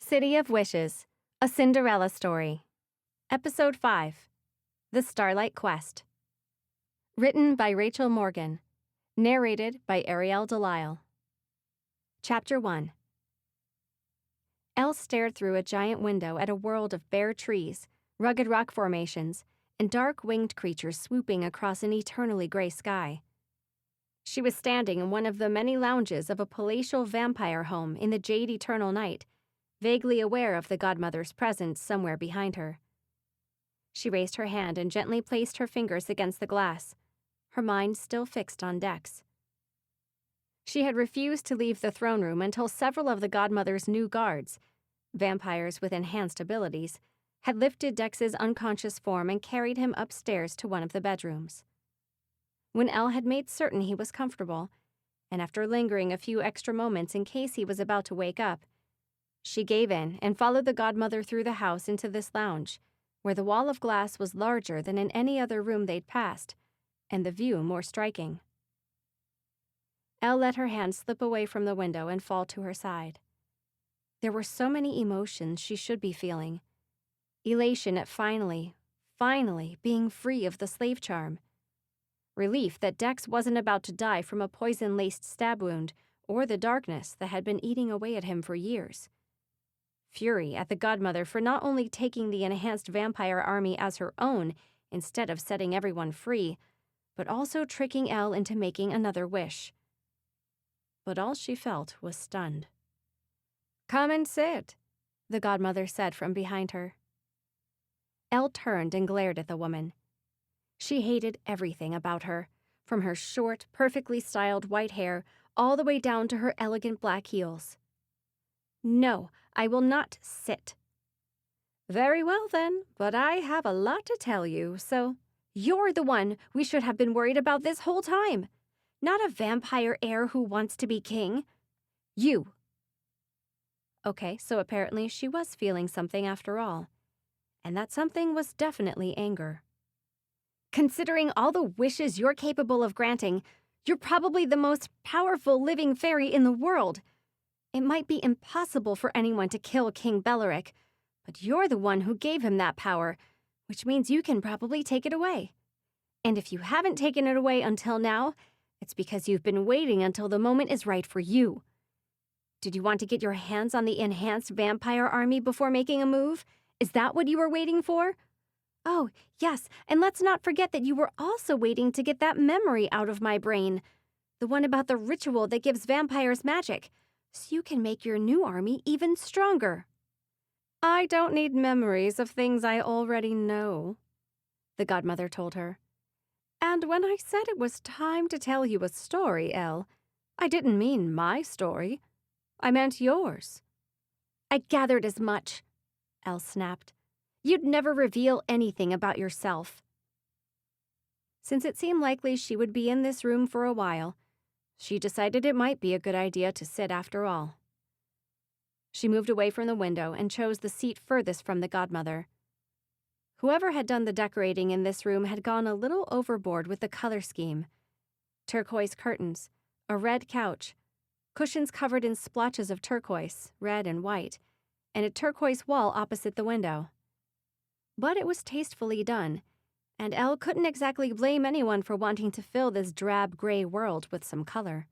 City of Wishes, A Cinderella Story. Episode 5, The Starlight Quest. Written by Rachel Morgan. Narrated by Ariel Delisle. Chapter 1. Elle stared through a giant window at a world of bare trees, rugged rock formations, and dark winged creatures swooping across an eternally gray sky. She was standing in one of the many lounges of a palatial vampire home in the jade eternal night, vaguely aware of the Godmother's presence somewhere behind her. She raised her hand and gently placed her fingers against the glass, her mind still fixed on Dex. She had refused to leave the throne room until several of the Godmother's new guards, vampires with enhanced abilities, had lifted Dex's unconscious form and carried him upstairs to one of the bedrooms. When Elle had made certain he was comfortable, and after lingering a few extra moments in case he was about to wake up, she gave in and followed the Godmother through the house into this lounge, where the wall of glass was larger than in any other room they'd passed, and the view more striking. Elle let her hand slip away from the window and fall to her side. There were so many emotions she should be feeling. Elation at finally being free of the slave charm. Relief that Dex wasn't about to die from a poison-laced stab wound or the darkness that had been eating away at him for years. Fury at the Godmother for not only taking the enhanced vampire army as her own instead of setting everyone free, but also tricking Elle into making another wish. But all she felt was stunned. "Come and sit," the Godmother said from behind her. Elle turned and glared at the woman. She hated everything about her, from her short, perfectly styled white hair all the way down to her elegant black heels. "No, I will not sit." "Very well then, but I have a lot to tell you, so—" "You're the one we should have been worried about this whole time, not a vampire heir who wants to be king. You." Okay, so apparently she was feeling something after all, and that something was definitely anger. "Considering all the wishes you're capable of granting, you're probably the most powerful living fairy in the world. It might be impossible for anyone to kill King Belleric, but you're the one who gave him that power, which means you can probably take it away. And if you haven't taken it away until now, it's because you've been waiting until the moment is right for you. Did you want to get your hands on the enhanced vampire army before making a move? Is that what you were waiting for? Oh, yes, and let's not forget that you were also waiting to get that memory out of my brain, the one about the ritual that gives vampires magic, so you can make your new army even stronger." "I don't need memories of things I already know," the Godmother told her. "And when I said it was time to tell you a story, Elle, I didn't mean my story. I meant yours." "I gathered as much," Elle snapped. "You'd never reveal anything about yourself." Since it seemed likely she would be in this room for a while, she decided it might be a good idea to sit after all. She moved away from the window and chose the seat furthest from the Godmother. Whoever had done the decorating in this room had gone a little overboard with the color scheme. Turquoise curtains, a red couch, cushions covered in splotches of turquoise, red and white, and a turquoise wall opposite the window. But it was tastefully done, and Elle couldn't exactly blame anyone for wanting to fill this drab gray world with some color.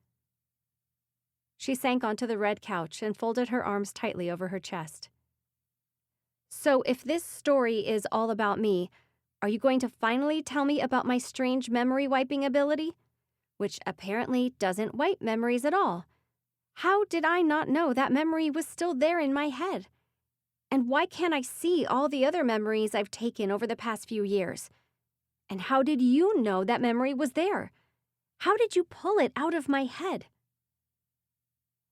She sank onto the red couch and folded her arms tightly over her chest. "So if this story is all about me, are you going to finally tell me about my strange memory-wiping ability? Which apparently doesn't wipe memories at all. How did I not know that memory was still there in my head? And why can't I see all the other memories I've taken over the past few years? And how did you know that memory was there? How did you pull it out of my head?"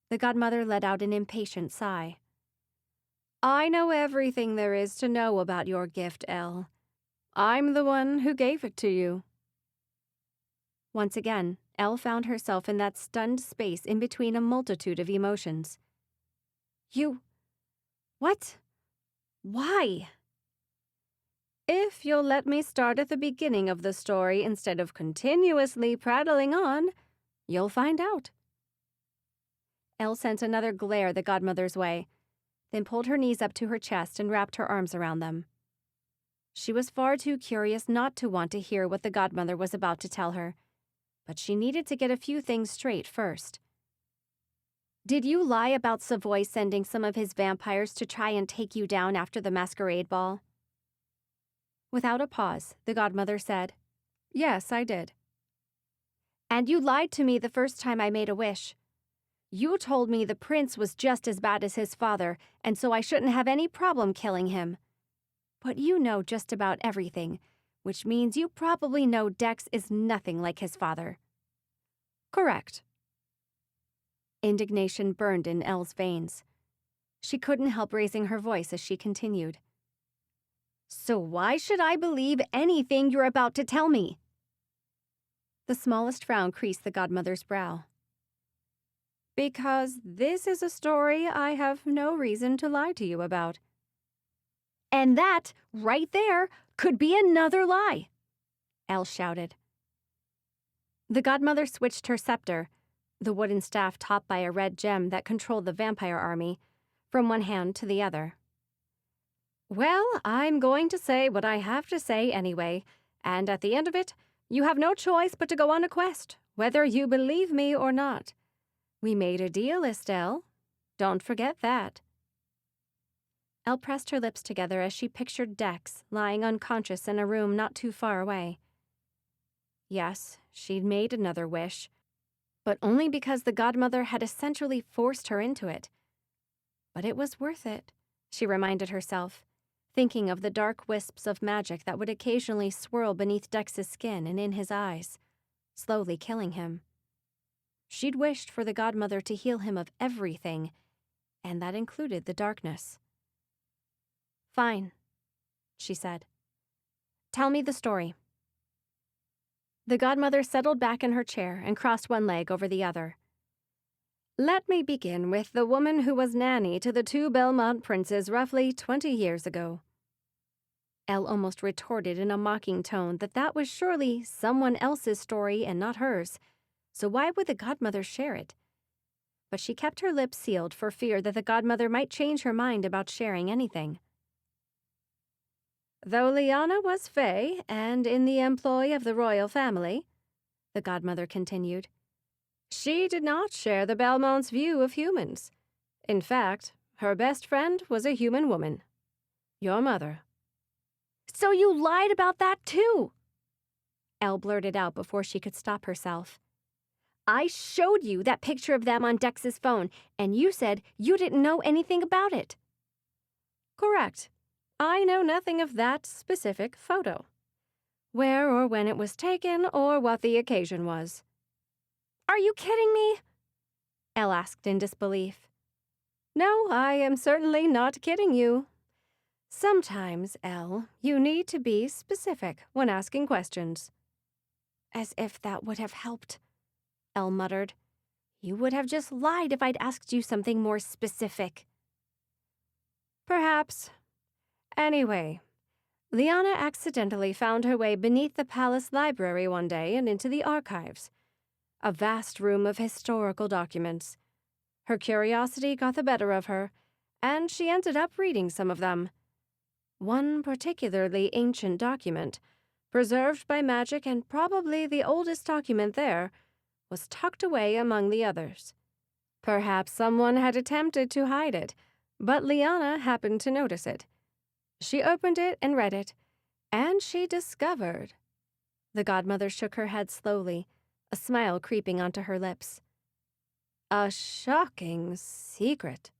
The Godmother let out an impatient sigh. "I know everything there is to know about your gift, Elle. I'm the one who gave it to you." Once again, Elle found herself in that stunned space in between a multitude of emotions. "You... what? Why?" "If you'll let me start at the beginning of the story instead of continuously prattling on, you'll find out." Elle sent another glare the Godmother's way, then pulled her knees up to her chest and wrapped her arms around them. She was far too curious not to want to hear what the godmother was about to tell her, but she needed to get a few things straight first. Did you lie about Savoy sending some of his vampires to try and take you down after the masquerade ball? Without a pause, the godmother said, "Yes, I did." "And you lied to me the first time I made a wish. You told me the prince was just as bad as his father, and so I shouldn't have any problem killing him. But you know just about everything, which means you probably know Dex is nothing like his father." "Correct." Indignation burned in Elle's veins. She couldn't help raising her voice as she continued. "So why should I believe anything you're about to tell me?" The smallest frown creased the godmother's brow. "Because this is a story I have no reason to lie to you about." "And that, right there, could be another lie," Elle shouted. The godmother switched her scepter, the wooden staff topped by a red gem that controlled the vampire army, from one hand to the other. "Well, I'm going to say what I have to say anyway, and at the end of it, you have no choice but to go on a quest, whether you believe me or not. We made a deal, Estelle. Don't forget that." Elle pressed her lips together as she pictured Dex lying unconscious in a room not too far away. Yes, she'd made another wish, but only because the godmother had essentially forced her into it. But it was worth it, she reminded herself, thinking of the dark wisps of magic that would occasionally swirl beneath Dex's skin and in his eyes, slowly killing him. She'd wished for the godmother to heal him of everything, and that included the darkness. "Fine," she said. "Tell me the story." The godmother settled back in her chair and crossed one leg over the other. "Let me begin with the woman who was nanny to the two Belmont princes roughly 20 years ago." Elle almost retorted in a mocking tone that was surely someone else's story and not hers, so why would the godmother share it? But she kept her lips sealed for fear that the godmother might change her mind about sharing anything. "Though Lyanna was fey and in the employ of the royal family," the godmother continued, "she did not share the Belmonts' view of humans. In fact, her best friend was a human woman. Your mother." "So you lied about that too!" Elle blurted out before she could stop herself. "I showed you that picture of them on Dex's phone, and you said you didn't know anything about it." "Correct. I know nothing of that specific photo. Where or when it was taken or what the occasion was." "Are you kidding me?" Elle asked in disbelief. "No, I am certainly not kidding you. Sometimes, Elle, you need to be specific when asking questions." "As if that would have helped," Elle muttered. "You would have just lied if I'd asked you something more specific." "Perhaps. Anyway, Lyanna accidentally found her way beneath the palace library one day and into the archives, a vast room of historical documents. Her curiosity got the better of her, and she ended up reading some of them. One particularly ancient document, preserved by magic and probably the oldest document there, was tucked away among the others. Perhaps someone had attempted to hide it, but Lyanna happened to notice it. She opened it and read it, and she discovered—" The godmother shook her head slowly, a smile creeping onto her lips. "A shocking secret."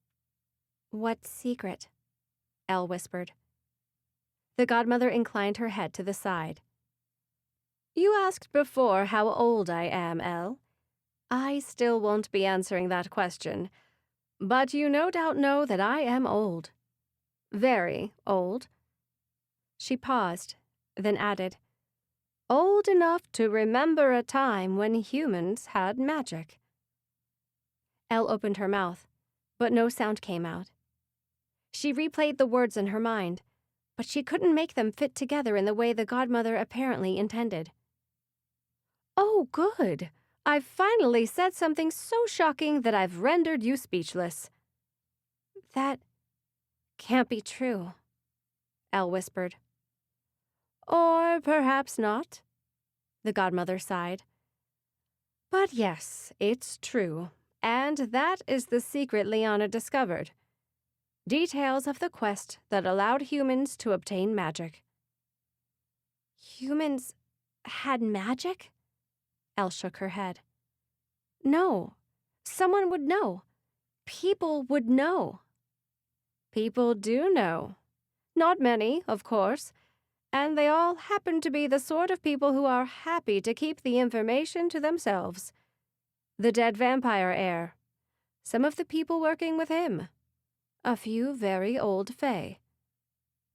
"What secret?" Elle whispered. The godmother inclined her head to the side. "You asked before how old I am, Elle. I still won't be answering that question, but you no doubt know that I am old. Very old." She paused, then added, "Old enough to remember a time when humans had magic." Elle opened her mouth, but no sound came out. She replayed the words in her mind, but she couldn't make them fit together in the way the godmother apparently intended. "Oh, good. I've finally said something so shocking that I've rendered you speechless." That can't be true, Elle whispered. Or perhaps not, the godmother sighed. But yes, it's true, and that is the secret Liana discovered. Details of the quest that allowed humans to obtain magic. Humans had magic? Elle shook her head. No, someone would know. People would know. People do know. Not many, of course, and they all happen to be the sort of people who are happy to keep the information to themselves. The dead vampire heir. Some of the people working with him. A few very old fae.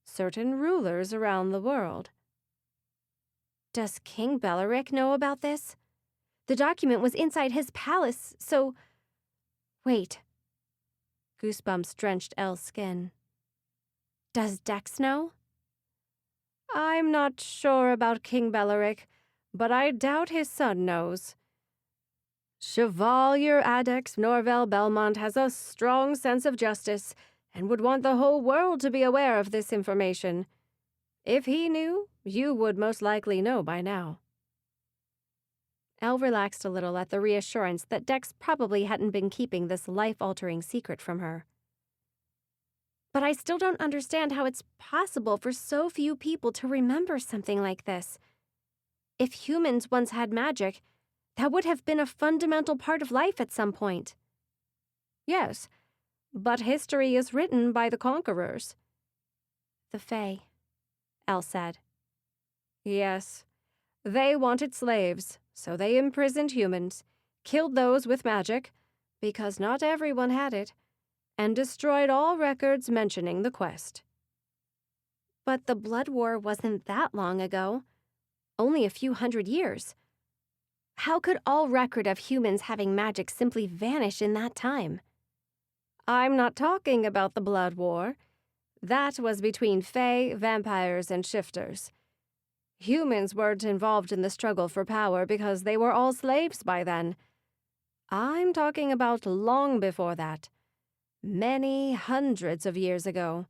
Certain rulers around the world. Does King Belleric know about this? The document was inside his palace, so... Wait. Goosebumps drenched Elle's skin. Does Dex know? I'm not sure about King Belleric, but I doubt his son knows. Chevalier Adex Norvel Belmont has a strong sense of justice and would want the whole world to be aware of this information. If he knew, you would most likely know by now. Elle relaxed a little at the reassurance that Dex probably hadn't been keeping this life-altering secret from her. But I still don't understand how it's possible for so few people to remember something like this. If humans once had magic, that would have been a fundamental part of life at some point. Yes, but history is written by the conquerors. The Fae, Elle said. Yes, they wanted slaves, so they imprisoned humans, killed those with magic, because not everyone had it, and destroyed all records mentioning the quest. But the Blood War wasn't that long ago. Only a few hundred years. How could all record of humans having magic simply vanish in that time? I'm not talking about the Blood War. That was between fae, vampires, and shifters. Humans weren't involved in the struggle for power because they were all slaves by then. I'm talking about long before that. Many hundreds of years ago.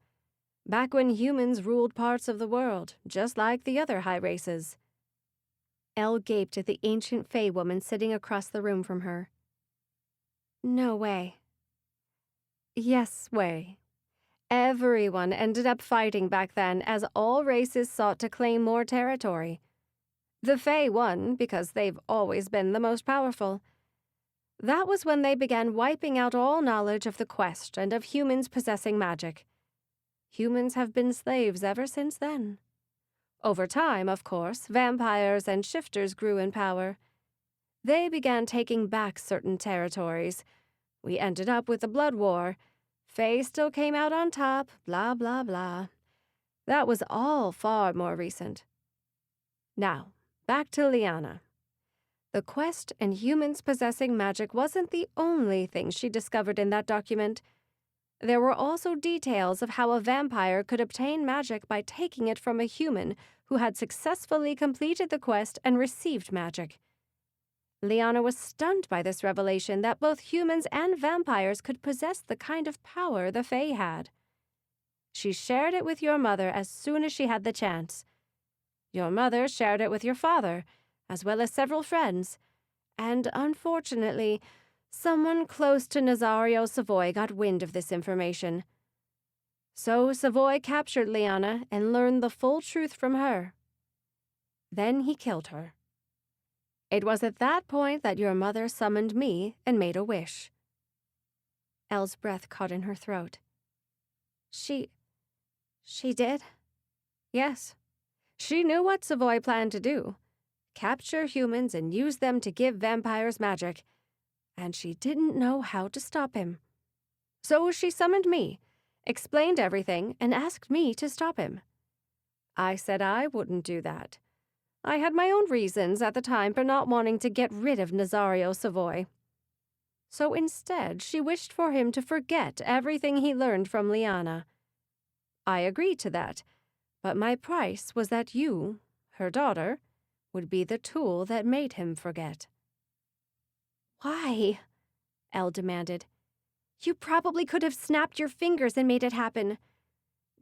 Back when humans ruled parts of the world, just like the other high races. Elle gaped at the ancient Fae woman sitting across the room from her. No way. Yes way. Everyone ended up fighting back then as all races sought to claim more territory. The Fae won because they've always been the most powerful. That was when they began wiping out all knowledge of the quest and of humans possessing magic. Humans have been slaves ever since then. Over time, of course, vampires and shifters grew in power. They began taking back certain territories. We ended up with the Blood War. Fae still came out on top, blah, blah, blah. That was all far more recent. Now, back to Liana. The quest and humans possessing magic wasn't the only thing she discovered in that document. There were also details of how a vampire could obtain magic by taking it from a human who had successfully completed the quest and received magic. Liana was stunned by this revelation that both humans and vampires could possess the kind of power the Fae had. She shared it with your mother as soon as she had the chance. Your mother shared it with your father, as well as several friends, and unfortunately, someone close to Nazario Savoy got wind of this information. So Savoy captured Liana and learned the full truth from her. Then he killed her. It was at that point that your mother summoned me and made a wish. Elle's breath caught in her throat. She did? Yes. She knew what Savoy planned to do. Capture humans and use them to give vampires magic. And she didn't know how to stop him. So she summoned me, explained everything, and asked me to stop him. I said I wouldn't do that. I had my own reasons at the time for not wanting to get rid of Nazario Savoy. So instead, she wished for him to forget everything he learned from Liana. I agreed to that, but my price was that you, her daughter, would be the tool that made him forget. Why? Elle demanded. You probably could have snapped your fingers and made it happen.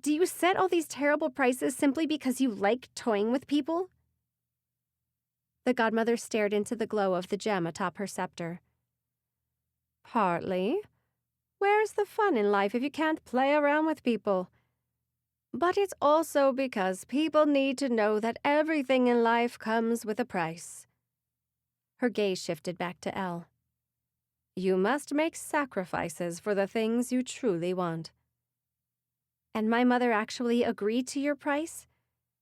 Do you set all these terrible prices simply because you like toying with people? The godmother stared into the glow of the gem atop her scepter. Partly. Where's the fun in life if you can't play around with people? But it's also because people need to know that everything in life comes with a price. Her gaze shifted back to Elle. You must make sacrifices for the things you truly want. And my mother actually agreed to your price?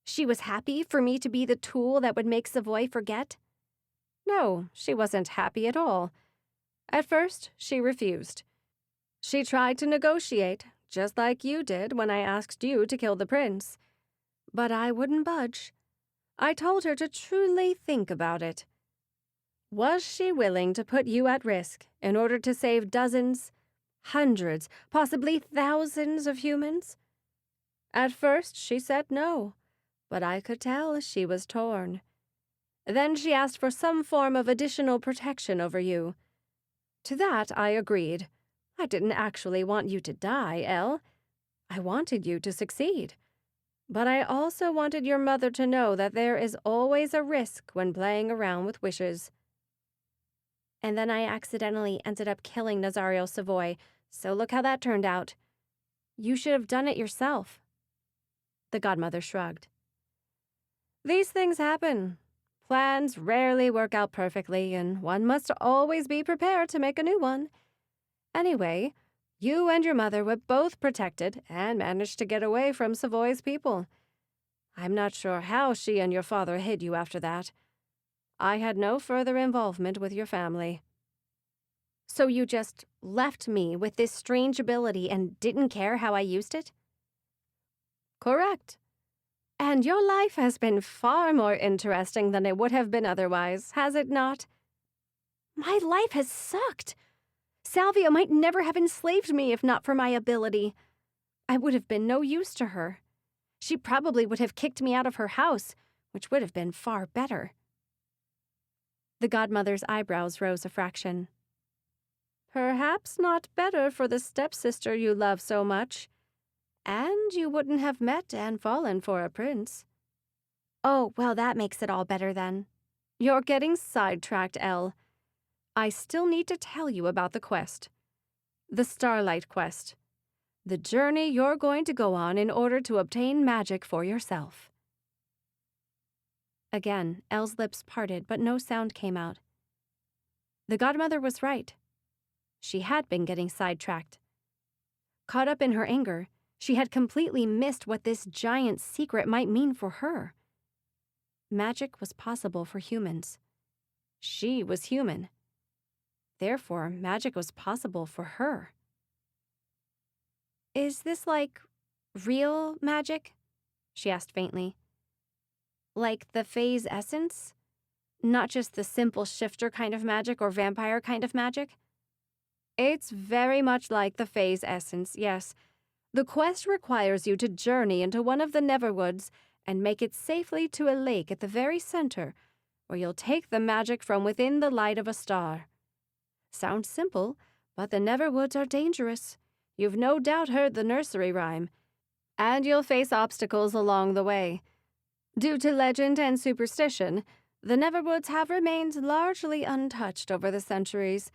She was happy for me to be the tool that would make Savoy forget? No, she wasn't happy at all. At first, she refused. She tried to negotiate, just like you did when I asked you to kill the prince. But I wouldn't budge. I told her to truly think about it. Was she willing to put you at risk in order to save dozens, hundreds, possibly thousands of humans? At first, she said no, but I could tell she was torn. Then she asked for some form of additional protection over you. To that, I agreed. I didn't actually want you to die, Elle. I wanted you to succeed. But I also wanted your mother to know that there is always a risk when playing around with wishes. And then I accidentally ended up killing Nazario Savoy, so look how that turned out. You should have done it yourself. The godmother shrugged. These things happen. Plans rarely work out perfectly, and one must always be prepared to make a new one. Anyway, you and your mother were both protected and managed to get away from Savoy's people. I'm not sure how she and your father hid you after that. I had no further involvement with your family. So you just left me with this strange ability and didn't care how I used it? Correct. And your life has been far more interesting than it would have been otherwise, has it not? My life has sucked. Salvia might never have enslaved me if not for my ability. I would have been no use to her. She probably would have kicked me out of her house, which would have been far better. The godmother's eyebrows rose a fraction. Perhaps not better for the stepsister you love so much. And you wouldn't have met and fallen for a prince. Oh, well, that makes it all better then. You're getting sidetracked, Elle. I still need to tell you about the quest. The Starlight Quest. The journey you're going to go on in order to obtain magic for yourself. Again, Elle's lips parted, but no sound came out. The godmother was right. She had been getting sidetracked. Caught up in her anger, she had completely missed what this giant secret might mean for her. Magic was possible for humans. She was human. Therefore, magic was possible for her. Is this like real magic? She asked faintly. Like the phase essence? Not just the simple shifter kind of magic or vampire kind of magic? It's very much like the phase essence, yes. The quest requires you to journey into one of the Neverwoods and make it safely to a lake at the very center, where you'll take the magic from within the light of a star. Sounds simple, but the Neverwoods are dangerous. You've no doubt heard the nursery rhyme. And you'll face obstacles along the way. Due to legend and superstition, the Neverwoods have remained largely untouched over the centuries,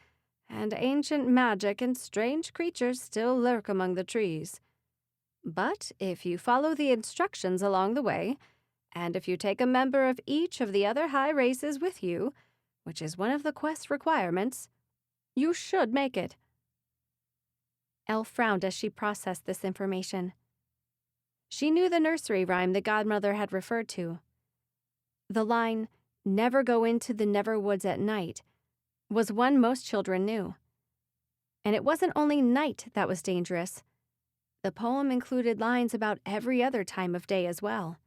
and ancient magic and strange creatures still lurk among the trees. But if you follow the instructions along the way, and if you take a member of each of the other high races with you, which is one of the quest requirements, you should make it. Elle frowned as she processed this information. She knew the nursery rhyme the godmother had referred to. The line, "Never go into the Neverwoods at night," was one most children knew. And it wasn't only night that was dangerous. The poem included lines about every other time of day as well.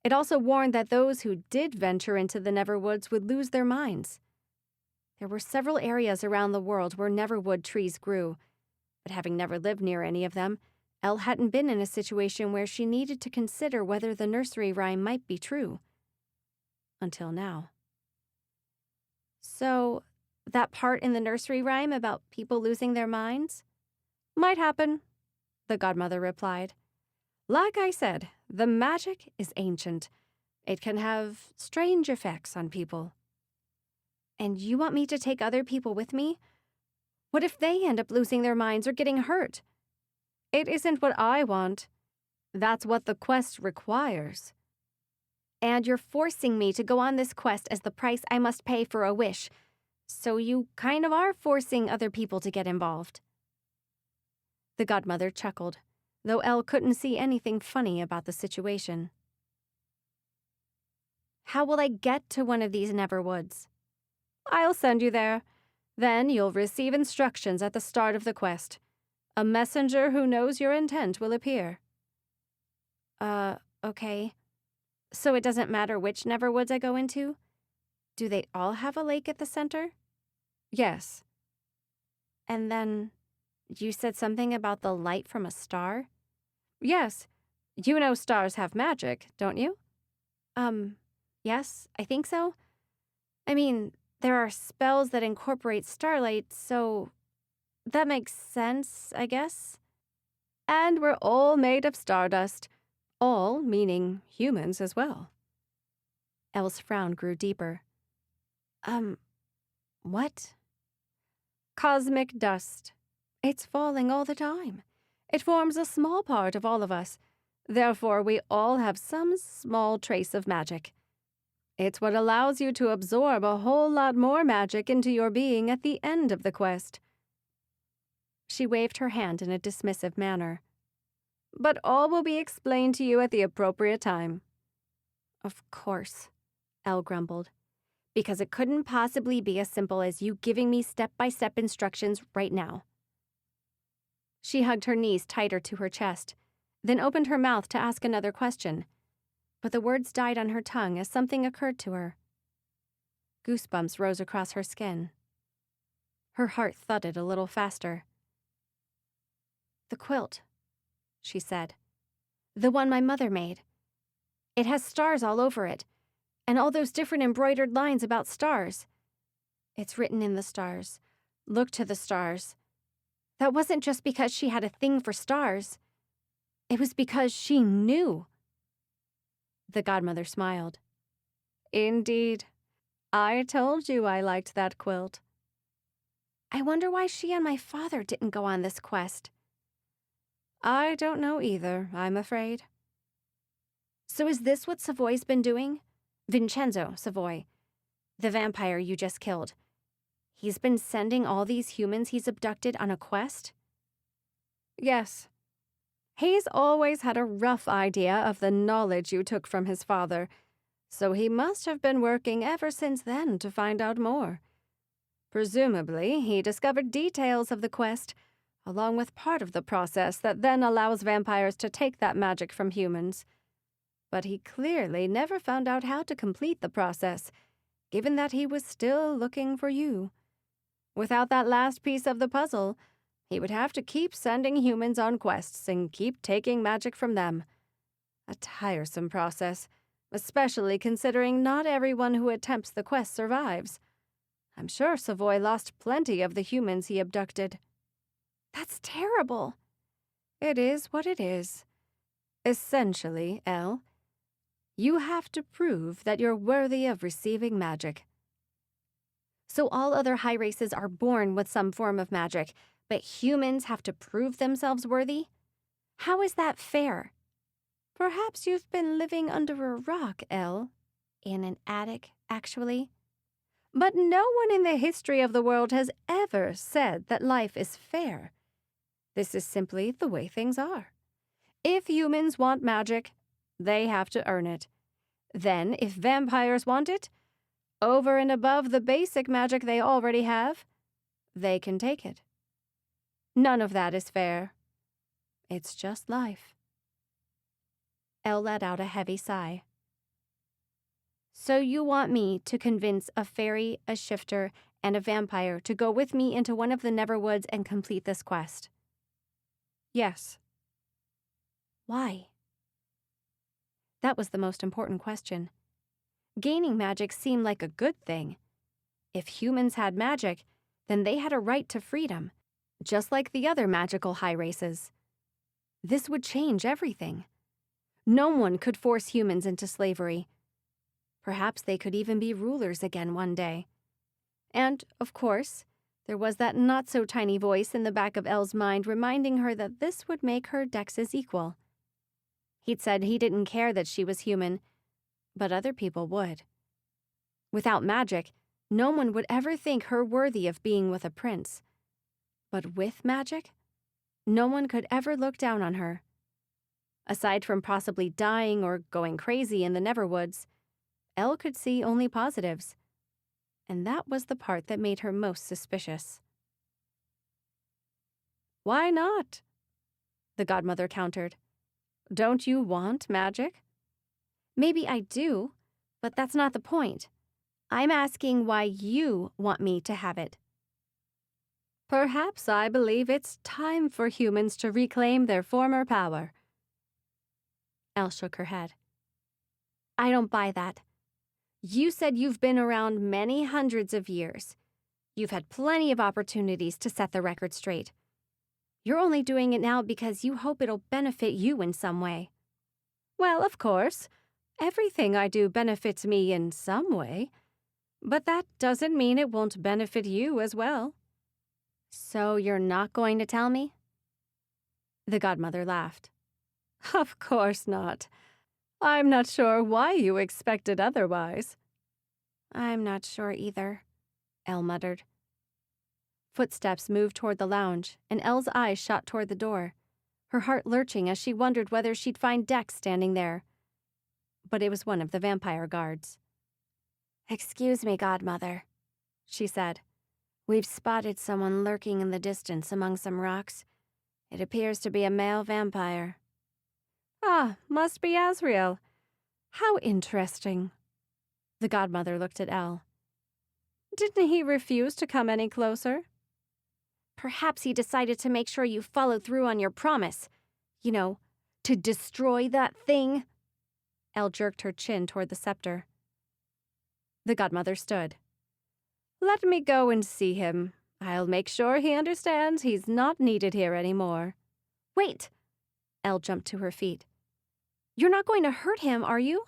It also warned that those who did venture into the Neverwoods would lose their minds. There were several areas around the world where Neverwood trees grew, but having never lived near any of them, Elle hadn't been in a situation where she needed to consider whether the nursery rhyme might be true. Until now. So, that part in the nursery rhyme about people losing their minds? Might happen, the godmother replied. Like I said, the magic is ancient. It can have strange effects on people. And you want me to take other people with me? What if they end up losing their minds or getting hurt? It isn't what I want. That's what the quest requires. And you're forcing me to go on this quest as the price I must pay for a wish. So you kind of are forcing other people to get involved. The godmother chuckled, though Elle couldn't see anything funny about the situation. How will I get to one of these Neverwoods? I'll send you there. Then you'll receive instructions at the start of the quest. A messenger who knows your intent will appear. Okay. So it doesn't matter which Neverwoods I go into? Do they all have a lake at the center? Yes. And then, you said something about the light from a star? Yes. You know stars have magic, don't you? Yes, I think so. I mean, there are spells that incorporate starlight, so that makes sense, I guess. And we're all made of stardust. All meaning humans as well. Elle's frown grew deeper. What? Cosmic dust. It's falling all the time. It forms a small part of all of us. Therefore, we all have some small trace of magic. It's what allows you to absorb a whole lot more magic into your being at the end of the quest. She waved her hand in a dismissive manner. But all will be explained to you at the appropriate time. Of course, Elle grumbled, because it couldn't possibly be as simple as you giving me step-by-step instructions right now. She hugged her knees tighter to her chest, then opened her mouth to ask another question, but the words died on her tongue as something occurred to her. Goosebumps rose across her skin. Her heart thudded a little faster. The quilt, she said. The one my mother made. It has stars all over it, and all those different embroidered lines about stars. It's written in the stars. Look to the stars. That wasn't just because she had a thing for stars. It was because she knew. The godmother smiled. Indeed. I told you I liked that quilt. I wonder why she and my father didn't go on this quest. I don't know either, I'm afraid. So is this what Savoy's been doing? Vincenzo Savoy, the vampire you just killed. He's been sending all these humans he's abducted on a quest? Yes. He's always had a rough idea of the knowledge you took from his father, so he must have been working ever since then to find out more. Presumably, he discovered details of the quest, along with part of the process that then allows vampires to take that magic from humans. But he clearly never found out how to complete the process, given that he was still looking for you. Without that last piece of the puzzle, he would have to keep sending humans on quests and keep taking magic from them. A tiresome process, especially considering not everyone who attempts the quest survives. I'm sure Savoy lost plenty of the humans he abducted. That's terrible. It is what it is. Essentially, Elle, you have to prove that you're worthy of receiving magic. So all other high races are born with some form of magic, but humans have to prove themselves worthy? How is that fair? Perhaps you've been living under a rock, Elle. In an attic, actually. But no one in the history of the world has ever said that life is fair. This is simply the way things are. If humans want magic, they have to earn it. Then, if vampires want it, over and above the basic magic they already have, they can take it. None of that is fair. It's just life. Elle let out a heavy sigh. So you want me to convince a fairy, a shifter, and a vampire to go with me into one of the Neverwoods and complete this quest? Yes. Why? That was the most important question. Gaining magic seemed like a good thing. If humans had magic, then they had a right to freedom, just like the other magical high races. This would change everything. No one could force humans into slavery. Perhaps they could even be rulers again one day. And, of course, there was that not-so-tiny voice in the back of Elle's mind reminding her that this would make her Dex's equal. He'd said he didn't care that she was human, but other people would. Without magic, no one would ever think her worthy of being with a prince. But with magic, no one could ever look down on her. Aside from possibly dying or going crazy in the Neverwoods, Elle could see only positives. And that was the part that made her most suspicious. "Why not?" the Godmother countered. "Don't you want magic?" "Maybe I do, but that's not the point. I'm asking why you want me to have it." "Perhaps I believe it's time for humans to reclaim their former power." Elle shook her head. "I don't buy that. You said you've been around many hundreds of years. You've had plenty of opportunities to set the record straight. You're only doing it now because you hope it'll benefit you in some way." "Well, of course, everything I do benefits me in some way. But that doesn't mean it won't benefit you as well." "So you're not going to tell me?" The Godmother laughed. "Of course not. I'm not sure why you expected otherwise." "I'm not sure either," Elle muttered. Footsteps moved toward the lounge, and Elle's eyes shot toward the door, her heart lurching as she wondered whether she'd find Dex standing there. But it was one of the vampire guards. "Excuse me, Godmother," she said. "We've spotted someone lurking in the distance among some rocks. It appears to be a male vampire." "Ah, must be Asriel. How interesting." The Godmother looked at Elle. "Didn't he refuse to come any closer?" "Perhaps he decided to make sure you followed through on your promise. You know, to destroy that thing." Elle jerked her chin toward the scepter. The Godmother stood. "Let me go and see him. I'll make sure he understands he's not needed here anymore." "Wait!" Elle jumped to her feet. "You're not going to hurt him, are you?"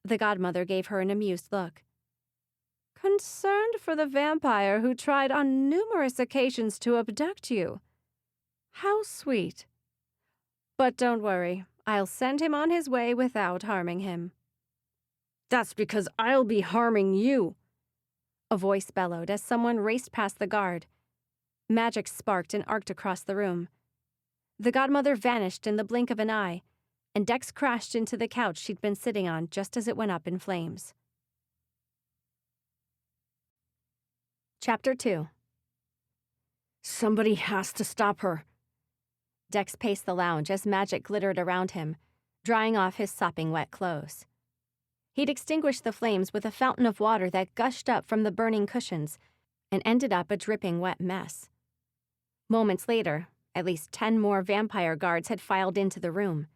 The Godmother gave her an amused look. "Concerned for the vampire who tried on numerous occasions to abduct you. How sweet. But don't worry, I'll send him on his way without harming him." "That's because I'll be harming you," a voice bellowed as someone raced past the guard. Magic sparked and arced across the room. The Godmother vanished in the blink of an eye, and Dex crashed into the couch she'd been sitting on just as it went up in flames. Chapter 2. "Somebody has to stop her." Dex paced the lounge as magic glittered around him, drying off his sopping wet clothes. He'd extinguished the flames with a fountain of water that gushed up from the burning cushions and ended up a dripping wet mess. Moments later, at least 10 more vampire guards had filed into the room.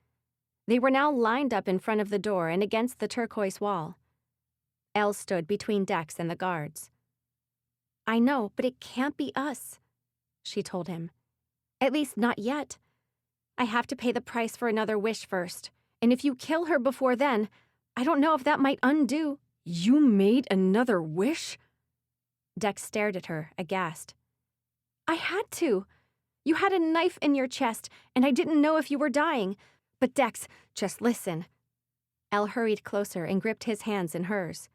They were now lined up in front of the door and against the turquoise wall. Elle stood between Dex and the guards. "I know, but it can't be us," she told him. "At least not yet. I have to pay the price for another wish first, and if you kill her before then, I don't know if that might undo—" "You made another wish?" Dex stared at her, aghast. "I had to. You had a knife in your chest, and I didn't know if you were dying. But Dex, just listen." Elle hurried closer and gripped his hands in hers.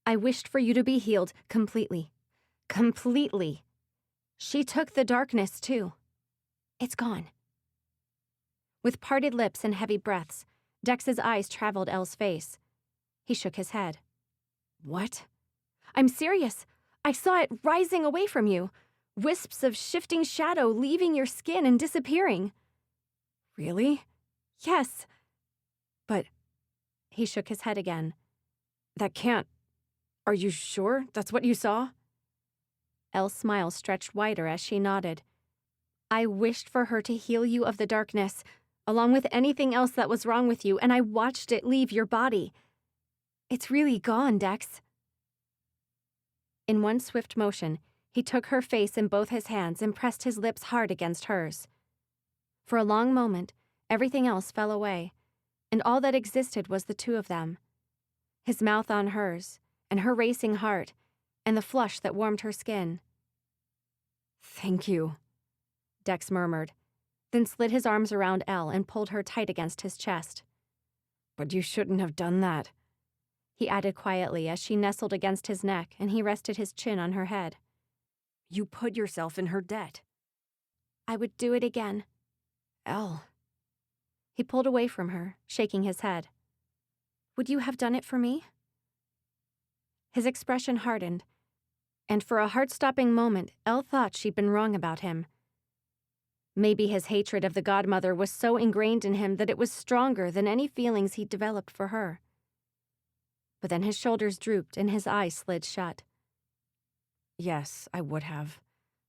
"I wished for you to be healed completely. Completely. She took the darkness, too. It's gone." With parted lips and heavy breaths, Dex's eyes traveled Elle's face. He shook his head. "What?" "I'm serious. I saw it rising away from you. Wisps of shifting shadow leaving your skin and disappearing." "Really?" "Yes." "But—" He shook his head again. "That can't— Are you sure that's what you saw?" Elle's smile stretched wider as she nodded. "I wished for her to heal you of the darkness, along with anything else that was wrong with you, and I watched it leave your body. It's really gone, Dex." In one swift motion, he took her face in both his hands and pressed his lips hard against hers. For a long moment, Everything else fell away, and all that existed was the two of them. His mouth on hers, and her racing heart, and the flush that warmed her skin. "Thank you," Dex murmured, then slid his arms around Elle and pulled her tight against his chest. "But you shouldn't have done that," he added quietly as she nestled against his neck and he rested his chin on her head. "You put yourself in her debt." "I would do it again." "Elle." He pulled away from her, shaking his head. "Would you have done it for me?" His expression hardened, and for a heart-stopping moment, Elle thought she'd been wrong about him. Maybe his hatred of the Godmother was so ingrained in him that it was stronger than any feelings he'd developed for her. But then his shoulders drooped and his eyes slid shut. "Yes, I would have.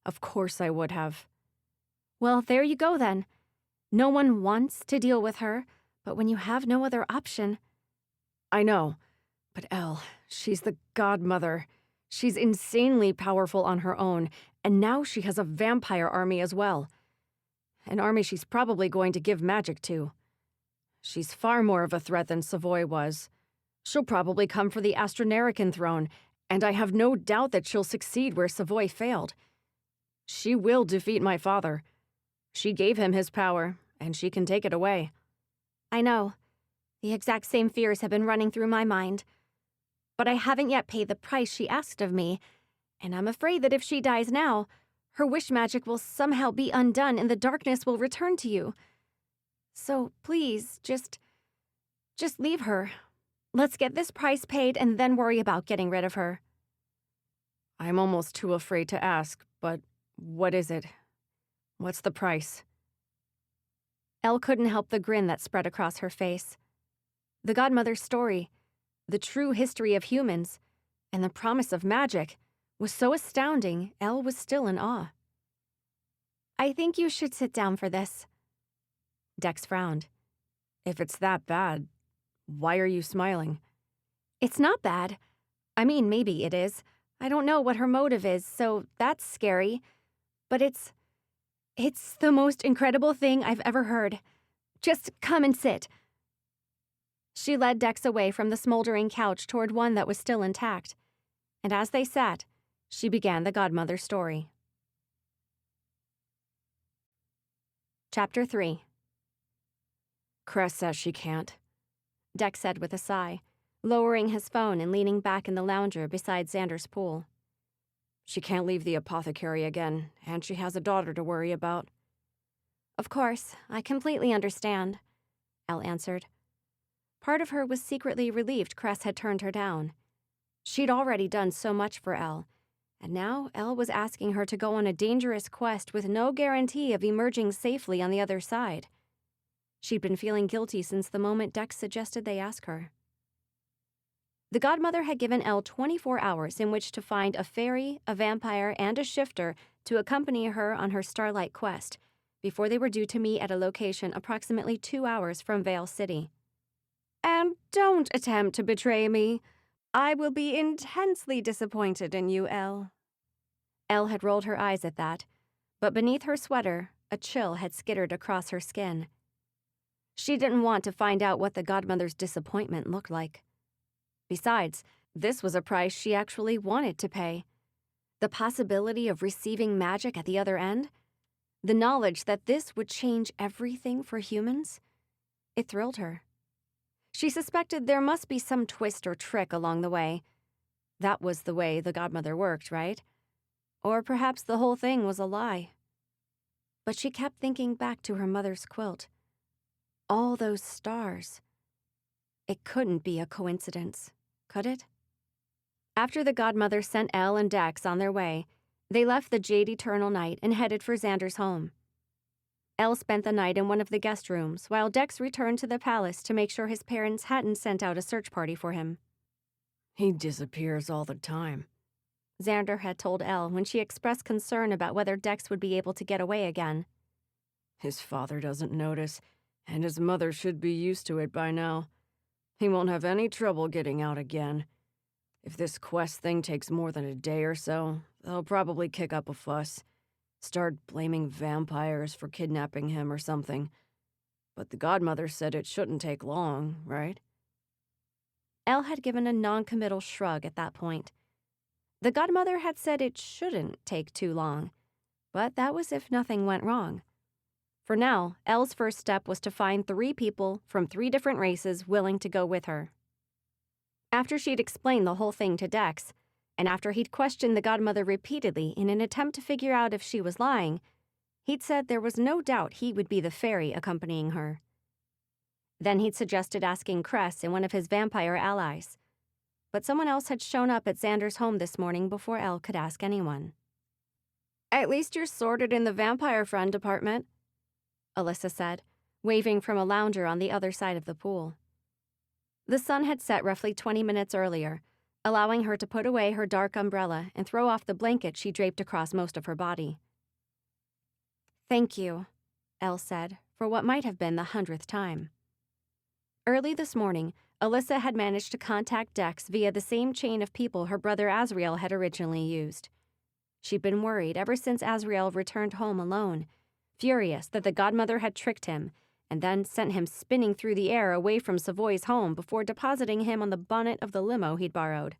Of course I would have." "Well, there you go then. No one wants to deal with her, but when you have no other option—" "I know, but Elle, she's the Godmother. She's insanely powerful on her own, and now she has a vampire army as well. An army she's probably going to give magic to. She's far more of a threat than Savoy was. She'll probably come for the Astronerican throne, and I have no doubt that she'll succeed where Savoy failed. She will defeat my father. She gave him his power, and she can take it away." "I know. The exact same fears have been running through my mind. But I haven't yet paid the price she asked of me, and I'm afraid that if she dies now, her wish magic will somehow be undone and the darkness will return to you. So please, just leave her. Let's get this price paid and then worry about getting rid of her." "I'm almost too afraid to ask, but what is it? What's the price?" Elle couldn't help the grin that spread across her face. The Godmother's story, the true history of humans, and the promise of magic was so astounding, Elle was still in awe. "I think you should sit down for this." Dex frowned. "If it's that bad, why are you smiling?" "It's not bad. I mean, maybe it is. I don't know what her motive is, so that's scary. But it's the most incredible thing I've ever heard. Just come and sit." She led Dex away from the smoldering couch toward one that was still intact, and as they sat, she began the Godmother story. Chapter 3. "Cress says she can't," Dex said with a sigh, lowering his phone and leaning back in the lounger beside Xander's pool. "She can't leave the apothecary again, and she has a daughter to worry about." "Of course, I completely understand," Elle answered. Part of her was secretly relieved Cress had turned her down. She'd already done so much for Elle, and now Elle was asking her to go on a dangerous quest with no guarantee of emerging safely on the other side. She'd been feeling guilty since the moment Dex suggested they ask her. The Godmother had given Elle 24 hours in which to find a fairy, a vampire, and a shifter to accompany her on her starlight quest before they were due to meet at a location approximately 2 hours from Vale City. "And don't attempt to betray me. I will be intensely disappointed in you, Elle." Elle had rolled her eyes at that, but beneath her sweater, a chill had skittered across her skin. She didn't want to find out what the Godmother's disappointment looked like. Besides, this was a price she actually wanted to pay. The possibility of receiving magic at the other end, the knowledge that this would change everything for humans, it thrilled her. She suspected there must be some twist or trick along the way. That was the way the Godmother worked, right? Or perhaps the whole thing was a lie. But she kept thinking back to her mother's quilt. All those stars. It couldn't be a coincidence, could it? After the Godmother sent Elle and Dex on their way, they left the Jade Eternal Night and headed for Xander's home. Elle spent the night in one of the guest rooms, while Dex returned to the palace to make sure his parents hadn't sent out a search party for him. "He disappears all the time," Xander had told Elle when she expressed concern about whether Dex would be able to get away again. "His father doesn't notice, and his mother should be used to it by now. He won't have any trouble getting out again. If this quest thing takes more than a day or so, they'll probably kick up a fuss. Start blaming vampires for kidnapping him or something. But the Godmother said it shouldn't take long, right? Elle had given a non-committal shrug at that point. The Godmother had said it shouldn't take too long, but that was if nothing went wrong. For now, Elle's first step was to find 3 people from 3 different races willing to go with her. After she'd explained the whole thing to Dex, and after he'd questioned the Godmother repeatedly in an attempt to figure out if she was lying, he'd said there was no doubt he would be the fairy accompanying her. Then he'd suggested asking Cress and one of his vampire allies, but someone else had shown up at Xander's home this morning before Elle could ask anyone. "At least you're sorted in the vampire friend department," Alyssa said, waving from a lounger on the other side of the pool. The sun had set roughly 20 minutes earlier, allowing her to put away her dark umbrella and throw off the blanket she draped across most of her body. "Thank you," Elle said, for what might have been the 100th time. Early this morning, Alyssa had managed to contact Dex via the same chain of people her brother Azriel had originally used. She'd been worried ever since Azriel returned home alone, furious that the Godmother had tricked him and then sent him spinning through the air away from Savoy's home before depositing him on the bonnet of the limo he'd borrowed.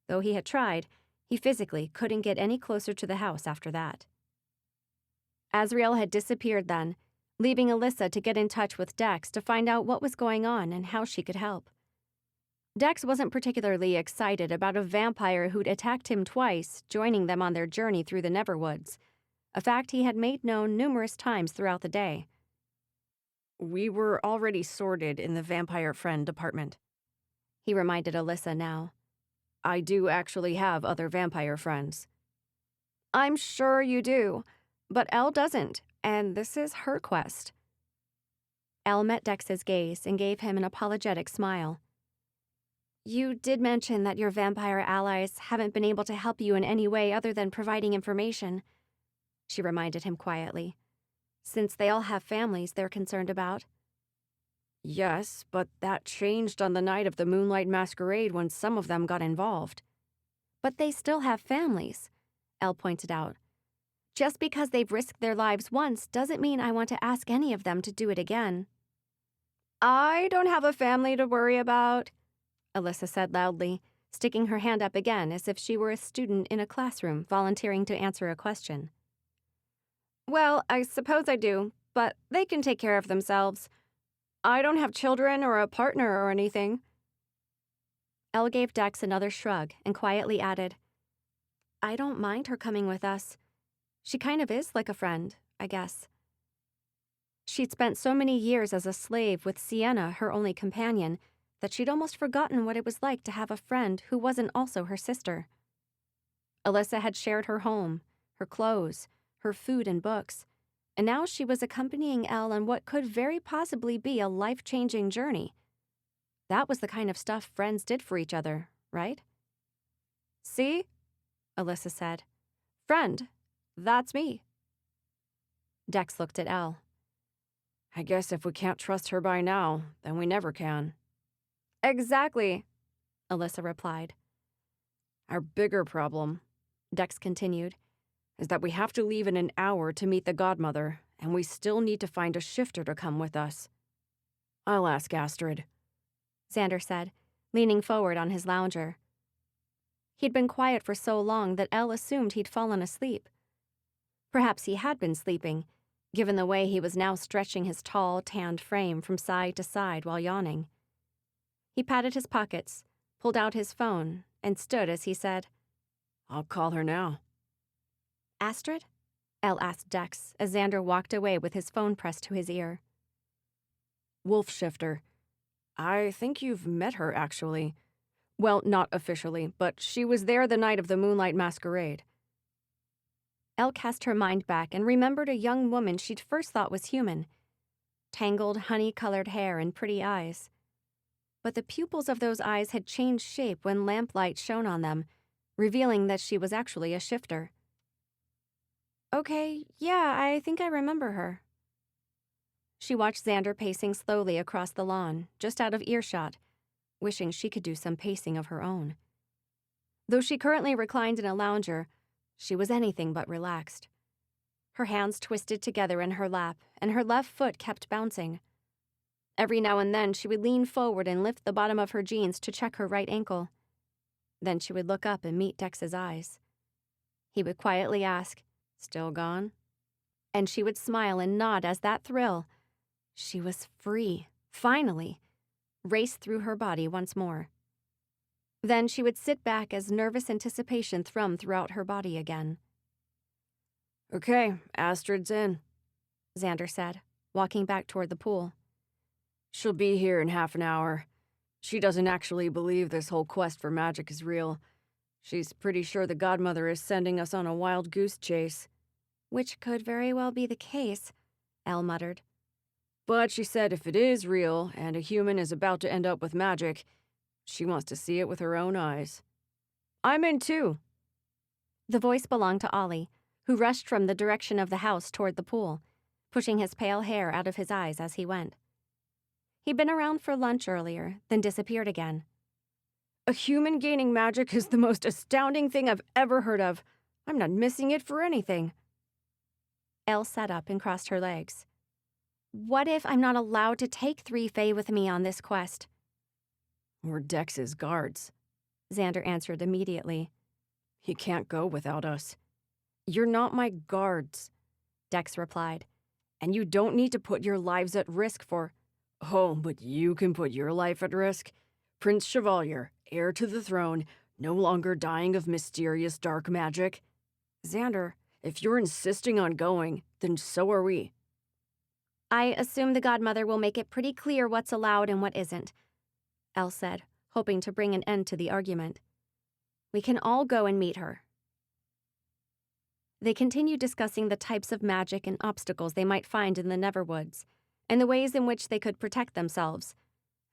Though he had tried, he physically couldn't get any closer to the house after that. Azriel had disappeared then, leaving Alyssa to get in touch with Dex to find out what was going on and how she could help. Dex wasn't particularly excited about a vampire who'd attacked him twice, joining them on their journey through the Neverwoods, a fact he had made known numerous times throughout the day. "We were already sorted in the vampire friend department," he reminded Alyssa now. "I do actually have other vampire friends." "I'm sure you do, but Elle doesn't, and this is her quest." Elle met Dex's gaze and gave him an apologetic smile. "You did mention that your vampire allies haven't been able to help you in any way other than providing information," she reminded him quietly, "since they all have families they're concerned about." "Yes, but that changed on the night of the Moonlight Masquerade when some of them got involved." "But they still have families," Elle pointed out. "Just because they've risked their lives once doesn't mean I want to ask any of them to do it again." "I don't have a family to worry about," Alyssa said loudly, sticking her hand up again as if she were a student in a classroom volunteering to answer a question. "Well, I suppose I do, but they can take care of themselves. I don't have children or a partner or anything." Elle gave Dex another shrug and quietly added, "I don't mind her coming with us. She kind of is like a friend, I guess." She'd spent so many years as a slave with Sienna, her only companion, that she'd almost forgotten what it was like to have a friend who wasn't also her sister. Alyssa had shared her home, her clothes, her food and books, and now she was accompanying Elle on what could very possibly be a life-changing journey. That was the kind of stuff friends did for each other, right? "See?" Alyssa said. "Friend. That's me." Dex looked at Elle. "I guess if we can't trust her by now, then we never can." "Exactly," Alyssa replied. "Our bigger problem," Dex continued, "is that we have to leave in an hour to meet the Godmother, and we still need to find a shifter to come with us." "I'll ask Astrid," Xander said, leaning forward on his lounger. He'd been quiet for so long that Elle assumed he'd fallen asleep. Perhaps he had been sleeping, given the way he was now stretching his tall, tanned frame from side to side while yawning. He patted his pockets, pulled out his phone, and stood as he said, "I'll call her now." "Astrid?" Elle asked Dex as Xander walked away with his phone pressed to his ear. "Wolf Shifter. I think you've met her, actually. Well, not officially, but she was there the night of the Moonlight Masquerade." Elle cast her mind back and remembered a young woman she'd first thought was human. Tangled, honey-colored hair and pretty eyes. But the pupils of those eyes had changed shape when lamplight shone on them, revealing that she was actually a shifter. "Okay, yeah, I think I remember her." She watched Xander pacing slowly across the lawn, just out of earshot, wishing she could do some pacing of her own. Though she currently reclined in a lounger, she was anything but relaxed. Her hands twisted together in her lap, and her left foot kept bouncing. Every now and then she would lean forward and lift the bottom of her jeans to check her right ankle. Then she would look up and meet Dex's eyes. He would quietly ask, "Still gone?" And she would smile and nod as that thrill, she was free, finally, raced through her body once more. Then she would sit back as nervous anticipation thrummed throughout her body again. "Okay, Astrid's in," Xander said, walking back toward the pool. "She'll be here in half an hour. She doesn't actually believe this whole quest for magic is real. She's pretty sure the Godmother is sending us on a wild goose chase." "Which could very well be the case," Elle muttered. "But she said if it is real and a human is about to end up with magic, she wants to see it with her own eyes. I'm in too." The voice belonged to Ollie, who rushed from the direction of the house toward the pool, pushing his pale hair out of his eyes as he went. He'd been around for lunch earlier, then disappeared again. "A human gaining magic is the most astounding thing I've ever heard of. I'm not missing it for anything." Elle sat up and crossed her legs. "What if I'm not allowed to take 3 Fae with me on this quest?" "We're Dex's guards," Xander answered immediately. "He can't go without us." "You're not my guards," Dex replied. "And you don't need to put your lives at risk for—" "Oh, but you can put your life at risk. Prince Chevalier, heir to the throne, no longer dying of mysterious dark magic. Xander, if you're insisting on going, then so are we." "I assume the Godmother will make it pretty clear what's allowed and what isn't," Elle said, hoping to bring an end to the argument. "We can all go and meet her." They continued discussing the types of magic and obstacles they might find in the Neverwoods, and the ways in which they could protect themselves,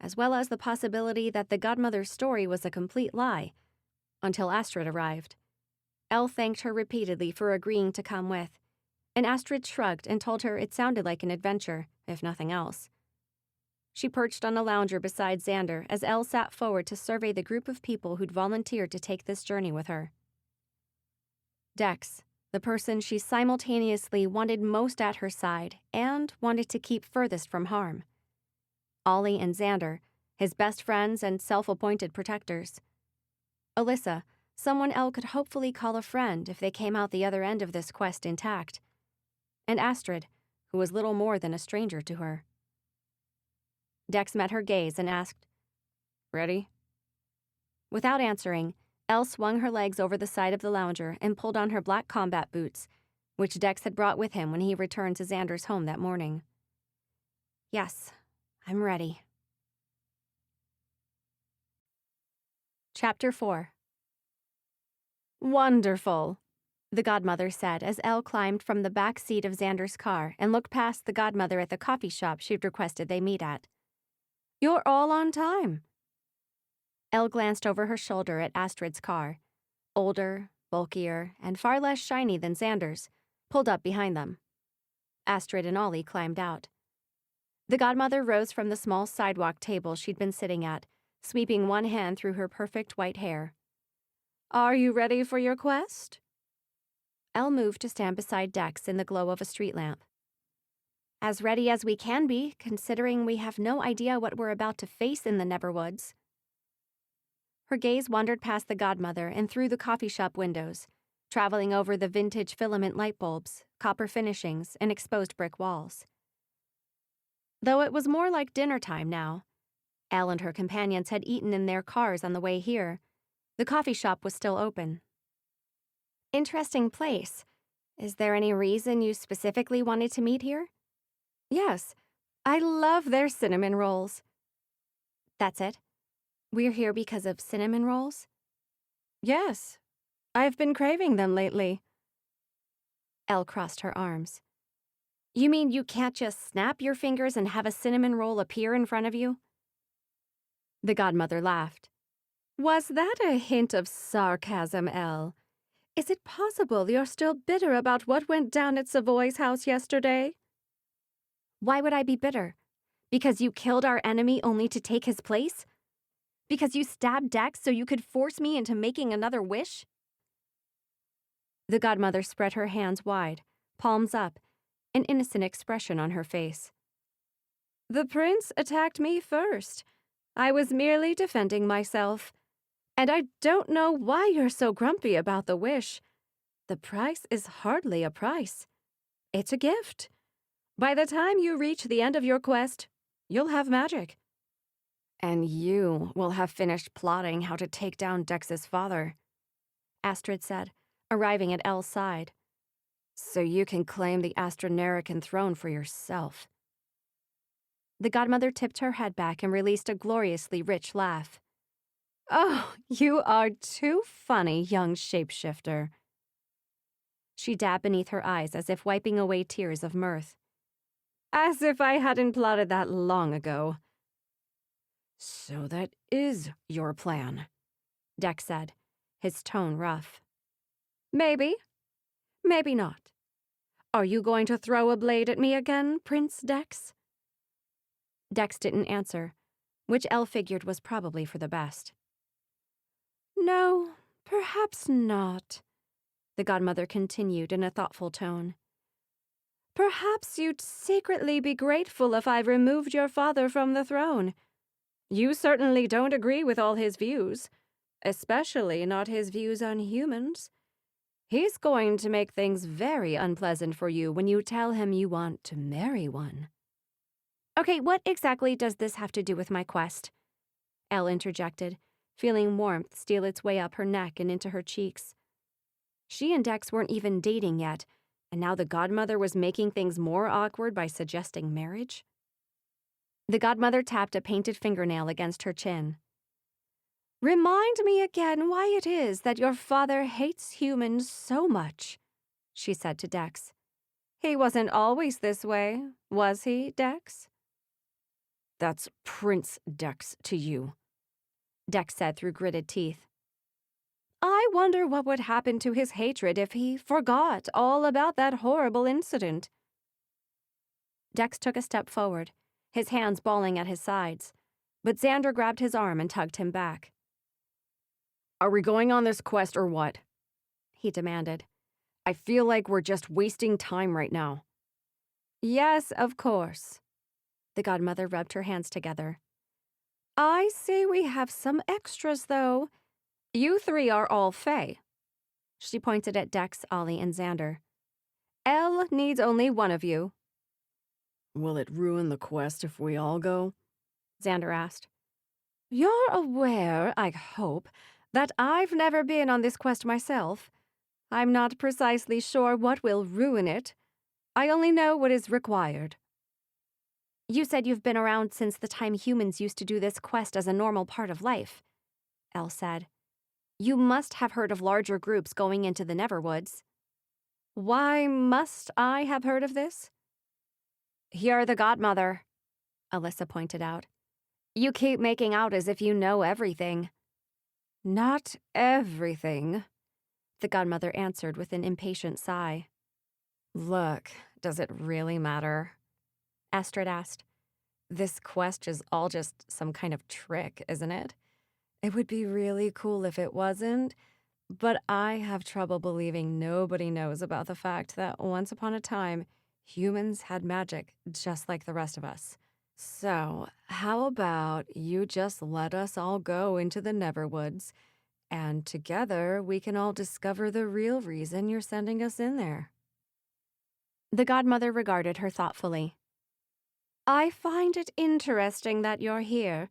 as well as the possibility that the Godmother's story was a complete lie, until Astrid arrived. Elle thanked her repeatedly for agreeing to come with, and Astrid shrugged and told her it sounded like an adventure, if nothing else. She perched on a lounger beside Xander as Elle sat forward to survey the group of people who'd volunteered to take this journey with her. Dex, the person she simultaneously wanted most at her side and wanted to keep furthest from harm. Ollie and Xander, his best friends and self-appointed protectors. Alyssa, someone Elle could hopefully call a friend if they came out the other end of this quest intact. And Astrid, who was little more than a stranger to her. Dex met her gaze and asked, "Ready?" Without answering, Elle swung her legs over the side of the lounger and pulled on her black combat boots, which Dex had brought with him when he returned to Xander's home that morning. "Yes, I'm ready." Chapter 4. "Wonderful," the Godmother said as Elle climbed from the back seat of Xander's car and looked past the Godmother at the coffee shop she'd requested they meet at. "You're all on time." Elle glanced over her shoulder at Astrid's car, older, bulkier, and far less shiny than Xander's, pulled up behind them. Astrid and Ollie climbed out. The Godmother rose from the small sidewalk table she'd been sitting at, sweeping one hand through her perfect white hair. "Are you ready for your quest?" Elle moved to stand beside Dex in the glow of a street lamp. "As ready as we can be, considering we have no idea what we're about to face in the Neverwoods." Her gaze wandered past the Godmother and through the coffee shop windows, traveling over the vintage filament light bulbs, copper finishings, and exposed brick walls. Though it was more like dinner time now, Elle and her companions had eaten in their cars on the way here. The coffee shop was still open. "Interesting place. Is there any reason you specifically wanted to meet here?" "Yes, I love their cinnamon rolls." "That's it? We're here because of cinnamon rolls?" "Yes, I've been craving them lately." Elle crossed her arms. "You mean you can't just snap your fingers and have a cinnamon roll appear in front of you?" The Godmother laughed. "Was that a hint of sarcasm, Elle? Is it possible you're still bitter about what went down at Savoy's house yesterday?" "Why would I be bitter? Because you killed our enemy only to take his place? Because you stabbed Dex so you could force me into making another wish?" The Godmother spread her hands wide, palms up, an innocent expression on her face. "The prince attacked me first. I was merely defending myself. And I don't know why you're so grumpy about the wish. The price is hardly a price. It's a gift. By the time you reach the end of your quest, you'll have magic." "And you will have finished plotting how to take down Dex's father," Astrid said, arriving at Elle's side. "so you can claim the Astronerican throne for yourself." The godmother tipped her head back and released a gloriously rich laugh. "Oh, you are too funny, young shapeshifter." She dabbed beneath her eyes as if wiping away tears of mirth. "As if I hadn't plotted that long ago." "So that is your plan," Dex said, his tone rough. "Maybe. Maybe not. Are you going to throw a blade at me again, Prince Dex?" Dex didn't answer, which Elle figured was probably for the best. "No, perhaps not," the godmother continued in a thoughtful tone. "Perhaps you'd secretly be grateful if I removed your father from the throne. You certainly don't agree with all his views, especially not his views on humans. He's going to make things very unpleasant for you when you tell him you want to marry one." "Okay, what exactly does this have to do with my quest?" Elle interjected, feeling warmth steal its way up her neck and into her cheeks. She and Dex weren't even dating yet, and now the godmother was making things more awkward by suggesting marriage. The godmother tapped a painted fingernail against her chin. "Remind me again why it is that your father hates humans so much," she said to Dex. "He wasn't always this way, was he, Dex?" "That's Prince Dex to you," Dex said through gritted teeth. "I wonder what would happen to his hatred if he forgot all about that horrible incident." Dex took a step forward, his hands balling at his sides, but Xander grabbed his arm and tugged him back. "Are we going on this quest or what?" he demanded. "I feel like we're just wasting time right now." "Yes, of course." The godmother rubbed her hands together. "I see we have some extras, though. You three are all Fae." She pointed at Dex, Ollie, and Xander. "Elle needs only one of you." "Will it ruin the quest if we all go?" Xander asked. "You're aware, I hope, that I've never been on this quest myself. I'm not precisely sure what will ruin it. I only know what is required." "You said you've been around since the time humans used to do this quest as a normal part of life," Elle said. "You must have heard of larger groups going into the Neverwoods." "Why must I have heard of this?" "You're the godmother," Alyssa pointed out. "You keep making out as if you know everything." "Not everything," the godmother answered with an impatient sigh. "Look, does it really matter?" Astrid asked. "This quest is all just some kind of trick, isn't it? It would be really cool if it wasn't, but I have trouble believing nobody knows about the fact that once upon a time, humans had magic just like the rest of us. So, how about you just let us all go into the Neverwoods, and together we can all discover the real reason you're sending us in there?" The godmother regarded her thoughtfully. "I find it interesting that you're here,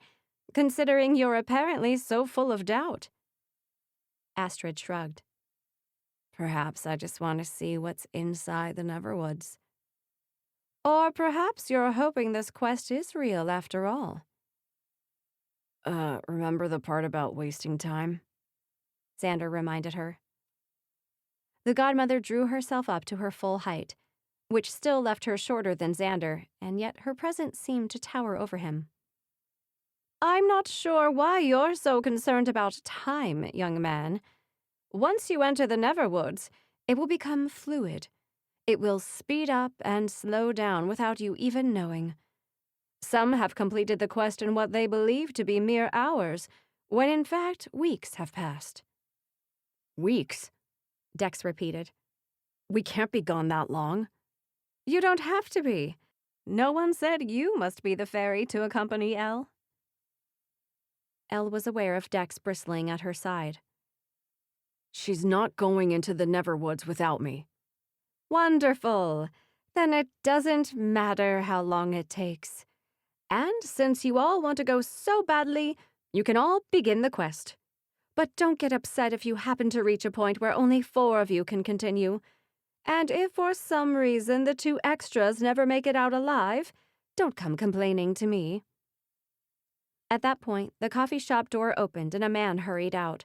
considering you're apparently so full of doubt." Astrid shrugged. "Perhaps I just want to see what's inside the Neverwoods." "Or perhaps you're hoping this quest is real after all." Remember the part about wasting time?" Xander reminded her. The godmother drew herself up to her full height, which still left her shorter than Xander, and yet her presence seemed to tower over him. "I'm not sure why you're so concerned about time, young man. Once you enter the Neverwoods, it will become fluid. It will speed up and slow down without you even knowing. Some have completed the quest in what they believe to be mere hours, when in fact weeks have passed." "Weeks?" Dex repeated. We can't be gone that long. You don't have to be. No one said you must be the fairy to accompany Elle. Elle was aware of Dex bristling at her side. She's not going into the Neverwoods without me. Wonderful. Then it doesn't matter how long it takes. And since you all want to go so badly, you can all begin the quest. But don't get upset if you happen to reach a point where only 4 of you can continue. And if for some reason the 2 extras never make it out alive, don't come complaining to me. At that point, the coffee shop door opened and a man hurried out.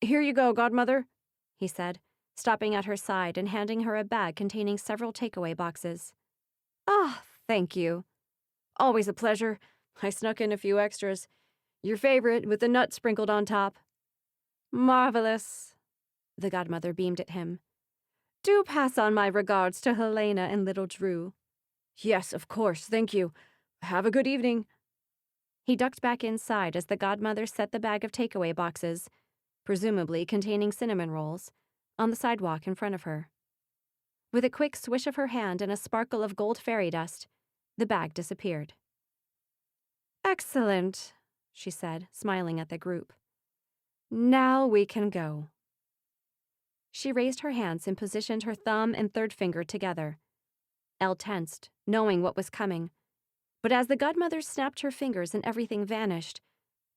Here you go, Godmother, he said, stopping at her side and handing her a bag containing several takeaway boxes. Ah, thank you. Always a pleasure. I snuck in a few extras. Your favorite with the nut sprinkled on top. Marvelous. The Godmother beamed at him. Do pass on my regards to Helena and little Drew. Yes, of course, thank you. Have a good evening. He ducked back inside as the Godmother set the bag of takeaway boxes, presumably containing cinnamon rolls, on the sidewalk in front of her. With a quick swish of her hand and a sparkle of gold fairy dust, the bag disappeared. Excellent, she said, smiling at the group. Now we can go. She raised her hands and positioned her thumb and third finger together. Elle tensed, knowing what was coming. But as the Godmother snapped her fingers and everything vanished,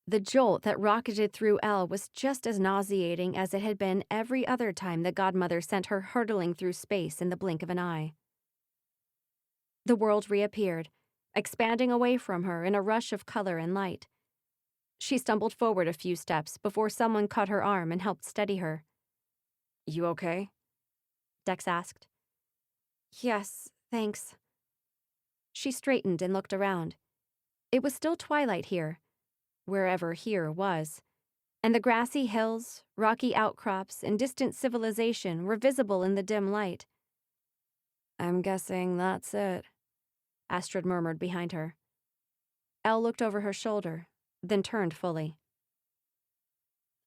the jolt that rocketed through Elle was just as nauseating as it had been every other time the Godmother sent her hurtling through space in the blink of an eye. The world reappeared, expanding away from her in a rush of color and light. She stumbled forward a few steps before someone caught her arm and helped steady her. You okay? Dex asked. Yes, thanks. She straightened and looked around. It was still twilight here, wherever here was, and the grassy hills, rocky outcrops, and distant civilization were visible in the dim light. I'm guessing that's it, Astrid murmured behind her. Elle looked over her shoulder, then turned fully.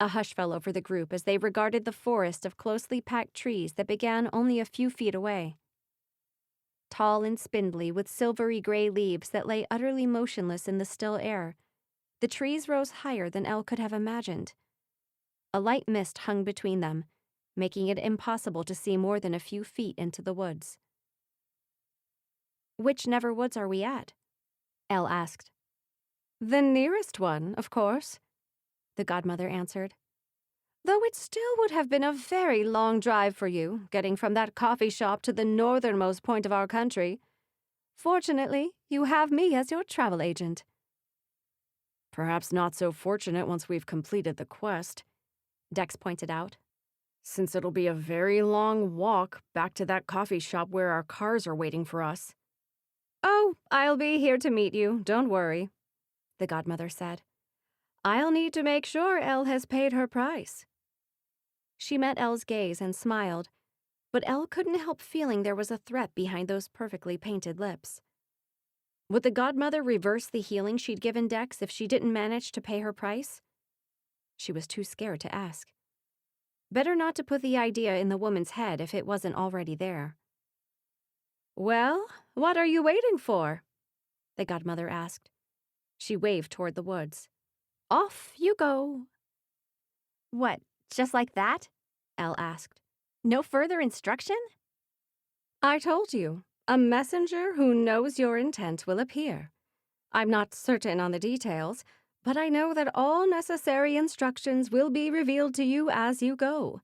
A hush fell over the group as they regarded the forest of closely packed trees that began only a few feet away. Tall and spindly, with silvery gray leaves that lay utterly motionless in the still air, the trees rose higher than Elle could have imagined. A light mist hung between them, making it impossible to see more than a few feet into the woods. Which Neverwoods are we at? Elle asked. The nearest one, of course, the Godmother answered. Though it still would have been a very long drive for you, getting from that coffee shop to the northernmost point of our country. Fortunately, you have me as your travel agent. Perhaps not so fortunate once we've completed the quest, Dex pointed out. Since it'll be a very long walk back to that coffee shop where our cars are waiting for us. Oh, I'll be here to meet you, don't worry, the Godmother said. I'll need to make sure Elle has paid her price. She met Elle's gaze and smiled, but Elle couldn't help feeling there was a threat behind those perfectly painted lips. Would the Godmother reverse the healing she'd given Dex if she didn't manage to pay her price? She was too scared to ask. Better not to put the idea in the woman's head if it wasn't already there. Well, what are you waiting for? The Godmother asked. She waved toward the woods. Off you go. What, just like that? Elle asked. No further instruction? I told you, a messenger who knows your intent will appear. I'm not certain on the details, but I know that all necessary instructions will be revealed to you as you go.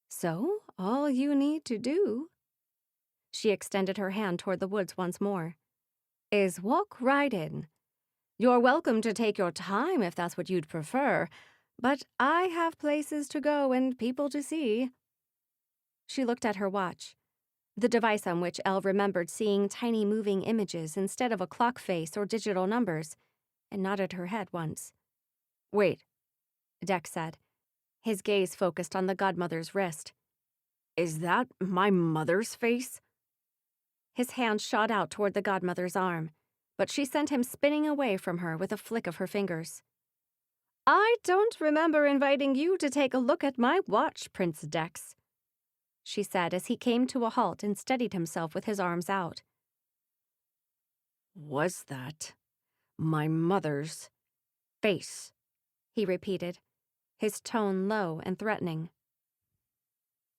So, all you need to do, she extended her hand toward the woods once more, is walk right in. You're welcome to take your time if that's what you'd prefer, but I have places to go and people to see. She looked at her watch, the device on which Elle remembered seeing tiny moving images instead of a clock face or digital numbers, and nodded her head once. Wait, Dex said, his gaze focused on the Godmother's wrist. Is that my mother's face? His hand shot out toward the Godmother's arm, but she sent him spinning away from her with a flick of her fingers. I don't remember inviting you to take a look at my watch, Prince Dex. she said as he came to a halt and steadied himself with his arms out. Was that my mother's face? He repeated, his tone low and threatening.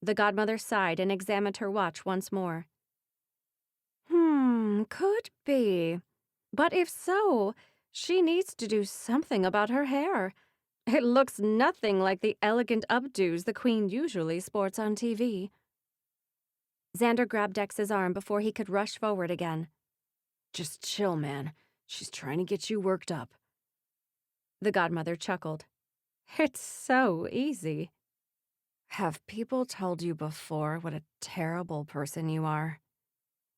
The godmother sighed and examined her watch once more. Could be. But if so, she needs to do something about her hair. It looks nothing like the elegant updos the Queen usually sports on TV. Xander grabbed Dex's arm before he could rush forward again. Just chill, man. She's trying to get you worked up. The godmother chuckled. It's so easy. Have people told you before what a terrible person you are?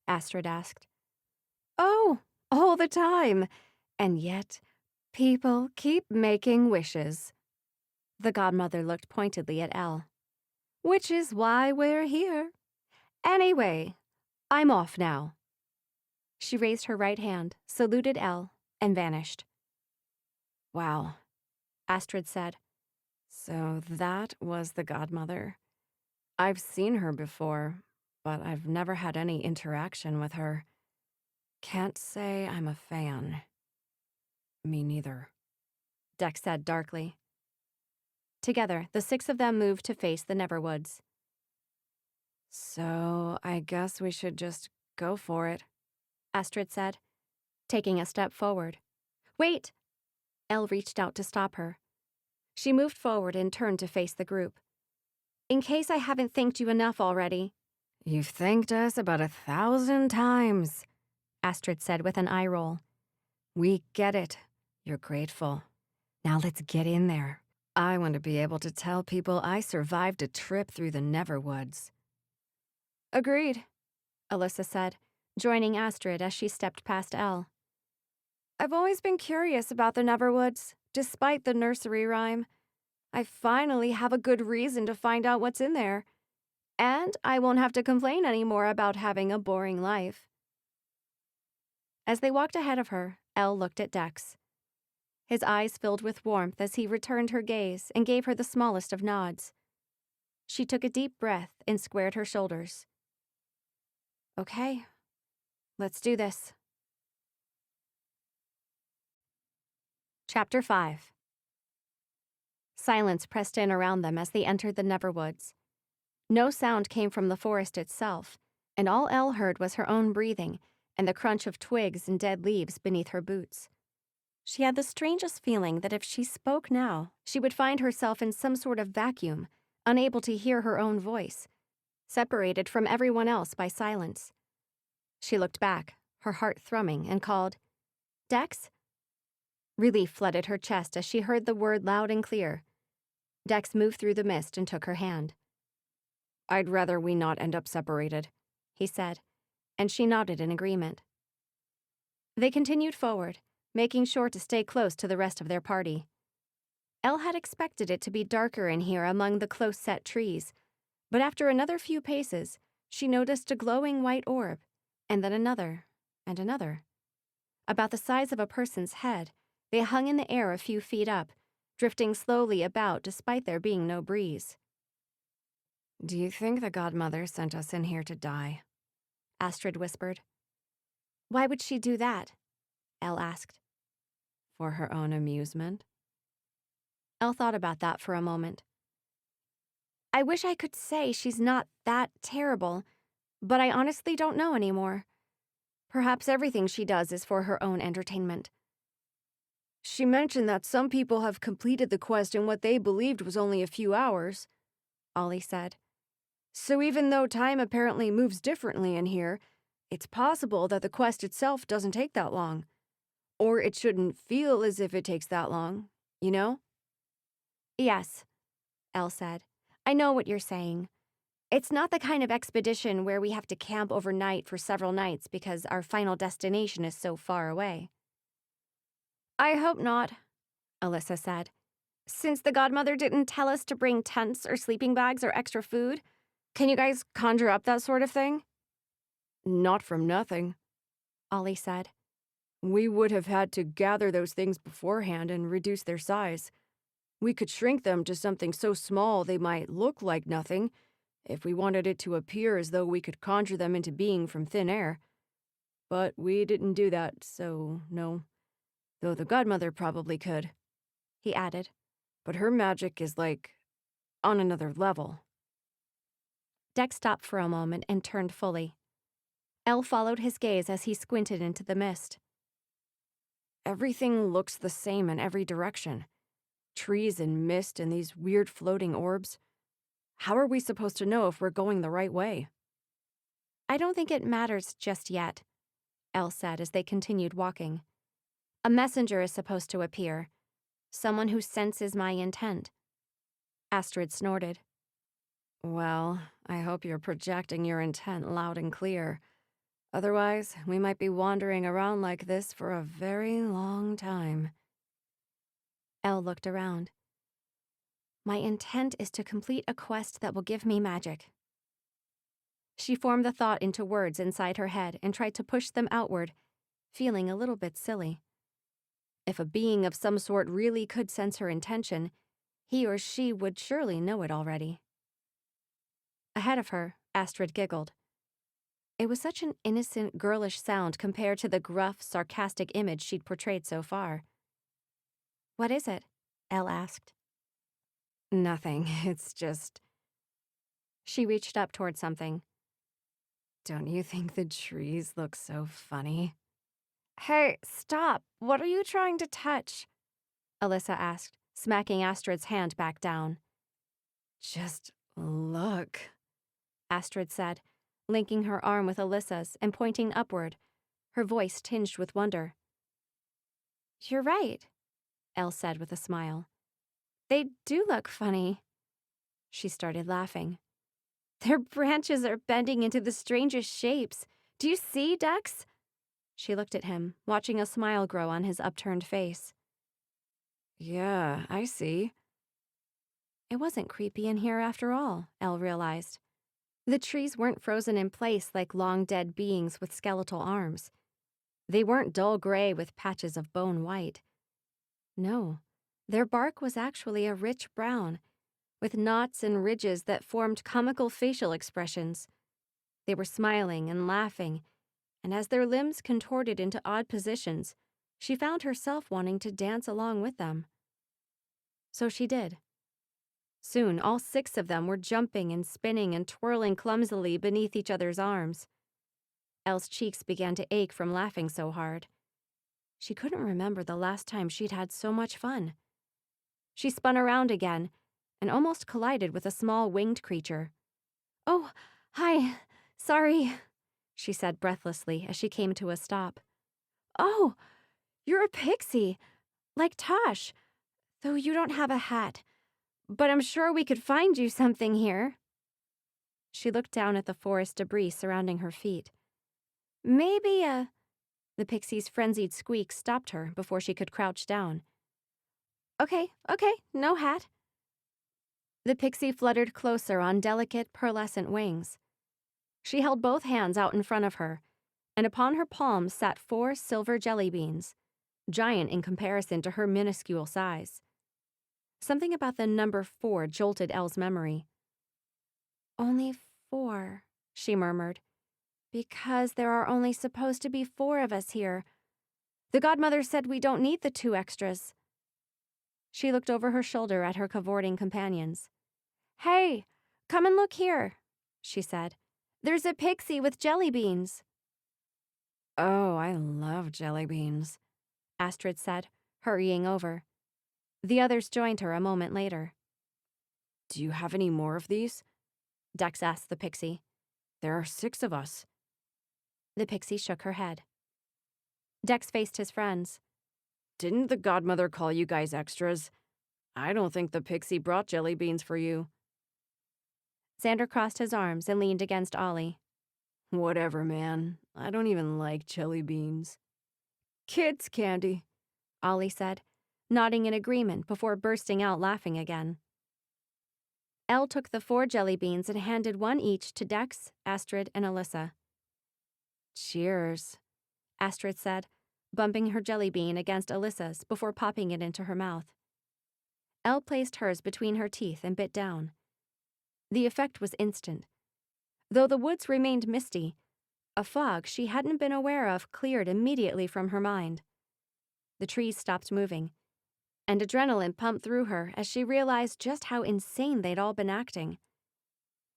Astrid asked. Oh, all the time. And yet, people keep making wishes. The godmother looked pointedly at Elle. Which is why we're here. Anyway, I'm off now. She raised her right hand, saluted Elle, and vanished. Wow, Astrid said. So that was the godmother. I've seen her before, but I've never had any interaction with her. Can't say I'm a fan. Me neither, Dex said darkly. Together, the six of them moved to face the Neverwoods. So I guess we should just go for it, Astrid said, taking a step forward. Wait! Elle reached out to stop her. She moved forward and turned to face the group. In case I haven't thanked you enough already. You've thanked us about 1,000 times, Astrid said with an eye roll. We get it. You're grateful. Now let's get in there. I want to be able to tell people I survived a trip through the Neverwoods. Agreed, Alyssa said, joining Astrid as she stepped past Elle. I've always been curious about the Neverwoods, despite the nursery rhyme. I finally have a good reason to find out what's in there. And I won't have to complain anymore about having a boring life. As they walked ahead of her, Elle looked at Dex. His eyes filled with warmth as he returned her gaze and gave her the smallest of nods. She took a deep breath and squared her shoulders. Okay, let's do this. Chapter 5. Silence pressed in around them as they entered the Neverwoods. No sound came from the forest itself, and all Elle heard was her own breathing and the crunch of twigs and dead leaves beneath her boots. She had the strangest feeling that if she spoke now, she would find herself in some sort of vacuum, unable to hear her own voice, separated from everyone else by silence. She looked back, her heart thrumming, and called, Dex? Relief flooded her chest as she heard the word loud and clear. Dex moved through the mist and took her hand. I'd rather we not end up separated, he said, and she nodded in agreement. They continued forward, making sure to stay close to the rest of their party. Elle had expected it to be darker in here among the close-set trees, but after another few paces, she noticed a glowing white orb, and then another, and another. About the size of a person's head, they hung in the air a few feet up, drifting slowly about despite there being no breeze. Do you think the godmother sent us in here to die? Astrid whispered. Why would she do that? Elle asked. For her own amusement? Elle thought about that for a moment. I wish I could say she's not that terrible, but I honestly don't know anymore. Perhaps everything she does is for her own entertainment. She mentioned that some people have completed the quest in what they believed was only a few hours, Ollie said. So even though time apparently moves differently in here, it's possible that the quest itself doesn't take that long. Or it shouldn't feel as if it takes that long, you know? Yes, Elle said. I know what you're saying. It's not the kind of expedition where we have to camp overnight for several nights because our final destination is so far away. I hope not, Alyssa said. Since the godmother didn't tell us to bring tents or sleeping bags or extra food, can you guys conjure up that sort of thing? Not from nothing, Ollie said. We would have had to gather those things beforehand and reduce their size. We could shrink them to something so small they might look like nothing, if we wanted it to appear as though we could conjure them into being from thin air. But we didn't do that, so no. Though the Godmother probably could," he added. "But her magic is on another level." Dex stopped for a moment and turned fully. Elle followed his gaze as he squinted into the mist. "Everything looks the same in every direction. Trees and mist and these weird floating orbs. How are we supposed to know if we're going the right way?" "I don't think it matters just yet," Elle said as they continued walking. "A messenger is supposed to appear. Someone who senses my intent." Astrid snorted. "Well, I hope you're projecting your intent loud and clear. Otherwise, we might be wandering around like this for a very long time." Elle looked around. "My intent is to complete a quest that will give me magic." She formed the thought into words inside her head and tried to push them outward, feeling a little bit silly. If a being of some sort really could sense her intention, he or she would surely know it already. Ahead of her, Astrid giggled. It was such an innocent, girlish sound compared to the gruff, sarcastic image she'd portrayed so far. "What is it?" Elle asked. "Nothing, it's just..." She reached up toward something. "Don't you think the trees look so funny?" "Hey, stop! What are you trying to touch?" Alyssa asked, smacking Astrid's hand back down. "Just look," Astrid said, linking her arm with Alyssa's and pointing upward, her voice tinged with wonder. "You're right," Elle said with a smile. "They do look funny." She started laughing. "Their branches are bending into the strangest shapes. Do you see, Dex?" She looked at him, watching a smile grow on his upturned face. "Yeah, I see." It wasn't creepy in here after all, Elle realized. The trees weren't frozen in place like long dead beings with skeletal arms. They weren't dull gray with patches of bone white. No, their bark was actually a rich brown, with knots and ridges that formed comical facial expressions. They were smiling and laughing, and as their limbs contorted into odd positions, she found herself wanting to dance along with them. So she did. Soon, all 6 of them were jumping and spinning and twirling clumsily beneath each other's arms. Elle's cheeks began to ache from laughing so hard. She couldn't remember the last time she'd had so much fun. She spun around again and almost collided with a small winged creature. "Oh, hi, sorry," she said breathlessly as she came to a stop. "Oh, you're a pixie, like Tosh, though you don't have a hat. But I'm sure we could find you something here." She looked down at the forest debris surrounding her feet. "Maybe The pixie's frenzied squeak stopped her before she could crouch down. Okay, no hat." The pixie fluttered closer on delicate, pearlescent wings. She held both hands out in front of her, and upon her palms sat 4 silver jelly beans, giant in comparison to her minuscule size. Something about the number 4 jolted Elle's memory. "Only 4, she murmured. "Because there are only supposed to be 4 of us here. The Godmother said we don't need the 2 extras." She looked over her shoulder at her cavorting companions. "Hey, come and look here," she said. "There's a pixie with jelly beans." "Oh, I love jelly beans," Astrid said, hurrying over. The others joined her a moment later. "Do you have any more of these?" Dex asked the pixie. "There are 6 of us." The pixie shook her head. Dex faced his friends. "Didn't the Godmother call you guys extras? I don't think the pixie brought jelly beans for you." Xander crossed his arms and leaned against Ollie. "Whatever, man. I don't even like jelly beans." "Kids' candy," Ollie said, nodding in agreement before bursting out laughing again. Elle took the 4 jelly beans and handed one each to Dex, Astrid, and Alyssa. "Cheers," Astrid said, bumping her jelly bean against Alyssa's before popping it into her mouth. Elle placed hers between her teeth and bit down. The effect was instant. Though the woods remained misty, a fog she hadn't been aware of cleared immediately from her mind. The trees stopped moving, and adrenaline pumped through her as she realized just how insane they'd all been acting.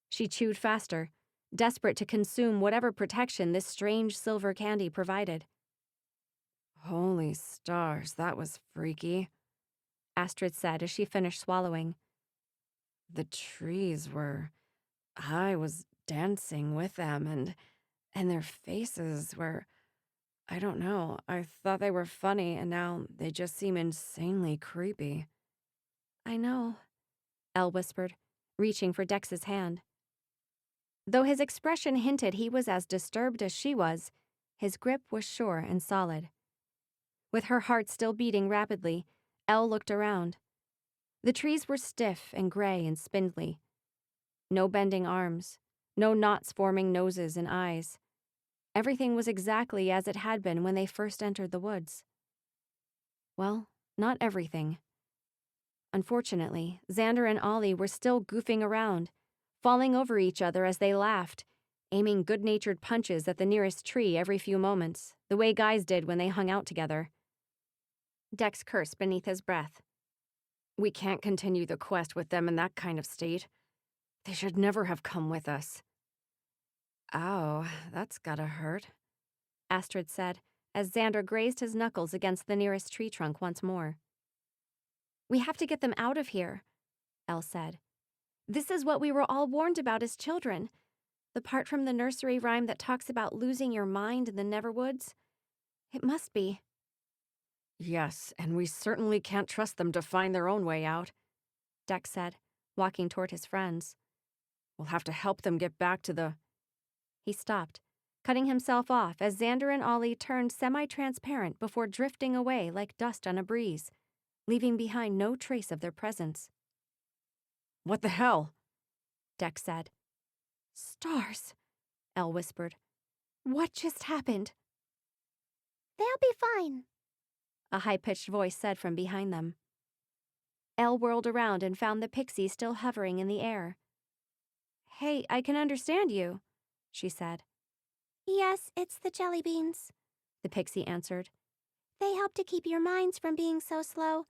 She chewed faster, desperate to consume whatever protection this strange silver candy provided. Holy stars, that was freaky, Astrid said as she finished swallowing. The trees were... I was dancing with them, and their faces were... I don't know, I thought they were funny, and now they just seem insanely creepy. I know, Elle whispered, reaching for Dex's hand. Though his expression hinted he was as disturbed as she was, his grip was sure and solid. With her heart still beating rapidly, Elle looked around. The trees were stiff and gray and spindly. No bending arms, no knots forming noses and eyes. Everything was exactly as it had been when they first entered the woods. Well, not everything. Unfortunately, Xander and Ollie were still goofing around, falling over each other as they laughed, aiming good-natured punches at the nearest tree every few moments, the way guys did when they hung out together. Dex cursed beneath his breath. We can't continue the quest with them in that kind of state. They should never have come with us. Ow, that's gotta hurt, Astrid said, as Xander grazed his knuckles against the nearest tree trunk once more. We have to get them out of here, Elle said. This is what we were all warned about as children. The part from the nursery rhyme that talks about losing your mind in the Neverwoods. It must be. Yes, and we certainly can't trust them to find their own way out, Dex said, walking toward his friends. We'll have to help them get back to the... He stopped, cutting himself off as Xander and Ollie turned semi-transparent before drifting away like dust on a breeze, leaving behind no trace of their presence. What the hell? Dex said. Stars, Elle whispered. What just happened? They'll be fine, a high-pitched voice said from behind them. Elle whirled around and found the pixie still hovering in the air. Hey, I can understand you, she said. Yes, it's the jelly beans, the pixie answered. They help to keep your minds from being so slow.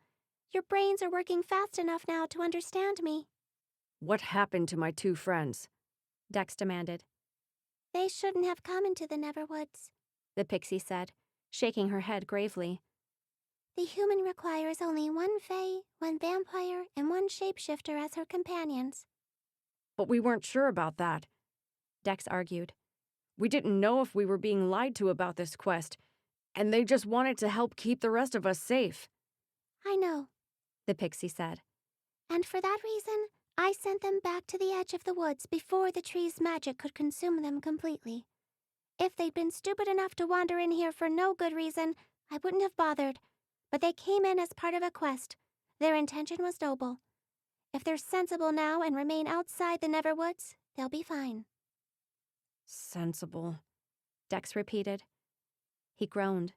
Your brains are working fast enough now to understand me. What happened to my two friends? Dex demanded. They shouldn't have come into the Neverwoods, the pixie said, shaking her head gravely. The human requires only one fae, one vampire, and one shapeshifter as her companions. But we weren't sure about that, Dex argued. We didn't know if we were being lied to about this quest, and they just wanted to help keep the rest of us safe. I know, the pixie said. And for that reason, I sent them back to the edge of the woods before the tree's magic could consume them completely. If they'd been stupid enough to wander in here for no good reason, I wouldn't have bothered. But they came in as part of a quest. Their intention was noble. If they're sensible now and remain outside the Neverwoods, they'll be fine. Sensible, Dex repeated. He groaned.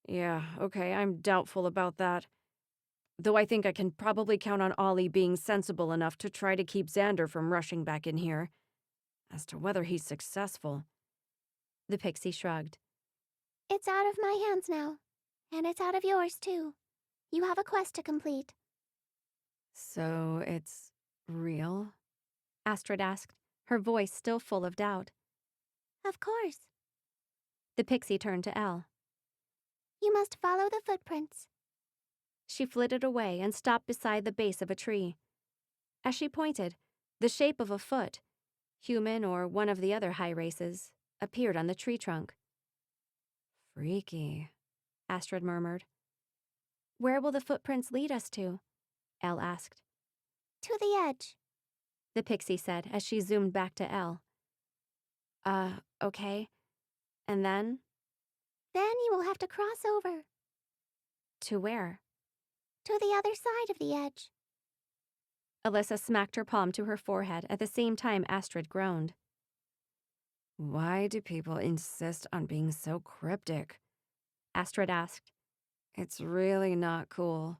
Yeah, okay, I'm doubtful about that. Though I think I can probably count on Ollie being sensible enough to try to keep Xander from rushing back in here. As to whether he's successful... The pixie shrugged. It's out of my hands now. And it's out of yours, too. You have a quest to complete. So it's real? Astrid asked, her voice still full of doubt. Of course. The pixie turned to Elle. You must follow the footprints. She flitted away and stopped beside the base of a tree. As she pointed, the shape of a foot, human or one of the other high races, appeared on the tree trunk. Freaky, Astrid murmured. Where will the footprints lead us to? Elle asked. To the edge, the pixie said as she zoomed back to Elle. Okay. And then? Then you will have to cross over. To where? To the other side of the edge. Alyssa smacked her palm to her forehead at the same time Astrid groaned. Why do people insist on being so cryptic? Astrid asked. It's really not cool.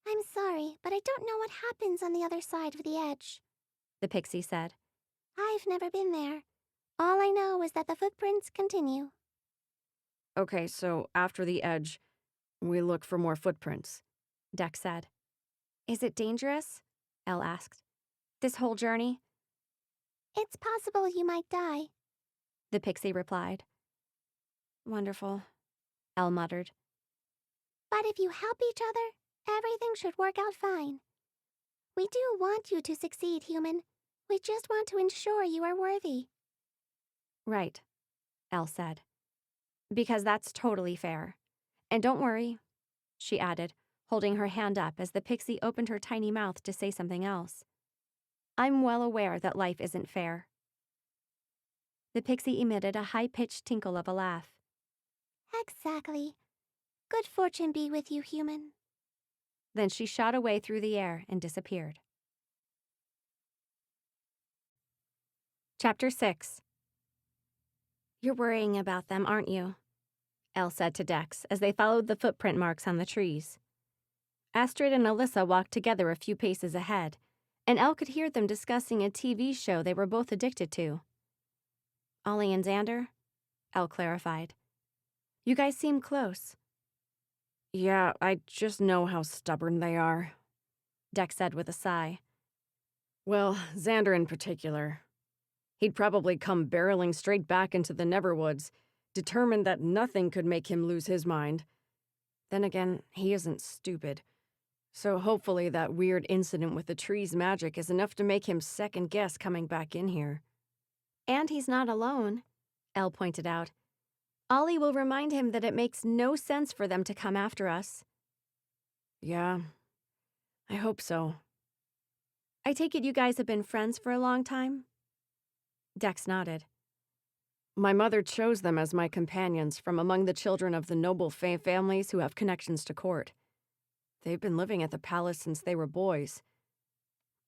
I'm sorry, but I don't know what happens on the other side of the edge. the pixie said. I've never been there. All I know is that the footprints continue. Okay, so after the edge, we look for more footprints, Dex said. Is it dangerous? Elle asked. This whole journey? It's possible you might die, The pixie replied. Wonderful, Elle muttered. but if you help each other, everything should work out fine. We do want you to succeed, human. We just want to ensure you are worthy. Right, Elle said. Because that's totally fair. And don't worry, she added, holding her hand up as the pixie opened her tiny mouth to say something else. I'm well aware that life isn't fair. The pixie emitted a high-pitched tinkle of a laugh. Exactly. Good fortune be with you, human. Then she shot away through the air and disappeared. Chapter 6. You're worrying about them, aren't you? Elle said to Dex as they followed the footprint marks on the trees. Astrid and Alyssa walked together a few paces ahead, and Elle could hear them discussing a TV show they were both addicted to. Ollie and Xander? Elle clarified. You guys seem close. Yeah, I just know how stubborn they are, Dex said with a sigh. Well, Xander in particular. He'd probably come barreling straight back into the Neverwoods, determined that nothing could make him lose his mind. Then again, he isn't stupid. So hopefully that weird incident with the tree's magic is enough to make him second-guess coming back in here. And he's not alone, Elle pointed out. Ollie will remind him that it makes no sense for them to come after us. Yeah, I hope so. I take it you guys have been friends for a long time? Dex nodded. My mother chose them as my companions from among the children of the noble families who have connections to court. They've been living at the palace since they were boys.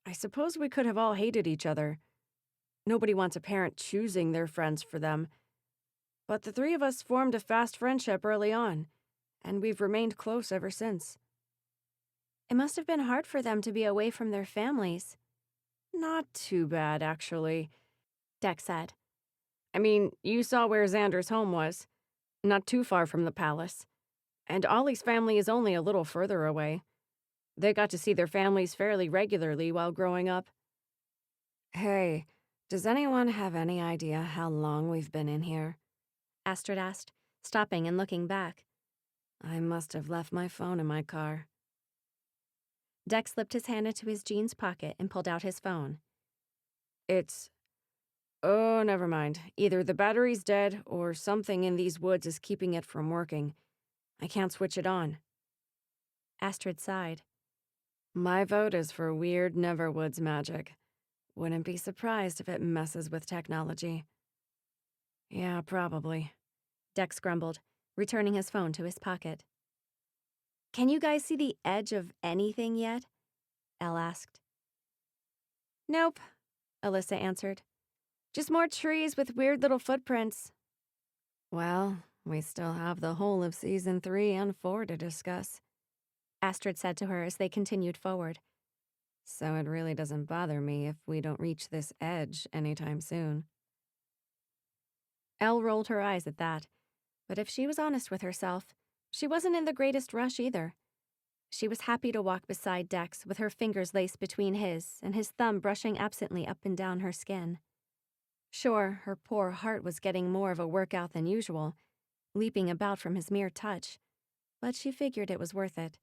I suppose we could have all hated each other. Nobody wants a parent choosing their friends for them. But the three of us formed a fast friendship early on, and we've remained close ever since. It must have been hard for them to be away from their families. Not too bad, actually, Dex said. I mean, you saw where Xander's home was. Not too far from the palace. And Ollie's family is only a little further away. They got to see their families fairly regularly while growing up. Hey, does anyone have any idea how long we've been in here? Astrid asked, stopping and looking back. I must have left my phone in my car. Dex slipped his hand into his jeans pocket and pulled out his phone. Oh, never mind. Either the battery's dead or something in these woods is keeping it from working. I can't switch it on. Astrid sighed. My vote is for weird Neverwoods magic. Wouldn't be surprised if it messes with technology. Yeah, probably. Dex grumbled, returning his phone to his pocket. Can you guys see the edge of anything yet? Elle asked. Nope, Alyssa answered. Just more trees with weird little footprints. Well, we still have the whole of Season 3 and 4 to discuss, Astrid said to her as they continued forward. So it really doesn't bother me if we don't reach this edge anytime soon. Elle rolled her eyes at that, but if she was honest with herself, she wasn't in the greatest rush either. She was happy to walk beside Dex with her fingers laced between his and his thumb brushing absently up and down her skin. Sure, her poor heart was getting more of a workout than usual, leaping about from his mere touch, but she figured it was worth it.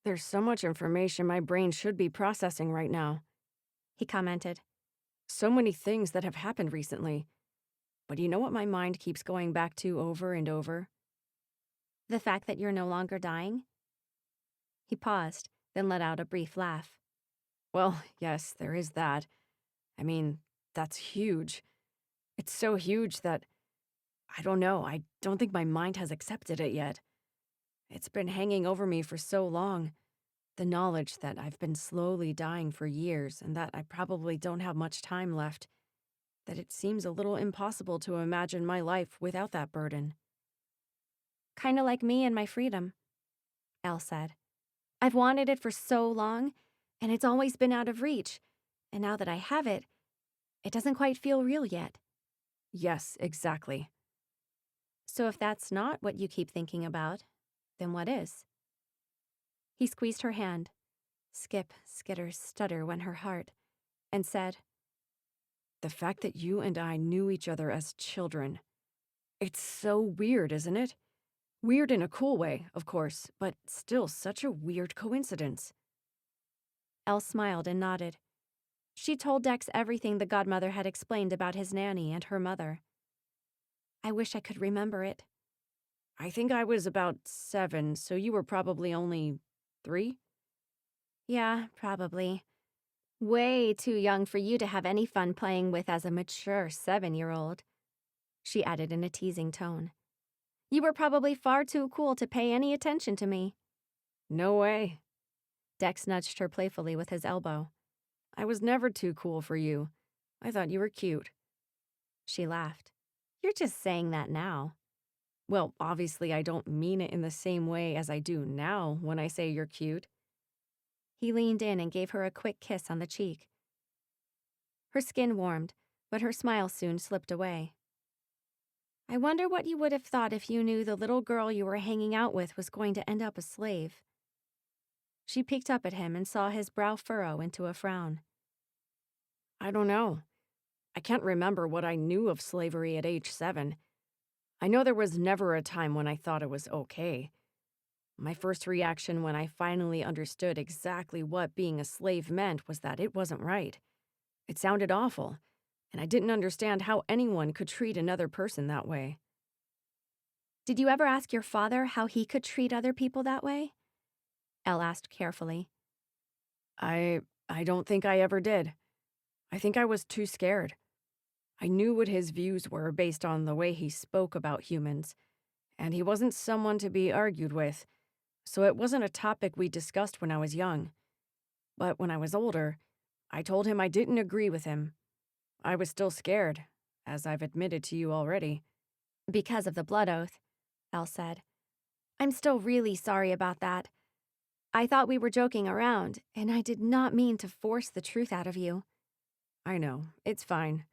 There's so much information my brain should be processing right now, he commented. So many things that have happened recently. But you know what my mind keeps going back to over and over? The fact that you're no longer dying? He paused, then let out a brief laugh. Well, yes, there is that. I mean, that's huge. It's so huge that, I don't know, I don't think my mind has accepted it yet. It's been hanging over me for so long. The knowledge that I've been slowly dying for years and that I probably don't have much time left, that it seems a little impossible to imagine my life without that burden. Kinda like me and my freedom, Elle said. I've wanted it for so long, and it's always been out of reach. And now that I have it, it doesn't quite feel real yet. Yes, exactly. So if that's not what you keep thinking about, then what is? He squeezed her hand. Skip, skitter, stutter went her heart, and said, The fact that you and I knew each other as children. It's so weird, isn't it? Weird in a cool way, of course, but still such a weird coincidence. Elle smiled and nodded. She told Dex everything the godmother had explained about his nanny and her mother. I wish I could remember it. I think I was about 7, so you were probably only 3? Yeah, probably. Way too young for you to have any fun playing with as a mature 7-year-old, she added in a teasing tone. You were probably far too cool to pay any attention to me. No way. Dex nudged her playfully with his elbow. I was never too cool for you. I thought you were cute. She laughed. You're just saying that now. Well, obviously I don't mean it in the same way as I do now when I say you're cute. He leaned in and gave her a quick kiss on the cheek. Her skin warmed, but her smile soon slipped away. I wonder what you would have thought if you knew the little girl you were hanging out with was going to end up a slave. She peeked up at him and saw his brow furrow into a frown. I don't know. I can't remember what I knew of slavery at age 7. I know there was never a time when I thought it was okay. My first reaction when I finally understood exactly what being a slave meant was that it wasn't right. It sounded awful, and I didn't understand how anyone could treat another person that way. Did you ever ask your father how he could treat other people that way? Elle asked carefully. I don't think I ever did. I think I was too scared. I knew what his views were based on the way he spoke about humans, and he wasn't someone to be argued with, so it wasn't a topic we discussed when I was young. But when I was older, I told him I didn't agree with him. I was still scared, as I've admitted to you already. Because of the blood oath, Elle said. I'm still really sorry about that. I thought we were joking around, and I did not mean to force the truth out of you. I know, it's fine.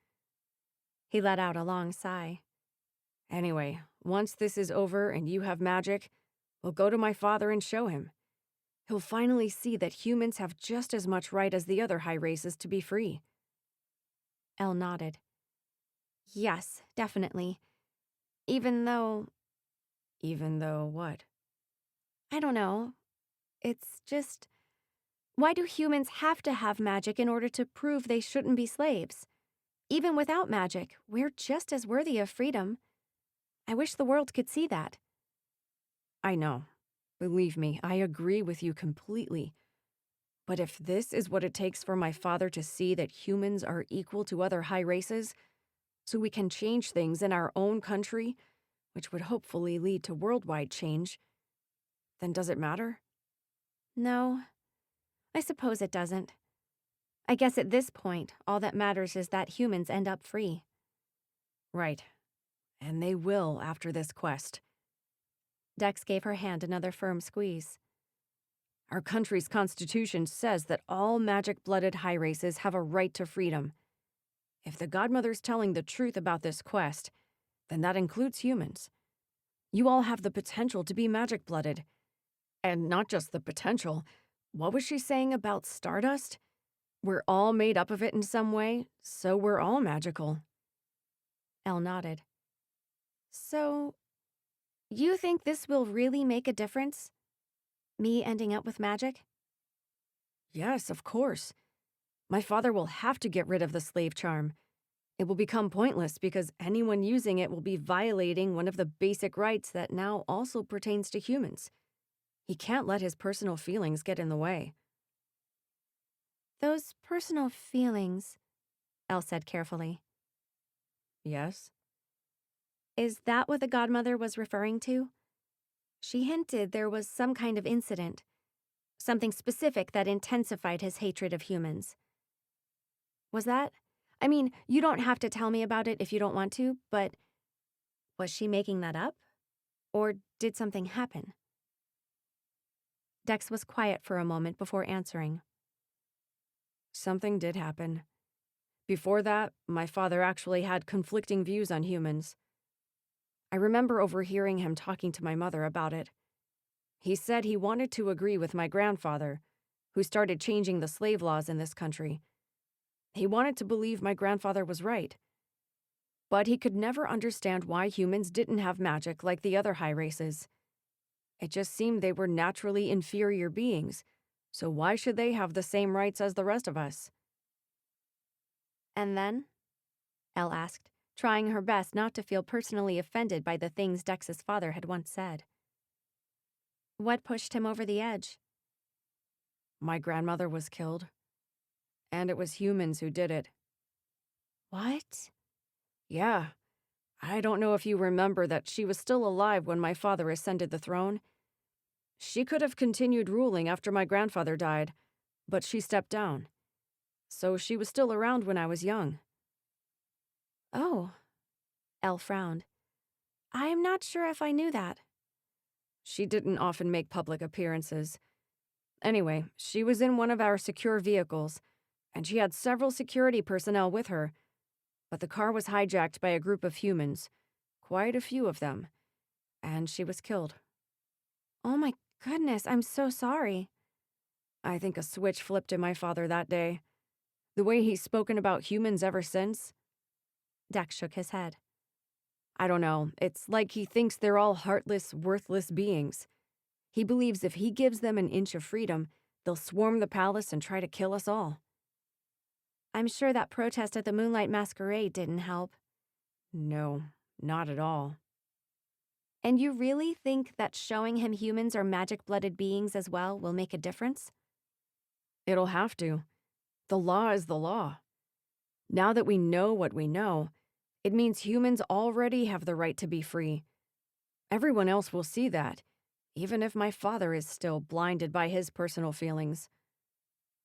He let out a long sigh. Anyway, once this is over and you have magic, we'll go to my father and show him. He'll finally see that humans have just as much right as the other high races to be free. Elle nodded. Yes, definitely. Even though... Even though what? I don't know. It's just... Why do humans have to have magic in order to prove they shouldn't be slaves? Even without magic, we're just as worthy of freedom. I wish the world could see that. I know. Believe me, I agree with you completely. But if this is what it takes for my father to see that humans are equal to other high races, so we can change things in our own country, which would hopefully lead to worldwide change, then does it matter? No, I suppose it doesn't. I guess at this point, all that matters is that humans end up free. Right. And they will after this quest. Dex gave her hand another firm squeeze. Our country's constitution says that all magic-blooded high races have a right to freedom. If the Godmother's telling the truth about this quest, then that includes humans. You all have the potential to be magic-blooded. And not just the potential. What was she saying about stardust? We're all made up of it in some way, so we're all magical. Elle nodded. So, you think this will really make a difference? Me ending up with magic? Yes, of course. My father will have to get rid of the slave charm. It will become pointless because anyone using it will be violating one of the basic rights that now also pertains to humans. He can't let his personal feelings get in the way. Those personal feelings, Elle said carefully. Yes? Is that what the godmother was referring to? She hinted there was some kind of incident, something specific that intensified his hatred of humans. Was that? I mean, you don't have to tell me about it if you don't want to, but was she making that up? Or did something happen? Dex was quiet for a moment before answering. Something did happen. Before that, my father actually had conflicting views on humans. I remember overhearing him talking to my mother about it. He said he wanted to agree with my grandfather, who started changing the slave laws in this country. He wanted to believe my grandfather was right. But he could never understand why humans didn't have magic like the other high races. It just seemed they were naturally inferior beings, so why should they have the same rights as the rest of us? And then? Elle asked, trying her best not to feel personally offended by the things Dex's father had once said. What pushed him over the edge? My grandmother was killed, and it was humans who did it. What? Yeah. I don't know if you remember that she was still alive when my father ascended the throne. She could have continued ruling after my grandfather died, but she stepped down. So she was still around when I was young. Oh. Elle frowned. I am not sure if I knew that. She didn't often make public appearances. Anyway, she was in one of our secure vehicles, and she had several security personnel with her. But the car was hijacked by a group of humans, quite a few of them, and she was killed. Oh my goodness, I'm so sorry. I think a switch flipped in my father that day. The way he's spoken about humans ever since. Dex shook his head. I don't know, it's like he thinks they're all heartless, worthless beings. He believes if he gives them an inch of freedom, they'll swarm the palace and try to kill us all. I'm sure that protest at the Moonlight Masquerade didn't help. No, not at all. And you really think that showing him humans are magic-blooded beings as well will make a difference? It'll have to. The law is the law. Now that we know what we know, it means humans already have the right to be free. Everyone else will see that, even if my father is still blinded by his personal feelings.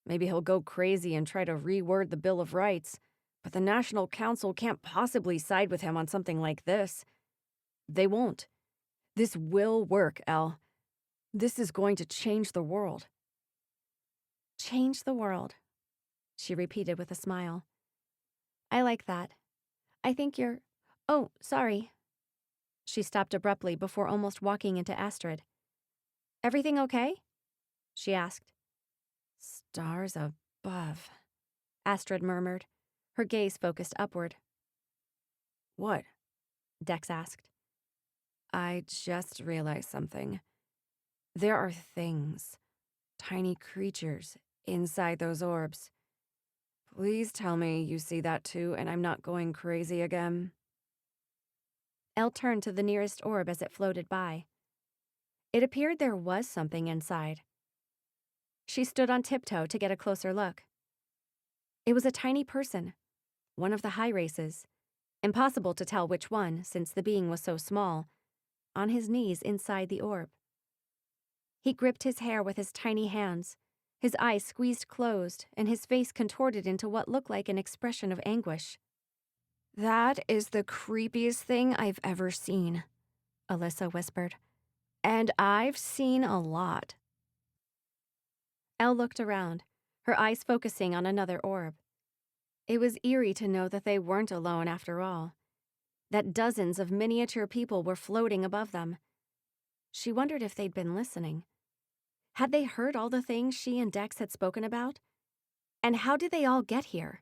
Maybe he'll go crazy and try to reword the Bill of Rights, but the National Council can't possibly side with him on something like this. They won't. This will work, Elle. This is going to change the world. Change the world, she repeated with a smile. I like that. I think you're... Oh, sorry. She stopped abruptly before almost walking into Astrid. Everything okay? She asked. Stars above, Astrid murmured, her gaze focused upward. What? Dex asked. I just realized something. There are things, tiny creatures, inside those orbs. Please tell me you see that too and I'm not going crazy again. Elle turned to the nearest orb as it floated by. It appeared there was something inside. She stood on tiptoe to get a closer look. It was a tiny person, one of the high races. Impossible to tell which one, since the being was so small, on his knees inside the orb. He gripped his hair with his tiny hands, his eyes squeezed closed, and his face contorted into what looked like an expression of anguish. That is the creepiest thing I've ever seen, Alyssa whispered. And I've seen a lot. Elle looked around, her eyes focusing on another orb. It was eerie to know that they weren't alone after all, that dozens of miniature people were floating above them. She wondered if they'd been listening. Had they heard all the things she and Dex had spoken about? And how did they all get here?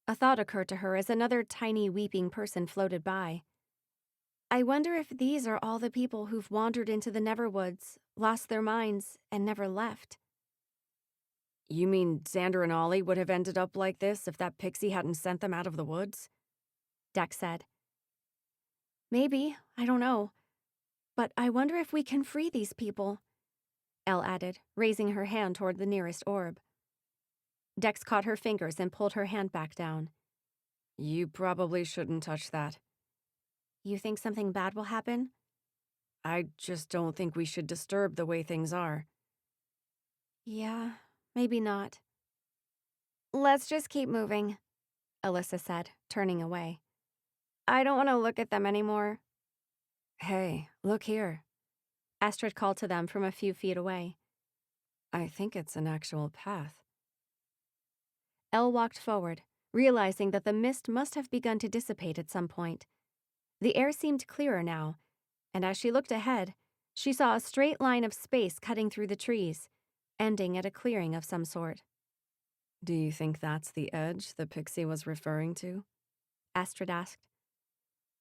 A thought occurred to her as another tiny weeping person floated by. I wonder if these are all the people who've wandered into the Neverwoods, lost their minds, and never left. You mean Xander and Ollie would have ended up like this if that pixie hadn't sent them out of the woods? Dex said. Maybe, I don't know. But I wonder if we can free these people, Elle added, raising her hand toward the nearest orb. Dex caught her fingers and pulled her hand back down. You probably shouldn't touch that. You think something bad will happen? I just don't think we should disturb the way things are. Yeah, maybe not. Let's just keep moving, Alyssa said, turning away. I don't want to look at them anymore. Hey, look here. Astrid called to them from a few feet away. I think it's an actual path. Elle walked forward, realizing that the mist must have begun to dissipate at some point. The air seemed clearer now, and as she looked ahead, she saw a straight line of space cutting through the trees, ending at a clearing of some sort. Do you think that's the edge the pixie was referring to? Astrid asked.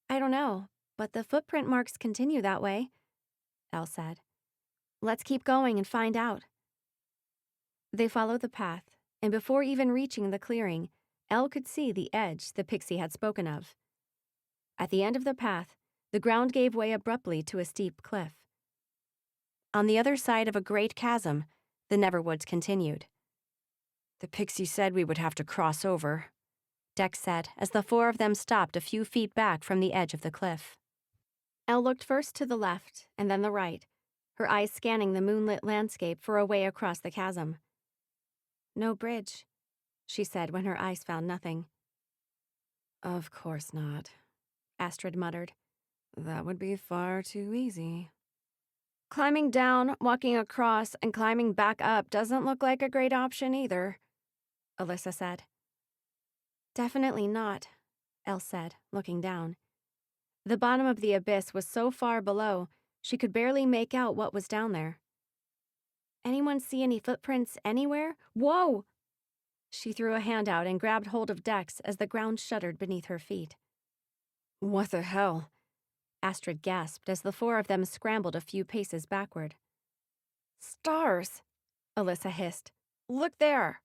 I don't know, but the footprint marks continue that way, Elle said. Let's keep going and find out. They followed the path, and before even reaching the clearing, Elle could see the edge the pixie had spoken of. At the end of the path, the ground gave way abruptly to a steep cliff. On the other side of a great chasm, the Neverwoods continued. The pixie said we would have to cross over, Dex said as the four of them stopped a few feet back from the edge of the cliff. Elle looked first to the left and then the right, her eyes scanning the moonlit landscape for a way across the chasm. No bridge, she said when her eyes found nothing. Of course not, Astrid muttered. That would be far too easy. Climbing down, walking across, and climbing back up doesn't look like a great option either, Alyssa said. Definitely not, Elle said, looking down. The bottom of the abyss was so far below, she could barely make out what was down there. Anyone see any footprints anywhere? Whoa! She threw a hand out and grabbed hold of Dex as the ground shuddered beneath her feet. What the hell? Astrid gasped as the four of them scrambled a few paces backward. Stars, Alyssa hissed. Look there!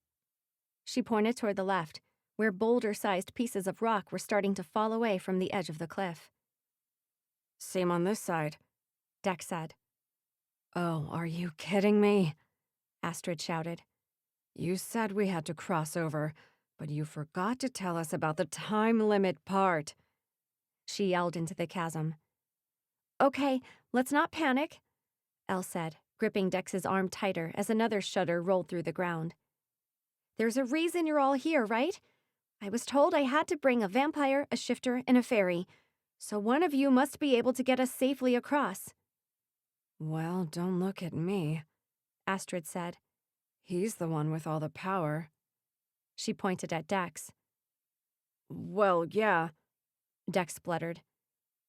She pointed toward the left, where boulder-sized pieces of rock were starting to fall away from the edge of the cliff. Same on this side, Dex said. Oh, are you kidding me? Astrid shouted. You said we had to cross over, but you forgot to tell us about the time limit part. She yelled into the chasm. Okay, let's not panic, Elle said, gripping Dex's arm tighter as another shudder rolled through the ground. There's a reason you're all here, right? I was told I had to bring a vampire, a shifter, and a fairy, so one of you must be able to get us safely across. Well, don't look at me, Astrid said. He's the one with all the power. She pointed at Dex. Well, yeah, Dex spluttered.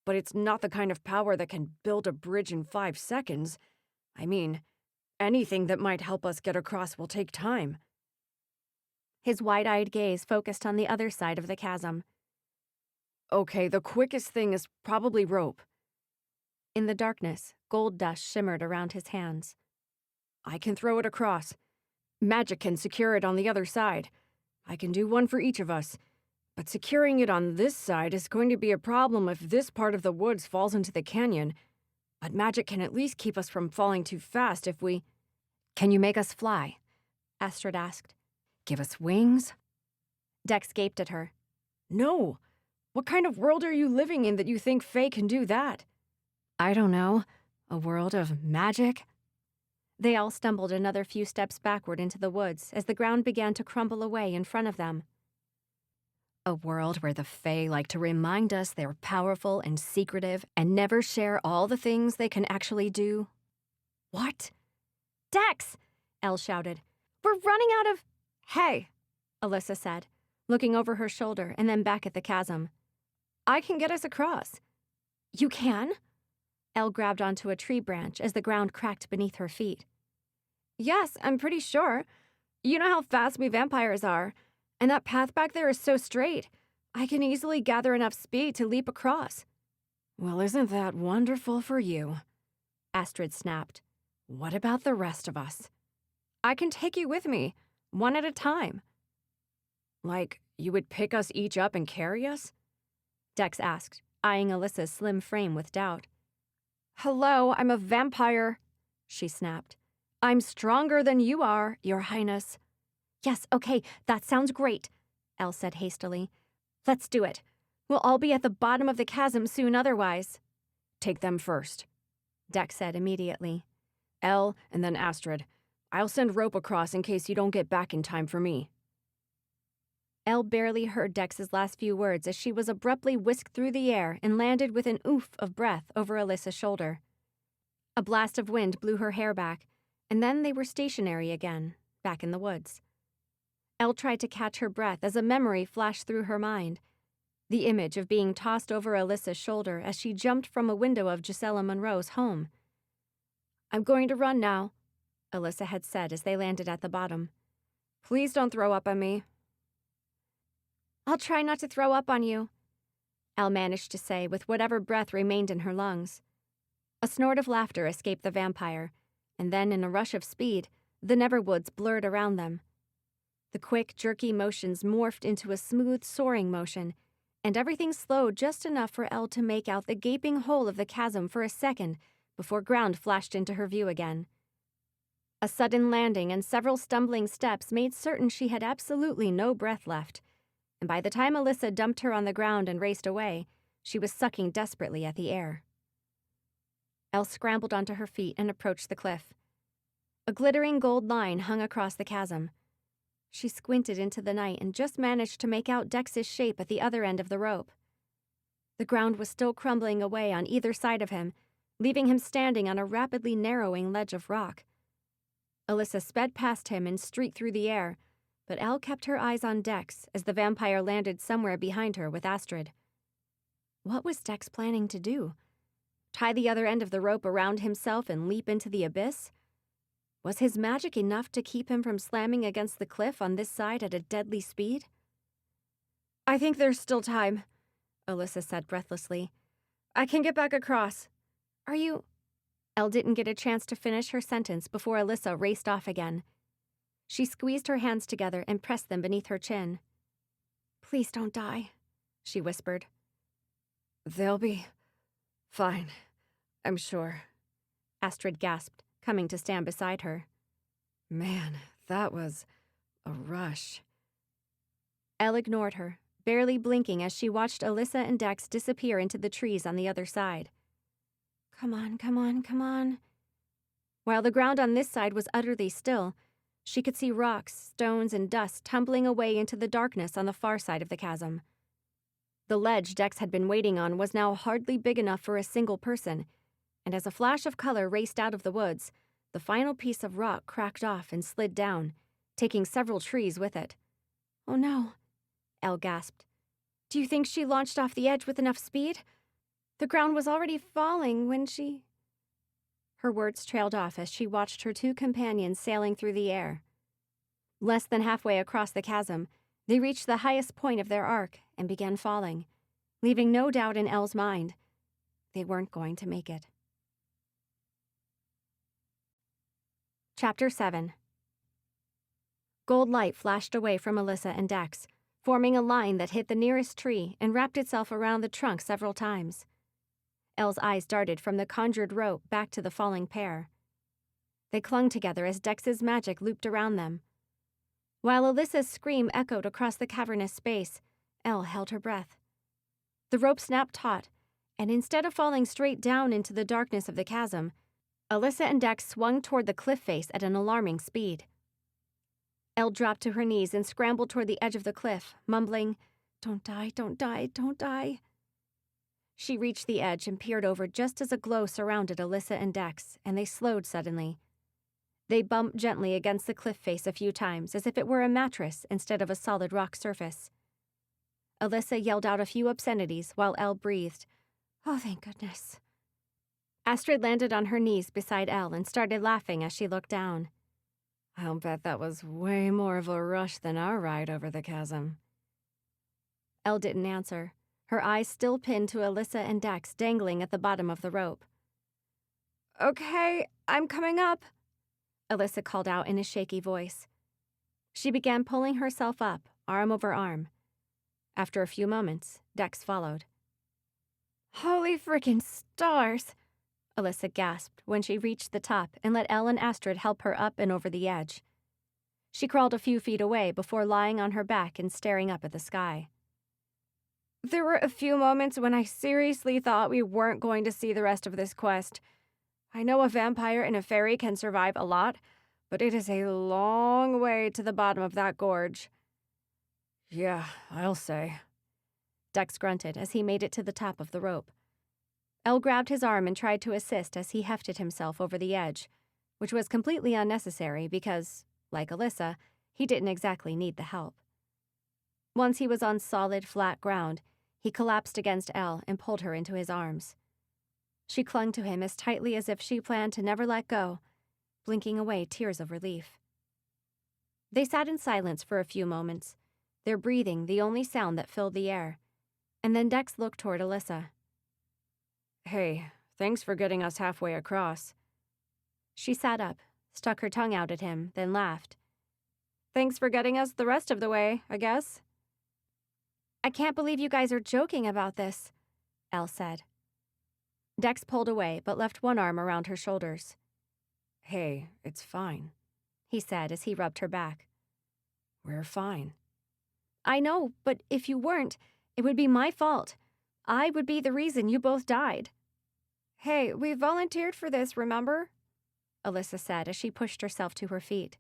But it's not the kind of power that can build a bridge in 5 seconds. I mean, anything that might help us get across will take time. His wide-eyed gaze focused on the other side of the chasm. Okay, the quickest thing is probably rope. In the darkness, gold dust shimmered around his hands. I can throw it across. Magic can secure it on the other side. I can do one for each of us. But securing it on this side is going to be a problem if this part of the woods falls into the canyon. But magic can at least keep us from falling too fast if we... Can you make us fly? Astrid asked. Give us wings? Dex gaped at her. No! What kind of world are you living in that you think Fae can do that? I don't know. A world of magic? They all stumbled another few steps backward into the woods as the ground began to crumble away in front of them. A world where the Fae like to remind us they're powerful and secretive and never share all the things they can actually do? What? Dex! Elle shouted. We're running out of... Hey, Alyssa said, looking over her shoulder and then back at the chasm. I can get us across. You can? Elle grabbed onto a tree branch as the ground cracked beneath her feet. Yes, I'm pretty sure. You know how fast we vampires are. And that path back there is so straight. I can easily gather enough speed to leap across. Well, isn't that wonderful for you? Astrid snapped. What about the rest of us? I can take you with me, one at a time. Like, you would pick us each up and carry us? Dex asked, eyeing Alyssa's slim frame with doubt. Hello, I'm a vampire, she snapped. I'm stronger than you are, Your Highness. Yes, okay, that sounds great, Elle said hastily. Let's do it. We'll all be at the bottom of the chasm soon otherwise. Take them first, Dex said immediately. Elle and then Astrid. I'll send rope across in case you don't get back in time for me. Elle barely heard Dex's last few words as she was abruptly whisked through the air and landed with an oof of breath over Alyssa's shoulder. A blast of wind blew her hair back, and then they were stationary again, back in the woods. Elle tried to catch her breath as a memory flashed through her mind. The image of being tossed over Alyssa's shoulder as she jumped from a window of Gisela Monroe's home. "I'm going to run now," Alyssa had said as they landed at the bottom. "Please don't throw up on me." "I'll try not to throw up on you," Elle managed to say with whatever breath remained in her lungs. A snort of laughter escaped the vampire, and then in a rush of speed, the Neverwoods blurred around them. The quick, jerky motions morphed into a smooth, soaring motion, and everything slowed just enough for Elle to make out the gaping hole of the chasm for a second before ground flashed into her view again. A sudden landing and several stumbling steps made certain she had absolutely no breath left, and by the time Alyssa dumped her on the ground and raced away, she was sucking desperately at the air. Elle scrambled onto her feet and approached the cliff. A glittering gold line hung across the chasm. She squinted into the night and just managed to make out Dex's shape at the other end of the rope. The ground was still crumbling away on either side of him, leaving him standing on a rapidly narrowing ledge of rock. Alyssa sped past him and streaked through the air, but Elle kept her eyes on Dex as the vampire landed somewhere behind her with Astrid. What was Dex planning to do? Tie the other end of the rope around himself and leap into the abyss? Was his magic enough to keep him from slamming against the cliff on this side at a deadly speed? "I think there's still time," Alyssa said breathlessly. "I can get back across." "Are you—" Elle didn't get a chance to finish her sentence before Alyssa raced off again. She squeezed her hands together and pressed them beneath her chin. "Please don't die," she whispered. "They'll be fine, I'm sure," Astrid gasped, coming to stand beside her. "Man, that was a rush." Elle ignored her, barely blinking as she watched Alyssa and Dex disappear into the trees on the other side. "Come on, come on, come on." While the ground on this side was utterly still, she could see rocks, stones, and dust tumbling away into the darkness on the far side of the chasm. The ledge Dex had been waiting on was now hardly big enough for a single person, and as a flash of color raced out of the woods, the final piece of rock cracked off and slid down, taking several trees with it. "Oh no," Elle gasped. "Do you think she launched off the edge with enough speed? The ground was already falling when she—" Her words trailed off as she watched her two companions sailing through the air. Less than halfway across the chasm, they reached the highest point of their arc and began falling, leaving no doubt in Elle's mind. They weren't going to make it. Chapter 7. Gold light flashed away from Alyssa and Dex, forming a line that hit the nearest tree and wrapped itself around the trunk several times. Elle's eyes darted from the conjured rope back to the falling pair. They clung together as Dex's magic looped around them. While Alyssa's scream echoed across the cavernous space, Elle held her breath. The rope snapped taut, and instead of falling straight down into the darkness of the chasm, Alyssa and Dex swung toward the cliff face at an alarming speed. Elle dropped to her knees and scrambled toward the edge of the cliff, mumbling, "Don't die, don't die, don't die." She reached the edge and peered over just as a glow surrounded Alyssa and Dex, and they slowed suddenly. They bumped gently against the cliff face a few times, as if it were a mattress instead of a solid rock surface. Alyssa yelled out a few obscenities while Elle breathed, "Oh, thank goodness." Astrid landed on her knees beside Elle and started laughing as she looked down. "I'll bet that was way more of a rush than our ride over the chasm." Elle didn't answer, her eyes still pinned to Alyssa and Dex dangling at the bottom of the rope. "Okay, I'm coming up," Alyssa called out in a shaky voice. She began pulling herself up, arm over arm. After a few moments, Dex followed. "Holy frickin' stars!" Alyssa gasped when she reached the top and let Elle and Astrid help her up and over the edge. She crawled a few feet away before lying on her back and staring up at the sky. "There were a few moments when I seriously thought we weren't going to see the rest of this quest. I know a vampire and a fairy can survive a lot, but it is a long way to the bottom of that gorge." "Yeah, I'll say," Dex grunted as he made it to the top of the rope. Elle grabbed his arm and tried to assist as he hefted himself over the edge, which was completely unnecessary because, like Alyssa, He didn't exactly need the help. Once he was on solid, flat ground, he collapsed against Elle and pulled her into his arms. She clung to him as tightly as if she planned to never let go, blinking away tears of relief. They sat in silence for a few moments, their breathing the only sound that filled the air, and then Dex looked toward Alyssa. Hey, thanks for getting us halfway across. She sat up, stuck her tongue out at him, then laughed. Thanks for getting us the rest of the way, I guess. I can't believe you guys are joking about this, Elle said. Dex pulled away, but left one arm around her shoulders. Hey, it's fine, he said as he rubbed her back. We're fine. I know, but if you weren't, it would be my fault. I would be the reason you both died. Hey, we volunteered for this, remember? Alyssa said as she pushed herself to her feet.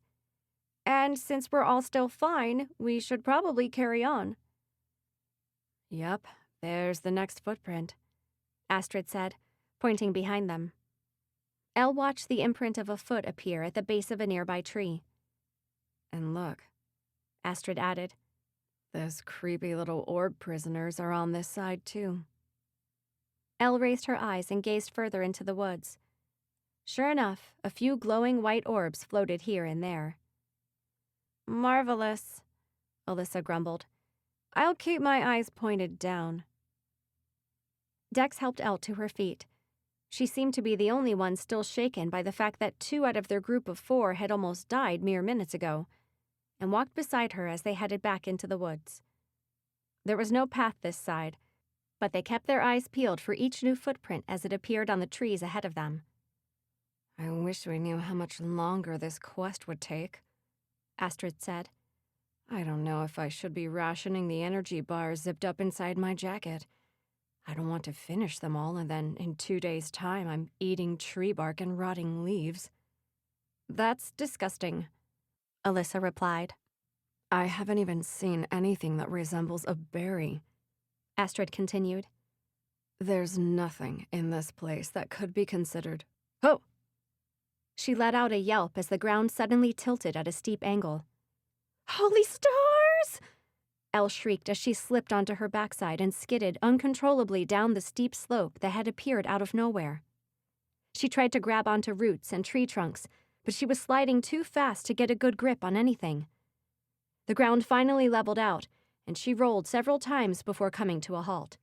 And since we're all still fine, we should probably carry on. Yep, there's the next footprint, Astrid said, pointing behind them. Elle watched the imprint of a foot appear at the base of a nearby tree. And look, Astrid added, those creepy little orb prisoners are on this side too. Elle raised her eyes and gazed further into the woods. Sure enough, a few glowing white orbs floated here and there. Marvelous, Alyssa grumbled. I'll keep my eyes pointed down. Dex helped Elle to her feet. She seemed to be the only one still shaken by the fact that 2 out of their group of 4 had almost died mere minutes ago, and walked beside her as they headed back into the woods. There was no path this side, but they kept their eyes peeled for each new footprint as it appeared on the trees ahead of them. I wish we knew how much longer this quest would take, Astrid said. I don't know if I should be rationing the energy bars zipped up inside my jacket. I don't want to finish them all and then in 2 days' time I'm eating tree bark and rotting leaves. That's disgusting, Alyssa replied. I haven't even seen anything that resembles a berry, Astrid continued. There's nothing in this place that could be considered. Oh! She let out a yelp as the ground suddenly tilted at a steep angle. Holy stars! Elle shrieked as she slipped onto her backside and skidded uncontrollably down the steep slope that had appeared out of nowhere. She tried to grab onto roots and tree trunks, but she was sliding too fast to get a good grip on anything. The ground finally leveled out, and she rolled several times before coming to a halt.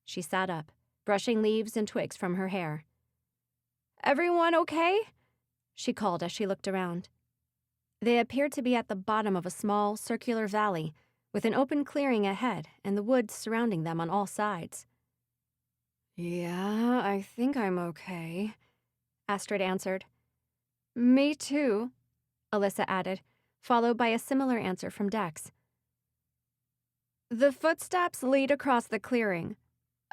She sat up, brushing leaves and twigs from her hair. Everyone okay? She called as she looked around. They appeared to be at the bottom of a small, circular valley, with an open clearing ahead and the woods surrounding them on all sides. Yeah, I think I'm okay, Astrid answered. Me too, Alyssa added, followed by a similar answer from Dex. The footsteps lead across the clearing,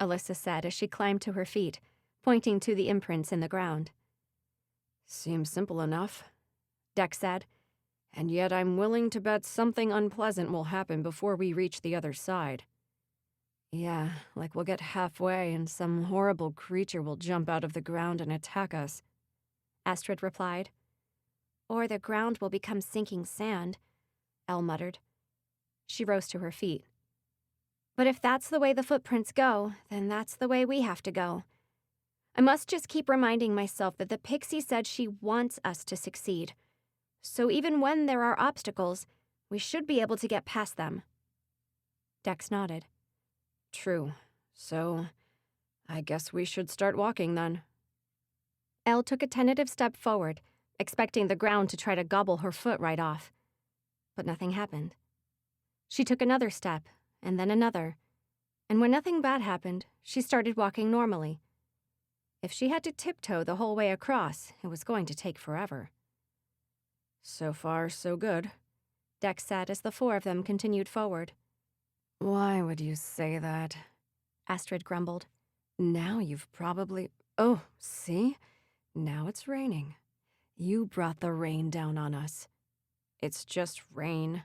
Alyssa said as she climbed to her feet, pointing to the imprints in the ground. Seems simple enough, Dex said, and yet I'm willing to bet something unpleasant will happen before we reach the other side. Yeah, like we'll get halfway and some horrible creature will jump out of the ground and attack us, Astrid replied. Or the ground will become sinking sand, Elle muttered. She rose to her feet. But if that's the way the footprints go, then that's the way we have to go. I must just keep reminding myself that the pixie said she wants us to succeed. So even when there are obstacles, we should be able to get past them. Dex nodded. True. So, I guess we should start walking then. Elle took a tentative step forward, expecting the ground to try to gobble her foot right off. But nothing happened. She took another step, and then another, and when nothing bad happened, she started walking normally. If she had to tiptoe the whole way across, it was going to take forever. So far, so good, Dex said as the 4 of them continued forward. Why would you say that? Astrid grumbled. Now you've probably... Oh, see? Now it's raining. You brought the rain down on us. It's just rain,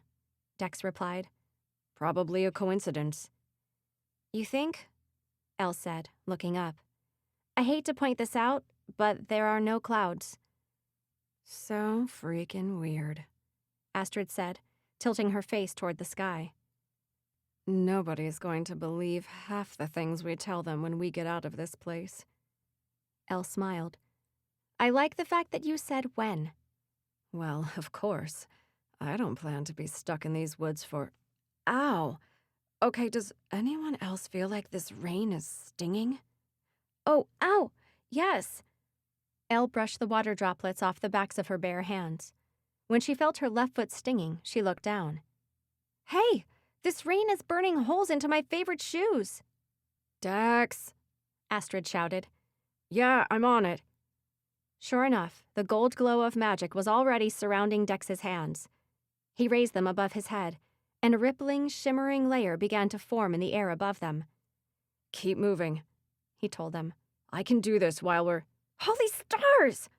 Dex replied. Probably a coincidence. You think? Elle said, looking up. I hate to point this out, but there are no clouds. So freaking weird, Astrid said, tilting her face toward the sky. Nobody's going to believe half the things we tell them when we get out of this place. Elle smiled. I like the fact that you said when. Well, of course. I don't plan to be stuck in these woods for... Ow! Okay, does anyone else feel like this rain is stinging? Oh, ow! Yes! Elle brushed the water droplets off the backs of her bare hands. When she felt her left foot stinging, she looked down. Hey! This rain is burning holes into my favorite shoes! Dax! Astrid shouted. Yeah, I'm on it. Sure enough, the gold glow of magic was already surrounding Dex's hands. He raised them above his head, and a rippling, shimmering layer began to form in the air above them. Keep moving, he told them. I can do this while we're... Holy stars!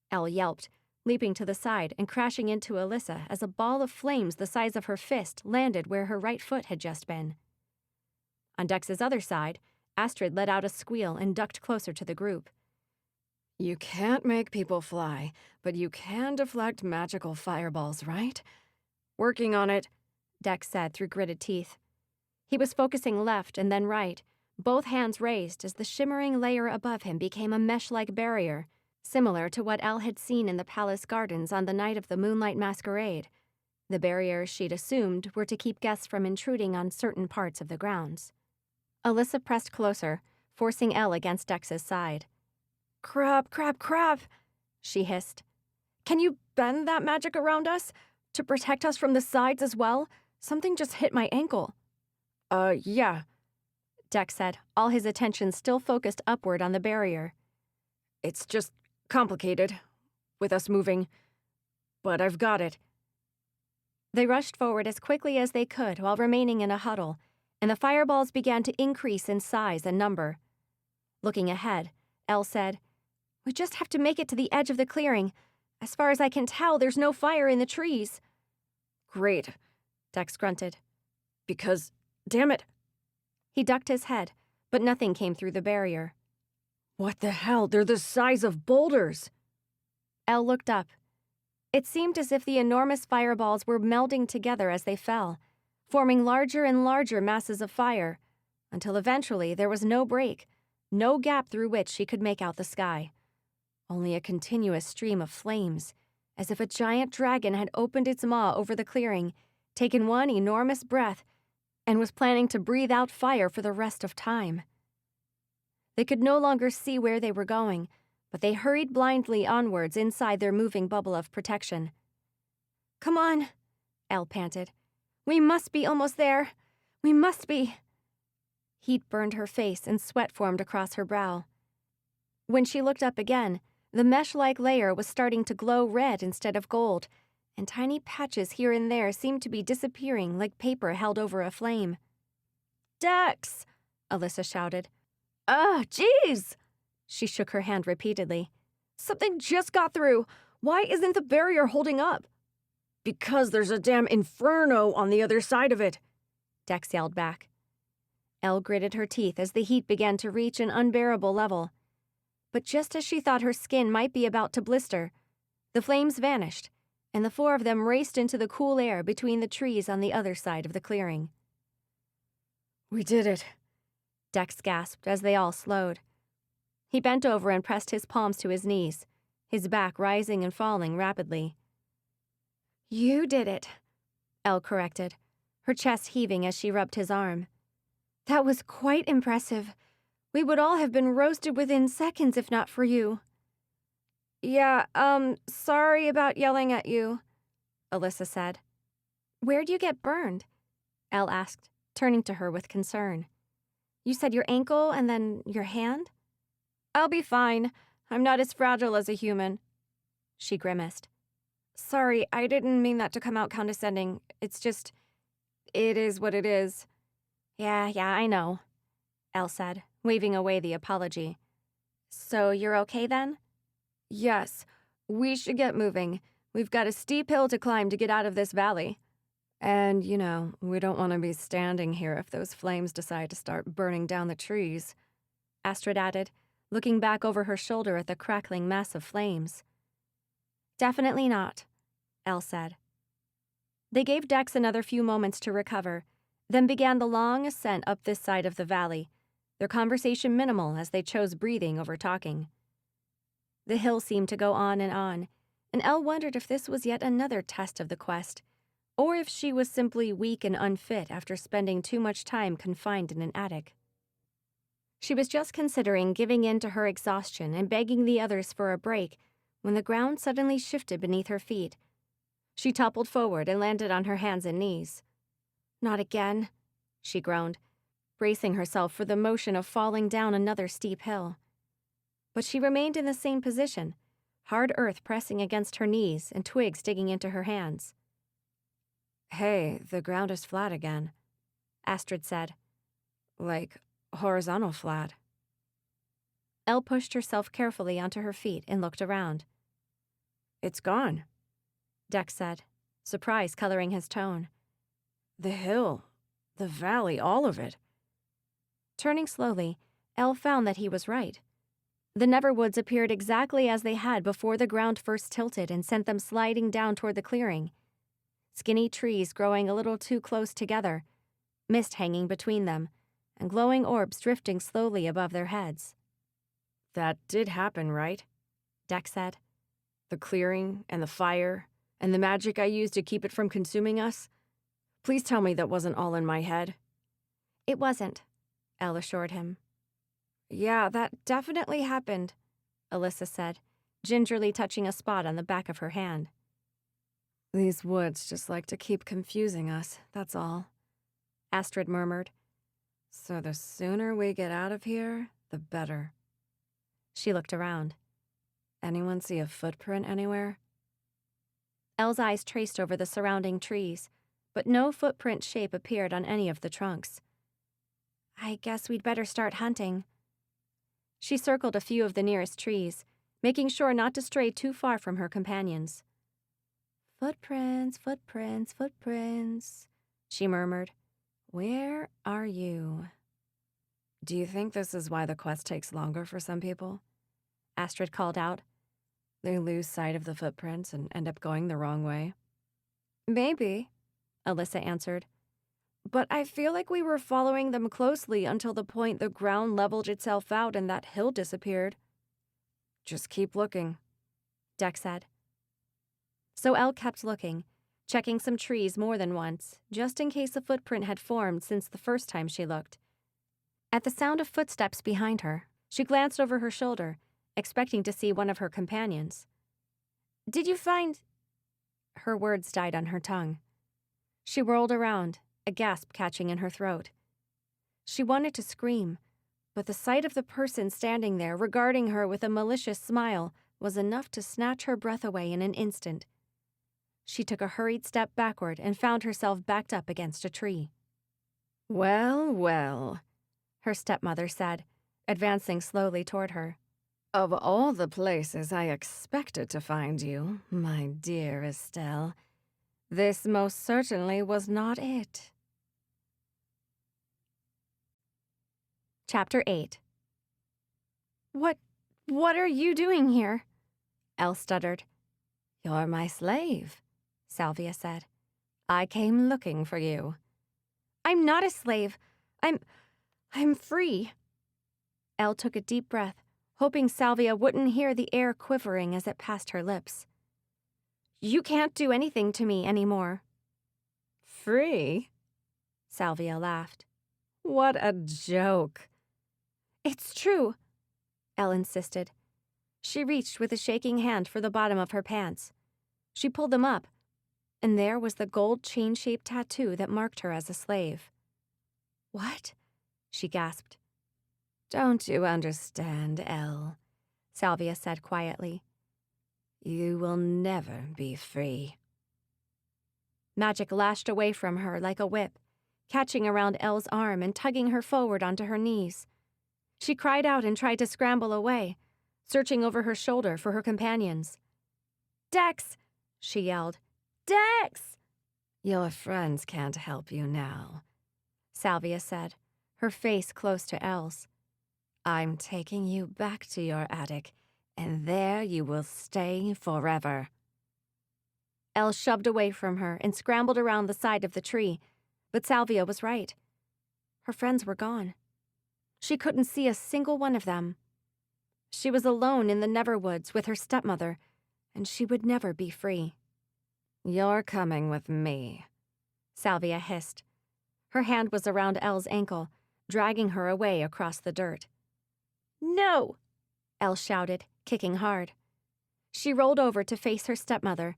Elle yelped, leaping to the side and crashing into Alyssa as a ball of flames the size of her fist landed where her right foot had just been. On Dex's other side, Astrid let out a squeal and ducked closer to the group. You can't make people fly, but you can deflect magical fireballs, right? Working on it, Dex said through gritted teeth. He was focusing left and then right, both hands raised as the shimmering layer above him became a mesh-like barrier, similar to what Elle had seen in the palace gardens on the night of the Moonlight Masquerade. The barriers she'd assumed were to keep guests from intruding on certain parts of the grounds. Alyssa pressed closer, forcing Elle against Dex's side. Crap, crap, crap, she hissed. Can you bend that magic around us? To protect us from the sides as well? Something just hit my ankle. Yeah, Dex said, all his attention still focused upward on the barrier. It's just complicated, with us moving, but I've got it. They rushed forward as quickly as they could while remaining in a huddle, and the fireballs began to increase in size and number. Looking ahead, Elle said, We just have to make it to the edge of the clearing. As far as I can tell, there's no fire in the trees. Great, Dex grunted. Because, damn it. He ducked his head, but nothing came through the barrier. What the hell? They're the size of boulders. Elle looked up. It seemed as if the enormous fireballs were melding together as they fell, forming larger and larger masses of fire, until eventually there was no break, no gap through which she could make out the sky. Only a continuous stream of flames, as if a giant dragon had opened its maw over the clearing, taken one enormous breath, and was planning to breathe out fire for the rest of time. They could no longer see where they were going, but they hurried blindly onwards inside their moving bubble of protection. Come on, Elle panted. We must be almost there. We must be. Heat burned her face and sweat formed across her brow. When she looked up again, the mesh-like layer was starting to glow red instead of gold, and tiny patches here and there seemed to be disappearing like paper held over a flame. Dex! Alyssa shouted. Jeez! She shook her hand repeatedly. Something just got through. Why isn't the barrier holding up? Because there's a damn inferno on the other side of it, Dex yelled back. Elle gritted her teeth as the heat began to reach an unbearable level. But just as she thought her skin might be about to blister, the flames vanished, and the four of them raced into the cool air between the trees on the other side of the clearing. We did it, Dex gasped as they all slowed. He bent over and pressed his palms to his knees, his back rising and falling rapidly. You did it, Elle corrected, her chest heaving as she rubbed his arm. That was quite impressive. We would all have been roasted within seconds if not for you. Yeah, sorry about yelling at you, Alyssa said. Where'd you get burned? Elle asked, turning to her with concern. You said your ankle and then your hand? I'll be fine. I'm not as fragile as a human. She grimaced. Sorry, I didn't mean that to come out condescending. It's just, it is what it is. Yeah, I know, Elle said, waving away the apology. So you're okay then? Yes, we should get moving. We've got a steep hill to climb to get out of this valley. And, we don't want to be standing here if those flames decide to start burning down the trees, Astrid added, looking back over her shoulder at the crackling mass of flames. Definitely not, Elle said. They gave Dex another few moments to recover, then began the long ascent up this side of the valley, their conversation minimal as they chose breathing over talking. The hill seemed to go on, and Elle wondered if this was yet another test of the quest, or if she was simply weak and unfit after spending too much time confined in an attic. She was just considering giving in to her exhaustion and begging the others for a break when the ground suddenly shifted beneath her feet. She toppled forward and landed on her hands and knees. "Not again," she groaned, bracing herself for the motion of falling down another steep hill. But she remained in the same position, hard earth pressing against her knees and twigs digging into her hands. Hey, the ground is flat again, Astrid said. like horizontal flat. Elle pushed herself carefully onto her feet and looked around. It's gone, Dex said, surprise coloring his tone. The hill, the valley, all of it. Turning slowly, Elle found that he was right. The Neverwoods appeared exactly as they had before the ground first tilted and sent them sliding down toward the clearing. Skinny trees growing a little too close together, mist hanging between them, and glowing orbs drifting slowly above their heads. That did happen, right? Dex said. The clearing and the fire and the magic I used to keep it from consuming us? Please tell me that wasn't all in my head. It wasn't, Elle assured him. Yeah, that definitely happened, Alyssa said, gingerly touching a spot on the back of her hand. These woods just like to keep confusing us, that's all, Astrid murmured. So the sooner we get out of here, the better. She looked around. Anyone see a footprint anywhere? Elle's eyes traced over the surrounding trees, but no footprint shape appeared on any of the trunks. I guess we'd better start hunting. She circled a few of the nearest trees, making sure not to stray too far from her companions. Footprints, footprints, footprints, she murmured. Where are you? Do you think this is why the quest takes longer for some people? Astrid called out. They lose sight of the footprints and end up going the wrong way. Maybe, Alyssa answered. But I feel like we were following them closely until the point the ground leveled itself out and that hill disappeared. Just keep looking, Dex said. So Elle kept looking, checking some trees more than once, just in case a footprint had formed since the first time she looked. At the sound of footsteps behind her, she glanced over her shoulder, expecting to see one of her companions. Did you find... Her words died on her tongue. She whirled around, a gasp catching in her throat. She wanted to scream, but the sight of the person standing there regarding her with a malicious smile was enough to snatch her breath away in an instant. She took a hurried step backward and found herself backed up against a tree. Well, well, her stepmother said, advancing slowly toward her. Of all the places I expected to find you, my dear Estelle, this most certainly was not it. Chapter 8. What are you doing here? Elle stuttered. You're my slave, Salvia said. I came looking for you. I'm not a slave. I'm free. Elle took a deep breath, hoping Salvia wouldn't hear the air quivering as it passed her lips. You can't do anything to me anymore. Free? Salvia laughed. What a joke. It's true, Elle insisted. She reached with a shaking hand for the bottom of her pants. She pulled them up, and there was the gold chain-shaped tattoo that marked her as a slave. What? She gasped. Don't you understand, Elle? Salvia said quietly. You will never be free. Magic lashed away from her like a whip, catching around Elle's arm and tugging her forward onto her knees. She cried out and tried to scramble away, searching over her shoulder for her companions. Dex! She yelled. Dex! Your friends can't help you now, Salvia said, her face close to Elle's. I'm taking you back to your attic, and there you will stay forever. Elle shoved away from her and scrambled around the side of the tree, but Salvia was right. Her friends were gone. She couldn't see a single one of them. She was alone in the Neverwoods with her stepmother, and she would never be free. "You're coming with me," Salvia hissed. Her hand was around Elle's ankle, dragging her away across the dirt. "No!" Elle shouted, kicking hard. She rolled over to face her stepmother,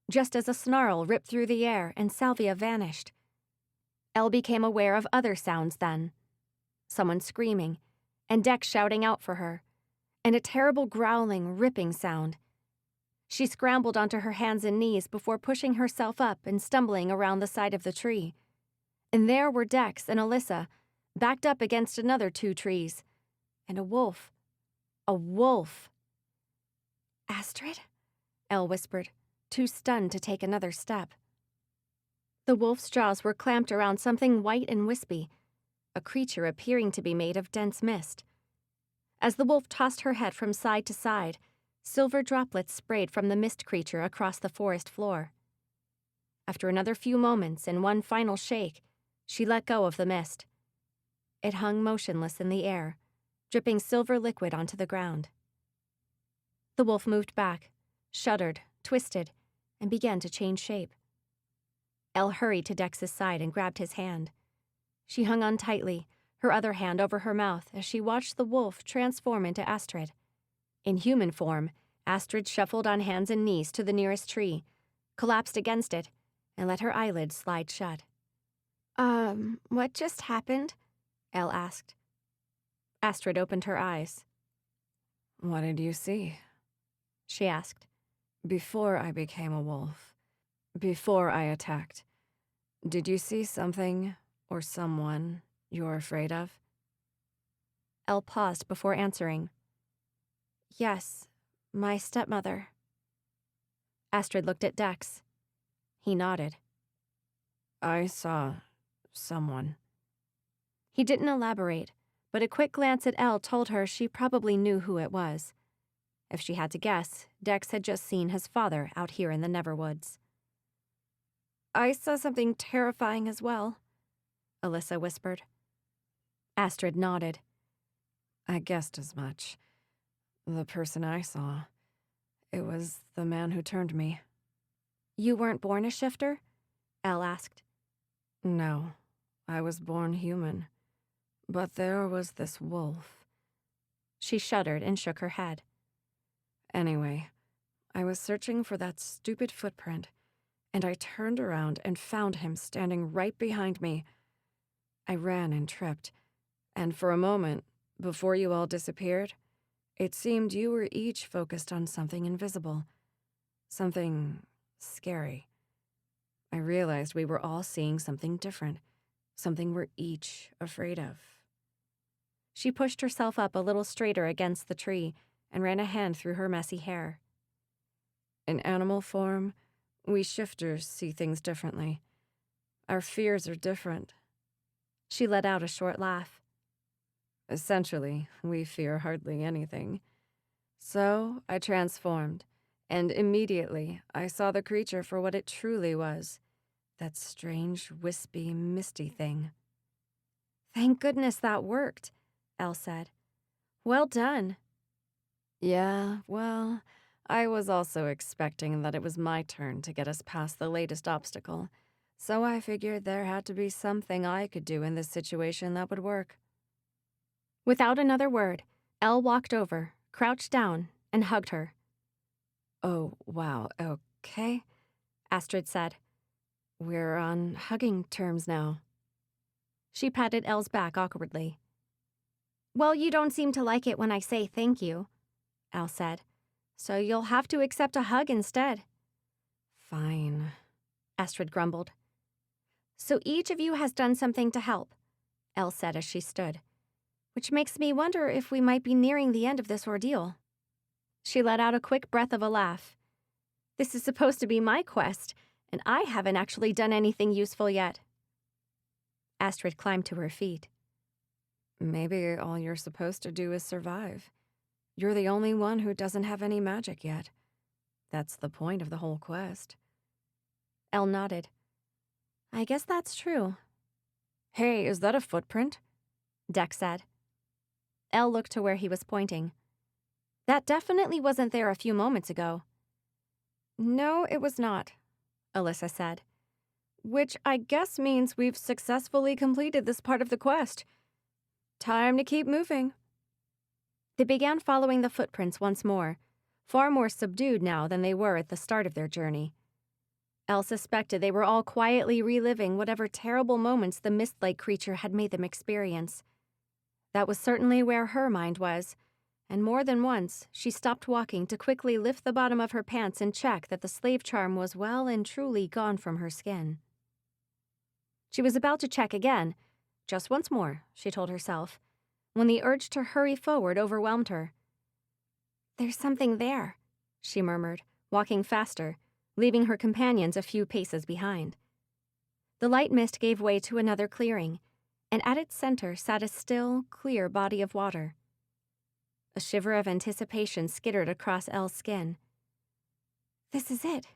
just as a snarl ripped through the air and Salvia vanished. Elle became aware of other sounds then. Someone screaming, and Dex shouting out for her, and a terrible growling, ripping sound. She scrambled onto her hands and knees before pushing herself up and stumbling around the side of the tree. And there were Dex and Alyssa, backed up against another 2 trees, and a wolf. A wolf. "Astrid?" Elle whispered, too stunned to take another step. The wolf's jaws were clamped around something white and wispy, a creature appearing to be made of dense mist. As the wolf tossed her head from side to side, silver droplets sprayed from the mist creature across the forest floor. After another few moments and one final shake, she let go of the mist. It hung motionless in the air, dripping silver liquid onto the ground. The wolf moved back, shuddered, twisted, and began to change shape. Elle hurried to Dex's side and grabbed his hand. She hung on tightly, her other hand over her mouth as she watched the wolf transform into Astrid. In human form, Astrid shuffled on hands and knees to the nearest tree, collapsed against it, and let her eyelids slide shut. What just happened?" Elle asked. Astrid opened her eyes. "What did you see?" she asked. "Before I became a wolf, before I attacked, did you see something or someone you're afraid of?" Elle paused before answering. "Yes, my stepmother." Astrid looked at Dex. He nodded. "I saw someone." He didn't elaborate, but a quick glance at Elle told her she probably knew who it was. If she had to guess, Dex had just seen his father out here in the Neverwoods. "I saw something terrifying as well," Alyssa whispered. Astrid nodded. "I guessed as much. The person I saw, it was the man who turned me." "You weren't born a shifter?" Elle asked. "No, I was born human. But there was this wolf." She shuddered and shook her head. "Anyway, I was searching for that stupid footprint, and I turned around and found him standing right behind me. I ran and tripped, and for a moment, before you all disappeared, it seemed you were each focused on something invisible, something scary. I realized we were all seeing something different, something we're each afraid of." She pushed herself up a little straighter against the tree and ran a hand through her messy hair. "In animal form, we shifters see things differently. Our fears are different." She let out a short laugh. "Essentially, we fear hardly anything. So I transformed, and immediately I saw the creature for what it truly was, that strange, wispy, misty thing." "Thank goodness that worked," Elle said. "Well done." "Yeah, well, I was also expecting that it was my turn to get us past the latest obstacle, so I figured there had to be something I could do in this situation that would work." Without another word, Elle walked over, crouched down, and hugged her. "Oh, wow, okay," Astrid said. "We're on hugging terms now." She patted Elle's back awkwardly. "Well, you don't seem to like it when I say thank you," Elle said. "So you'll have to accept a hug instead." "Fine," Astrid grumbled. "So each of you has done something to help," Elle said as she stood. "Which makes me wonder if we might be nearing the end of this ordeal." She let out a quick breath of a laugh. "This is supposed to be my quest, and I haven't actually done anything useful yet." Astrid climbed to her feet. "Maybe all you're supposed to do is survive. You're the only one who doesn't have any magic yet. That's the point of the whole quest. Elle nodded. I guess that's true. Hey, is that a footprint? Deck said. Elle looked to where he was pointing. That definitely wasn't there a few moments ago. No, it was not, Alyssa said. Which I guess means we've successfully completed this part of the quest. Time to keep moving. They began following the footprints once more, far more subdued now than they were at the start of their journey. Elle suspected they were all quietly reliving whatever terrible moments the mist-like creature had made them experience. That was certainly where her mind was, and more than once she stopped walking to quickly lift the bottom of her pants and check that the slave charm was well and truly gone from her skin. She was about to check again, just once more, she told herself, when the urge to hurry forward overwhelmed her. There's something there, she murmured, walking faster, leaving her companions a few paces behind. The light mist gave way to another clearing, and at its center sat a still, clear body of water. A shiver of anticipation skittered across Elle's skin. This is it,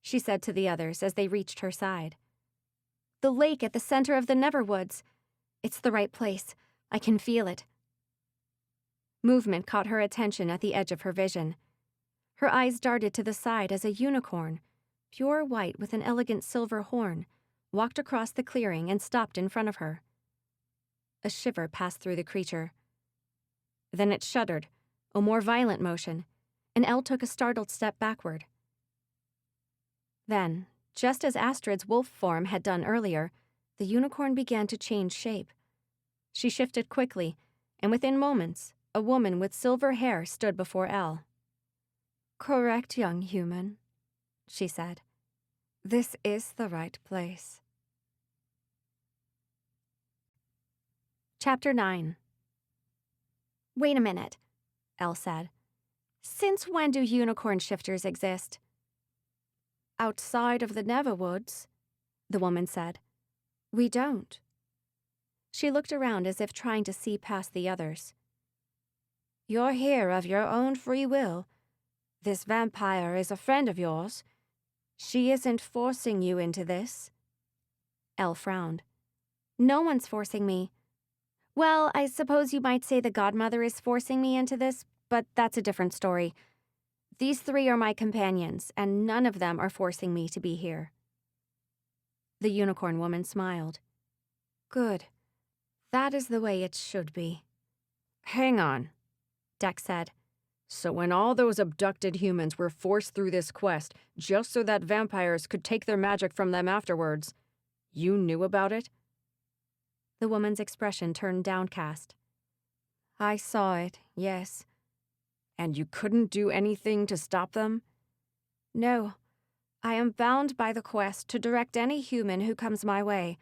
she said to the others as they reached her side. The lake at the center of the Neverwoods. It's the right place. I can feel it. Movement caught her attention at the edge of her vision. Her eyes darted to the side as a unicorn, pure white with an elegant silver horn, walked across the clearing and stopped in front of her. A shiver passed through the creature. Then it shuddered, a more violent motion, and Elle took a startled step backward. Then, just as Astrid's wolf form had done earlier, the unicorn began to change shape. She shifted quickly, and within moments, a woman with silver hair stood before Elle. Correct, young human, she said. This is the right place. Chapter 9. Wait a minute, Elle said. Since when do unicorn shifters exist? Outside of the Neverwoods, the woman said. We don't. She looked around as if trying to see past the others. You're here of your own free will. This vampire is a friend of yours. She isn't forcing you into this. Elle frowned. No one's forcing me. Well, I suppose you might say the Godmother is forcing me into this, but that's a different story. These three are my companions, and none of them are forcing me to be here. The unicorn woman smiled. Good. That is the way it should be. Hang on, Deck said. So when all those abducted humans were forced through this quest just so that vampires could take their magic from them afterwards, you knew about it? The woman's expression turned downcast. I saw it, yes. And you couldn't do anything to stop them? No. I am bound by the quest to direct any human who comes my way.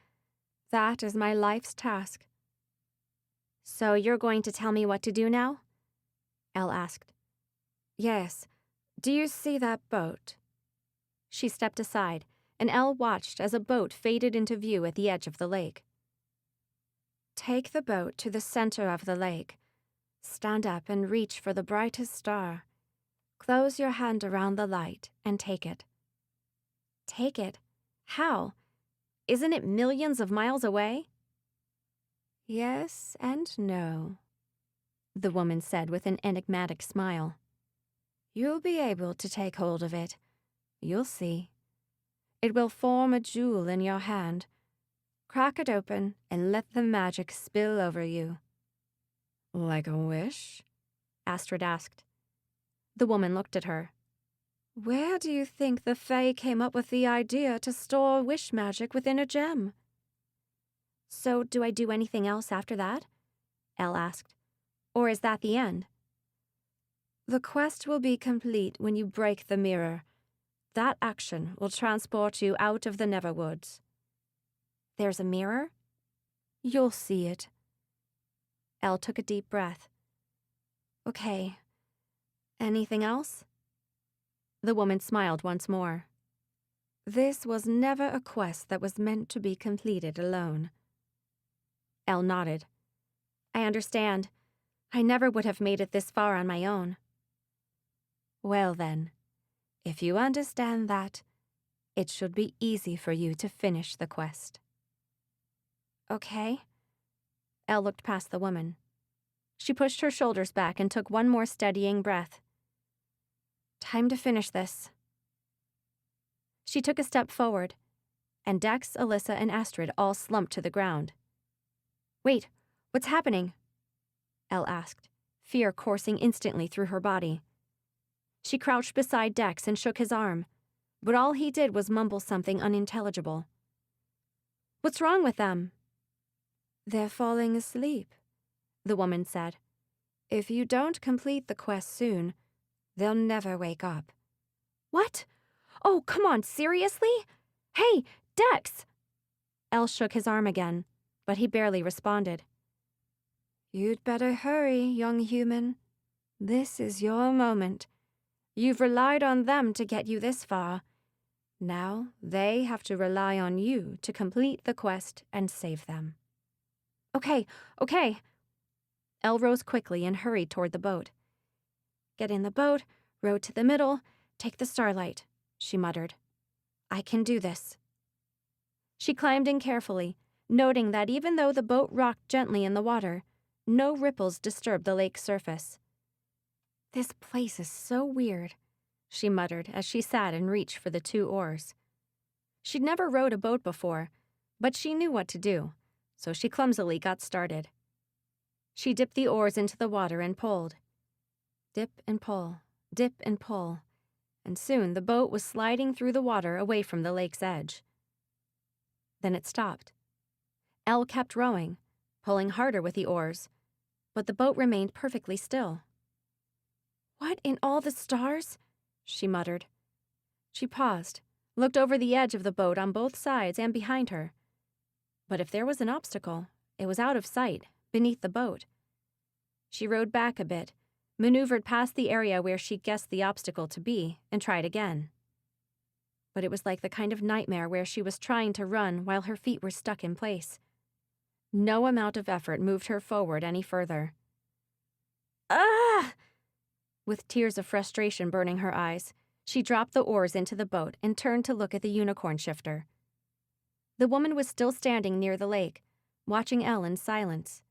That is my life's task. So you're going to tell me what to do now? Elle asked. Yes. Do you see that boat? She stepped aside, and Elle watched as a boat faded into view at the edge of the lake. Take the boat to the center of the lake. Stand up and reach for the brightest star. Close your hand around the light and take it. Take it? How? Isn't it millions of miles away? Yes and no, the woman said with an enigmatic smile. You'll be able to take hold of it. You'll see. It will form a jewel in your hand. Crack it open and let the magic spill over you. Like a wish? Astrid asked. The woman looked at her. Where do you think the Fae came up with the idea to store wish magic within a gem? So do I do anything else after that? Elle asked. Or is that the end? The quest will be complete when you break the mirror. That action will transport you out of the Neverwoods. There's a mirror? You'll see it. Elle took a deep breath. Okay. Anything else? The woman smiled once more. This was never a quest that was meant to be completed alone. Elle nodded. I understand. I never would have made it this far on my own. Well then, if you understand that, it should be easy for you to finish the quest. Okay. Elle looked past the woman. She pushed her shoulders back and took one more steadying breath. Time to finish this. She took a step forward, and Dex, Alyssa, and Astrid all slumped to the ground. Wait, what's happening? Elle asked, fear coursing instantly through her body. She crouched beside Dex and shook his arm, but all he did was mumble something unintelligible. What's wrong with them? They're falling asleep, the woman said. If you don't complete the quest soon, they'll never wake up. What? Oh, come on, seriously? Hey, Dex! Elle shook his arm again, but he barely responded. You'd better hurry, young human. This is your moment. You've relied on them to get you this far. Now they have to rely on you to complete the quest and save them. Okay. Elle rose quickly and hurried toward the boat. Get in the boat, row to the middle, take the starlight, she muttered. I can do this. She climbed in carefully, noting that even though the boat rocked gently in the water, no ripples disturbed the lake's surface. This place is so weird, she muttered as she sat and reached for the 2 oars. She'd never rowed a boat before, but she knew what to do, so she clumsily got started. She dipped the oars into the water and pulled. Dip and pull, and soon the boat was sliding through the water away from the lake's edge. Then it stopped. Elle kept rowing, pulling harder with the oars, but the boat remained perfectly still. What in all the stars? She muttered. She paused, looked over the edge of the boat on both sides and behind her. But if there was an obstacle, it was out of sight, beneath the boat. She rowed back a bit, maneuvered past the area where she guessed the obstacle to be, and tried again. But it was like the kind of nightmare where she was trying to run while her feet were stuck in place. No amount of effort moved her forward any further. Ah! With tears of frustration burning her eyes, she dropped the oars into the boat and turned to look at the unicorn shifter. The woman was still standing near the lake, watching Elle in silence.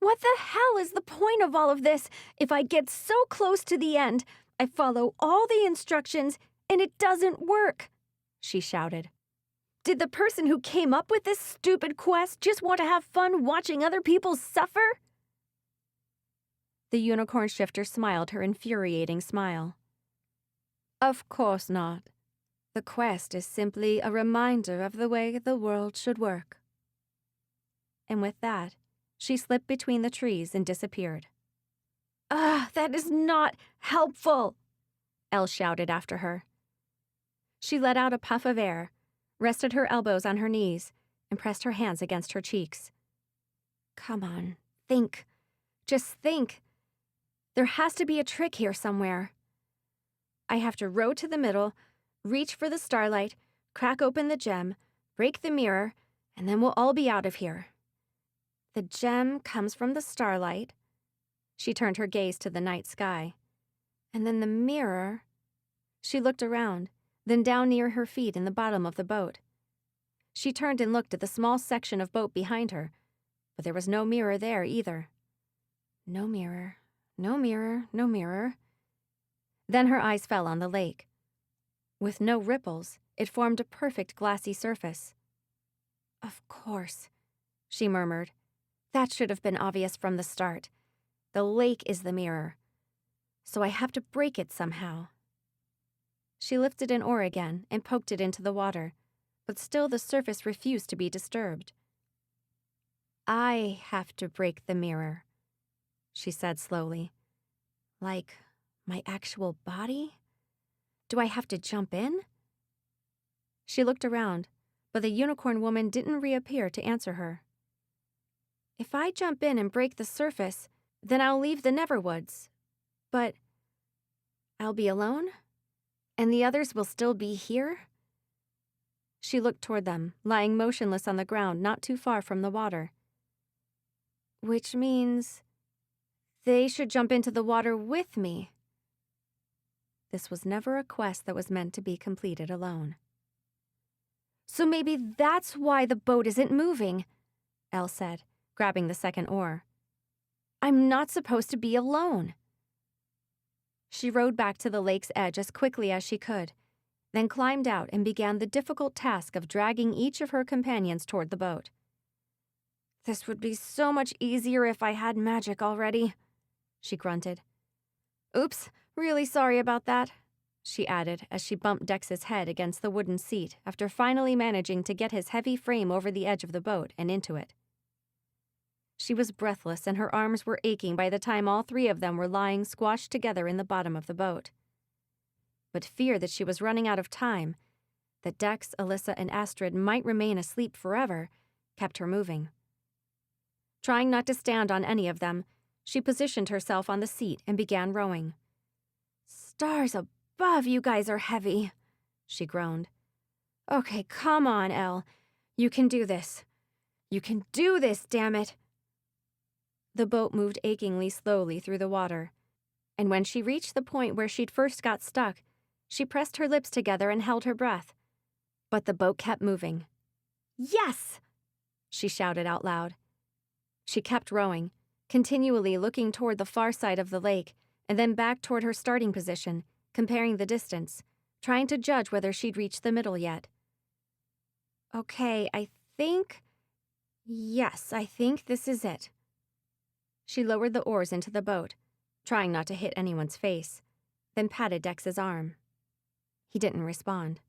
What the hell is the point of all of this? If I get so close to the end, I follow all the instructions, and it doesn't work, she shouted. Did the person who came up with this stupid quest just want to have fun watching other people suffer? The unicorn shifter smiled her infuriating smile. Of course not. The quest is simply a reminder of the way the world should work. And with that, she slipped between the trees and disappeared. That is not helpful, Elle shouted after her. She let out a puff of air, rested her elbows on her knees, and pressed her hands against her cheeks. Come on, think. Just think. There has to be a trick here somewhere. I have to row to the middle, reach for the starlight, crack open the gem, break the mirror, and then we'll all be out of here. The gem comes from the starlight. She turned her gaze to the night sky. And then the mirror. She looked around, then down near her feet in the bottom of the boat. She turned and looked at the small section of boat behind her, but there was no mirror there either. No mirror, no mirror, no mirror. Then her eyes fell on the lake. With no ripples, it formed a perfect glassy surface. Of course, she murmured. That should have been obvious from the start. The lake is the mirror. So I have to break it somehow. She lifted an oar again and poked it into the water, but still the surface refused to be disturbed. I have to break the mirror, she said slowly. Like my actual body? Do I have to jump in? She looked around, but the unicorn woman didn't reappear to answer her. If I jump in and break the surface, then I'll leave the Neverwoods. But I'll be alone? And the others will still be here? She looked toward them, lying motionless on the ground not too far from the water. Which means they should jump into the water with me. this was never a quest that was meant to be completed alone. "So maybe that's why the boat isn't moving," Elle said, grabbing the second oar. "I'm not supposed to be alone." She rowed back to the lake's edge as quickly as she could, then climbed out and began the difficult task of dragging each of her companions toward the boat. "This would be so much easier if I had magic already," she grunted. "Oops, really sorry about that," she added as she bumped Dex's head against the wooden seat after finally managing to get his heavy frame over the edge of the boat and into it. She was breathless and her arms were aching by the time all three of them were lying squashed together in the bottom of the boat. But fear that she was running out of time, that Dex, Alyssa, and Astrid might remain asleep forever, kept her moving. Trying not to stand on any of them, she positioned herself on the seat and began rowing. "Stars above, you guys are heavy," she groaned. "Okay, come on, Elle. You can do this. You can do this, damn it." The boat moved achingly slowly through the water, and when she reached the point where she'd first got stuck, she pressed her lips together and held her breath. But the boat kept moving. "Yes!" she shouted out loud. She kept rowing, continually looking toward the far side of the lake and then back toward her starting position, comparing the distance, trying to judge whether she'd reached the middle yet. "Okay, Yes, I think this is it." She lowered the oars into the boat, trying not to hit anyone's face, then patted Dex's arm. He didn't respond.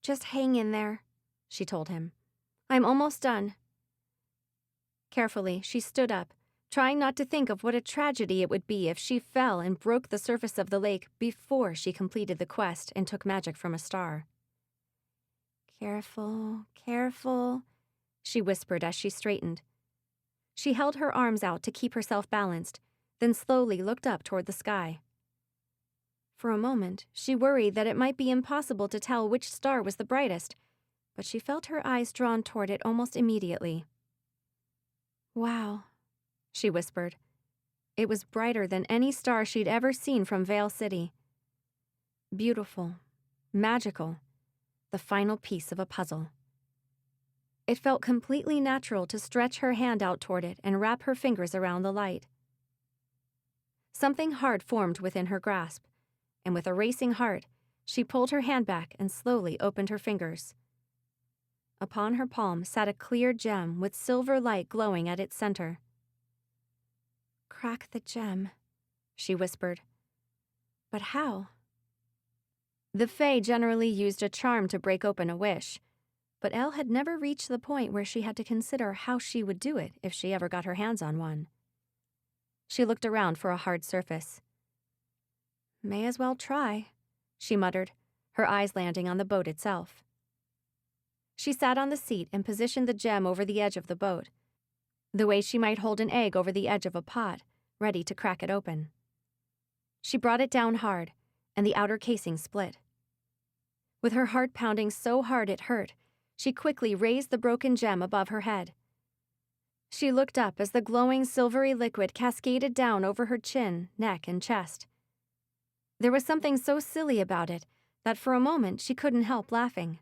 "Just hang in there," she told him. "I'm almost done." Carefully, she stood up, trying not to think of what a tragedy it would be if she fell and broke the surface of the lake before she completed the quest and took magic from a star. "Careful, careful," she whispered as she straightened. She held her arms out to keep herself balanced, then slowly looked up toward the sky. For a moment, she worried that it might be impossible to tell which star was the brightest, but she felt her eyes drawn toward it almost immediately. "Wow," she whispered. It was brighter than any star she'd ever seen from Vale City. Beautiful, magical, the final piece of a puzzle. It felt completely natural to stretch her hand out toward it and wrap her fingers around the light. Something hard formed within her grasp, and with a racing heart, she pulled her hand back and slowly opened her fingers. Upon her palm sat a clear gem with silver light glowing at its center. "Crack the gem," she whispered. "But how?" The Fae generally used a charm to break open a wish, but Elle had never reached the point where she had to consider how she would do it if she ever got her hands on one. She looked around for a hard surface. "May as well try," she muttered, her eyes landing on the boat itself. She sat on the seat and positioned the gem over the edge of the boat, the way she might hold an egg over the edge of a pot, ready to crack it open. She brought it down hard, and the outer casing split. With her heart pounding so hard it hurt, she quickly raised the broken gem above her head. She looked up as the glowing silvery liquid cascaded down over her chin, neck, and chest. There was something so silly about it that for a moment she couldn't help laughing.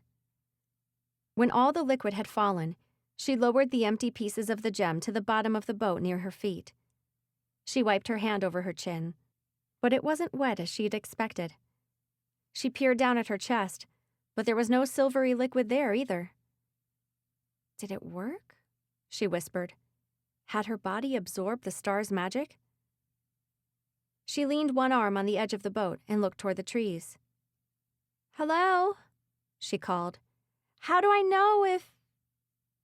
When all the liquid had fallen, she lowered the empty pieces of the gem to the bottom of the boat near her feet. She wiped her hand over her chin, but it wasn't wet as she'd expected. She peered down at her chest, but there was no silvery liquid there either. "Did it work?" she whispered. Had her body absorbed the star's magic? She leaned one arm on the edge of the boat and looked toward the trees. "Hello?" she called. "How do I know if—"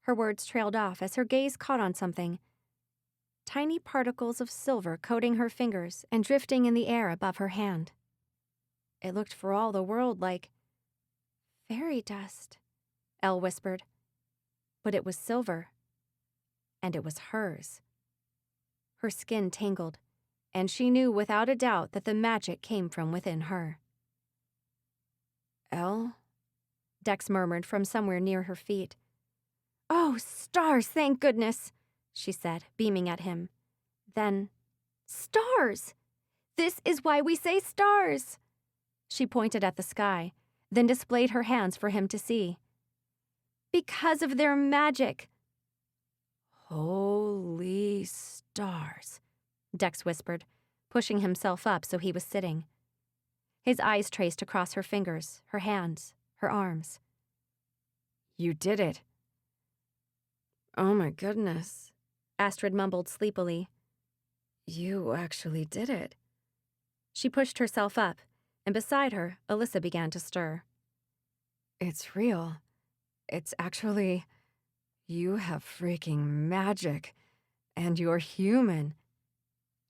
Her words trailed off as her gaze caught on something. Tiny particles of silver coating her fingers and drifting in the air above her hand. It looked for all the world like fairy dust, Elle whispered. But it was silver. And it was hers. Her skin tingled, and she knew without a doubt that the magic came from within her. "Elle?" Dex murmured from somewhere near her feet. "Oh, stars, thank goodness," she said, beaming at him. Then, "Stars! This is why we say stars!" She pointed at the sky, then displayed her hands for him to see. Because of their magic. Holy stars, Dex whispered, pushing himself up so he was sitting. His eyes traced across her fingers, her hands, her arms. You did it. Oh my goodness, Astrid mumbled sleepily. You actually did it. She pushed herself up, and beside her, Alyssa began to stir. It's real. It's actually... You have freaking magic. And you're human.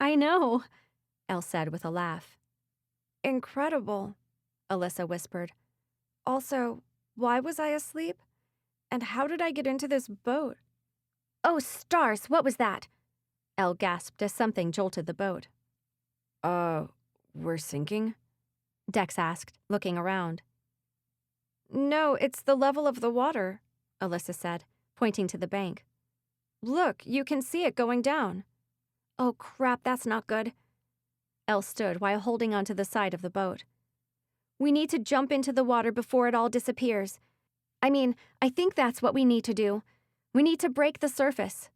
I know, Elle said with a laugh. Incredible, Alyssa whispered. Also, why was I asleep? And how did I get into this boat? Oh, stars, what was that? Elle gasped as something jolted the boat. We're sinking? Dex asked, looking around. No, it's the level of the water, Alyssa said, pointing to the bank. Look, you can see it going down. Oh, crap, that's not good. Elle stood while holding onto the side of the boat. We need to jump into the water before it all disappears. I think that's what we need to do. We need to break the surface.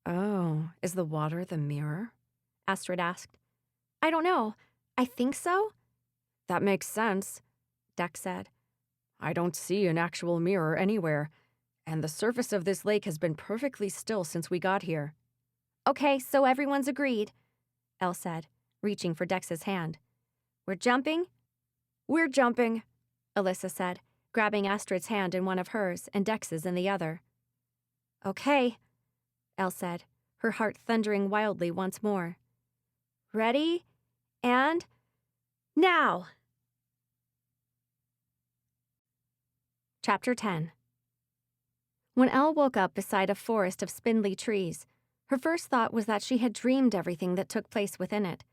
Oh, is the water the mirror? Astrid asked. I don't know. I think so. That makes sense, Dex said. I don't see an actual mirror anywhere, and the surface of this lake has been perfectly still since we got here. Okay, so everyone's agreed, Elle said, reaching for Dex's hand. We're jumping? We're jumping, Alyssa said, grabbing Astrid's hand in one of hers and Dex's in the other. Okay, Elle said, her heart thundering wildly once more. Ready? And... now! Chapter 10. When Elle woke up beside a forest of spindly trees, her first thought was that she had dreamed everything that took place within it.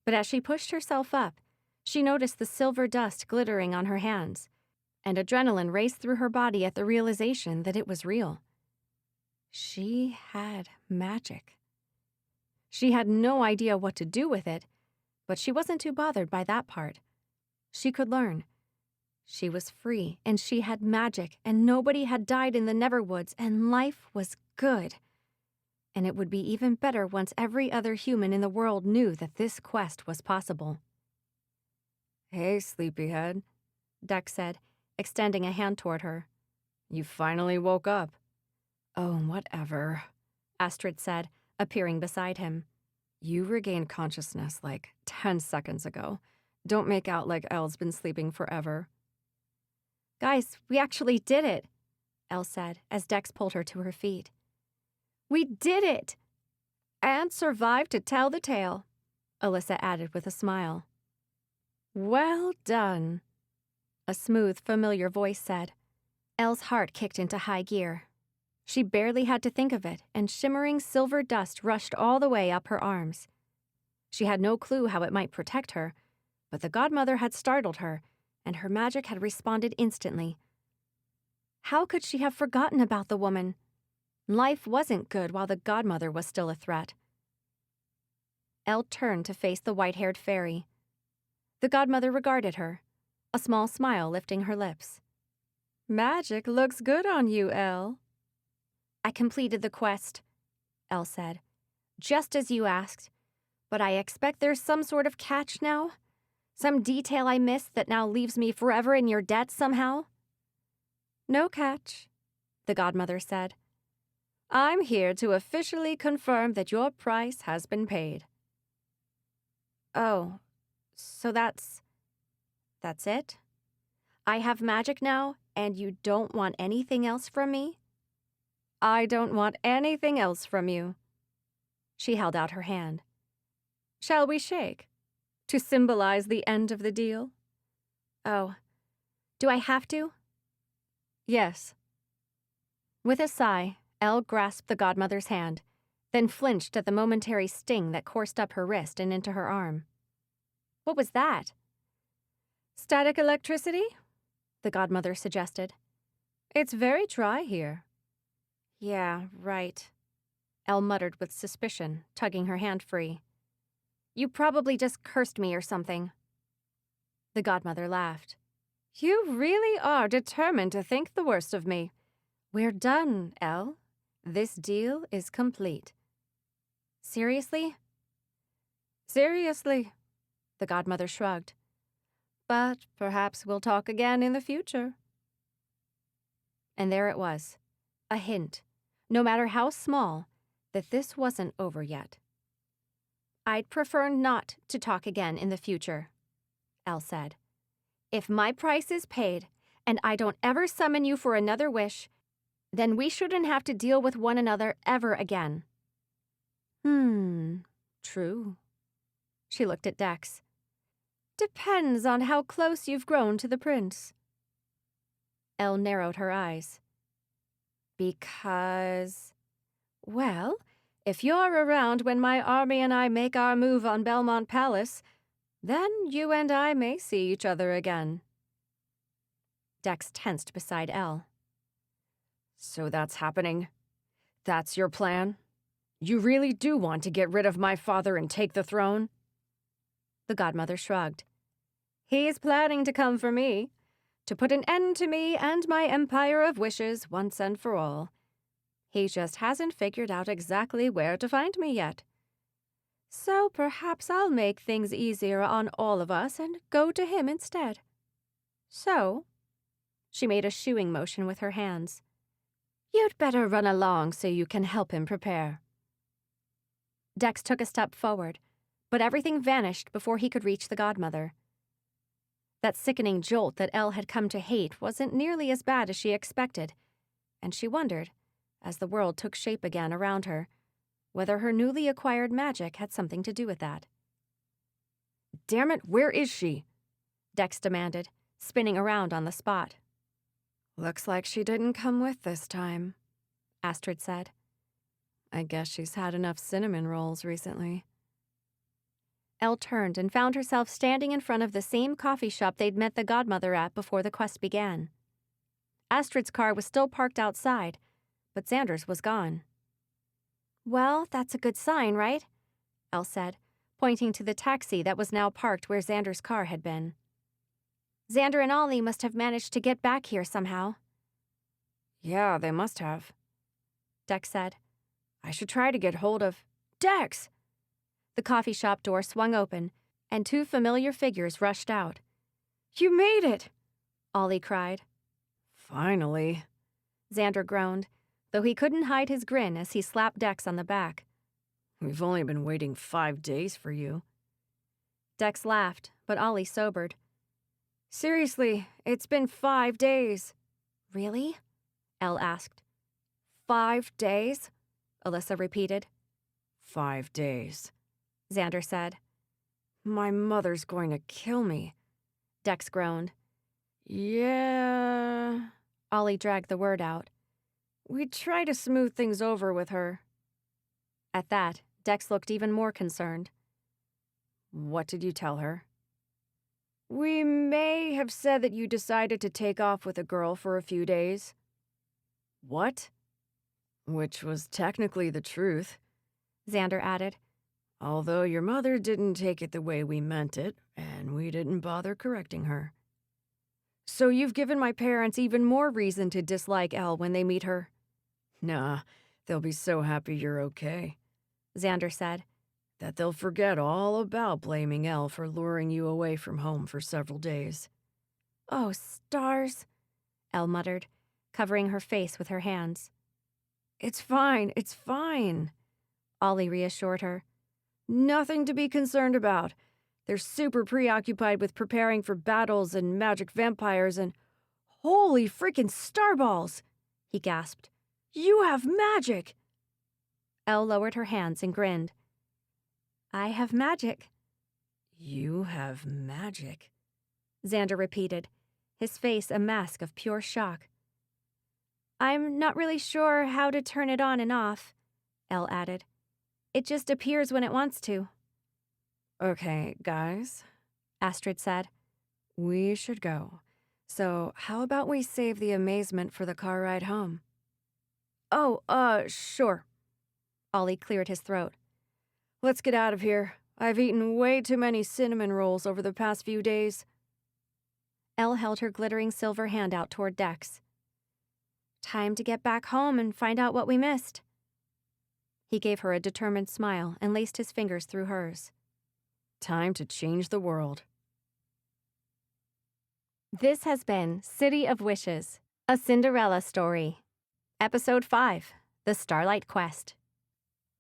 But as she pushed herself up, she noticed the silver dust glittering on her hands, and adrenaline raced through her body at the realization that it was real. She had magic. She had no idea what to do with it, but she wasn't too bothered by that part. She could learn. She was free, and she had magic, and nobody had died in the Neverwoods, and life was good. And it would be even better once every other human in the world knew that this quest was possible. Hey, sleepyhead, Dex said, extending a hand toward her. You finally woke up. Oh, whatever, Astrid said, appearing beside him. You regained consciousness like 10 seconds ago. Don't make out like Elle's been sleeping forever. Guys, we actually did it, Elle said as Dex pulled her to her feet. We did it! And survived to tell the tale, Alyssa added with a smile. Well done, a smooth, familiar voice said. Elle's heart kicked into high gear. She barely had to think of it, and shimmering silver dust rushed all the way up her arms. She had no clue how it might protect her, but the Godmother had startled her, and her magic had responded instantly. How could she have forgotten about the woman? Life wasn't good while the Godmother was still a threat. Elle turned to face the white-haired fairy. The Godmother regarded her, a small smile lifting her lips. Magic looks good on you, Elle. I completed the quest, Elle said, just as you asked, but I expect there's some sort of catch now? Some detail I missed that now leaves me forever in your debt somehow? No catch, the Godmother said. I'm here to officially confirm that your price has been paid. Oh, so that's it? I have magic now, and you don't want anything else from me? I don't want anything else from you. She held out her hand. Shall we shake? To symbolize the end of the deal? Oh, do I have to? Yes. With a sigh, Elle grasped the Godmother's hand, then flinched at the momentary sting that coursed up her wrist and into her arm. What was that? Static electricity? The Godmother suggested. It's very dry here. Yeah, right, Elle muttered with suspicion, tugging her hand free. You probably just cursed me or something. The godmother laughed. You really are determined to think the worst of me. We're done, Elle. This deal is complete. Seriously? Seriously, the godmother shrugged. But perhaps we'll talk again in the future. And there it was, a hint, no matter how small, that this wasn't over yet. I'd prefer not to talk again in the future, Elle said. If my price is paid, and I don't ever summon you for another wish, then we shouldn't have to deal with one another ever again. True. She looked at Dex. Depends on how close you've grown to the prince. Elle narrowed her eyes. Because... Well, if you're around when my army and I make our move on Belmont Palace, then you and I may see each other again. Dex tensed beside Elle. So that's happening? That's your plan? You really do want to get rid of my father and take the throne? The godmother shrugged. He's planning to come for me, to put an end to me and my empire of wishes once and for all. He just hasn't figured out exactly where to find me yet. So perhaps I'll make things easier on all of us and go to him instead. So, she made a shooing motion with her hands. You'd better run along so you can help him prepare. Dex took a step forward, but everything vanished before he could reach the godmother. That sickening jolt that Elle had come to hate wasn't nearly as bad as she expected, and she wondered, as the world took shape again around her, whether her newly acquired magic had something to do with that. Damn it, where is she? Dex demanded, spinning around on the spot. Looks like she didn't come with this time, Astrid said. I guess she's had enough cinnamon rolls recently. Elle turned and found herself standing in front of the same coffee shop they'd met the godmother at before the quest began. Astrid's car was still parked outside, but Xander's was gone. Well, that's a good sign, right? Elle said, pointing to the taxi that was now parked where Xander's car had been. Xander and Ollie must have managed to get back here somehow. Yeah, they must have, Dex said. I should try to get hold of... Dex! The coffee shop door swung open, and two familiar figures rushed out. You made it! Ollie cried. Finally, Xander groaned, though he couldn't hide his grin as he slapped Dex on the back. We've only been waiting 5 days for you. Dex laughed, but Ollie sobered. Seriously, it's been 5 days. Really? Elle asked. 5 days? Alyssa repeated. 5 days, Xander said. My mother's going to kill me. Dex groaned. Yeah. Ollie dragged the word out. We try to smooth things over with her. At that, Dex looked even more concerned. What did you tell her? We may have said that you decided to take off with a girl for a few days. What? Which was technically the truth, Xander added. Although your mother didn't take it the way we meant it, and we didn't bother correcting her. So you've given my parents even more reason to dislike Elle when they meet her. Nah, they'll be so happy you're okay, Xander said. That they'll forget all about blaming Elle for luring you away from home for several days. Oh, stars, Elle muttered, covering her face with her hands. It's fine, Ollie reassured her. Nothing to be concerned about. They're super preoccupied with preparing for battles and magic vampires and... Holy freaking starballs! He gasped. You have magic! Elle lowered her hands and grinned. I have magic. You have magic, Xander repeated, his face a mask of pure shock. I'm not really sure how to turn it on and off, Elle added. It just appears when it wants to. Okay, guys, Astrid said. We should go. So how about we save the amazement for the car ride home? Oh, sure. Ollie cleared his throat. Let's get out of here. I've eaten way too many cinnamon rolls over the past few days. Elle held her glittering silver hand out toward Dex. Time to get back home and find out what we missed. He gave her a determined smile and laced his fingers through hers. Time to change the world. This has been City of Wishes, a Cinderella story. Episode 5, The Starlight Quest.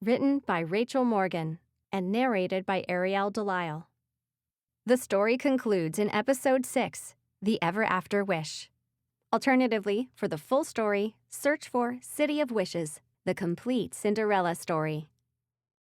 Written by Rachel Morgan and narrated by Ariel Delisle. The story concludes in Episode 6, The Ever After Wish. Alternatively, for the full story, search for City of Wishes, the complete Cinderella story.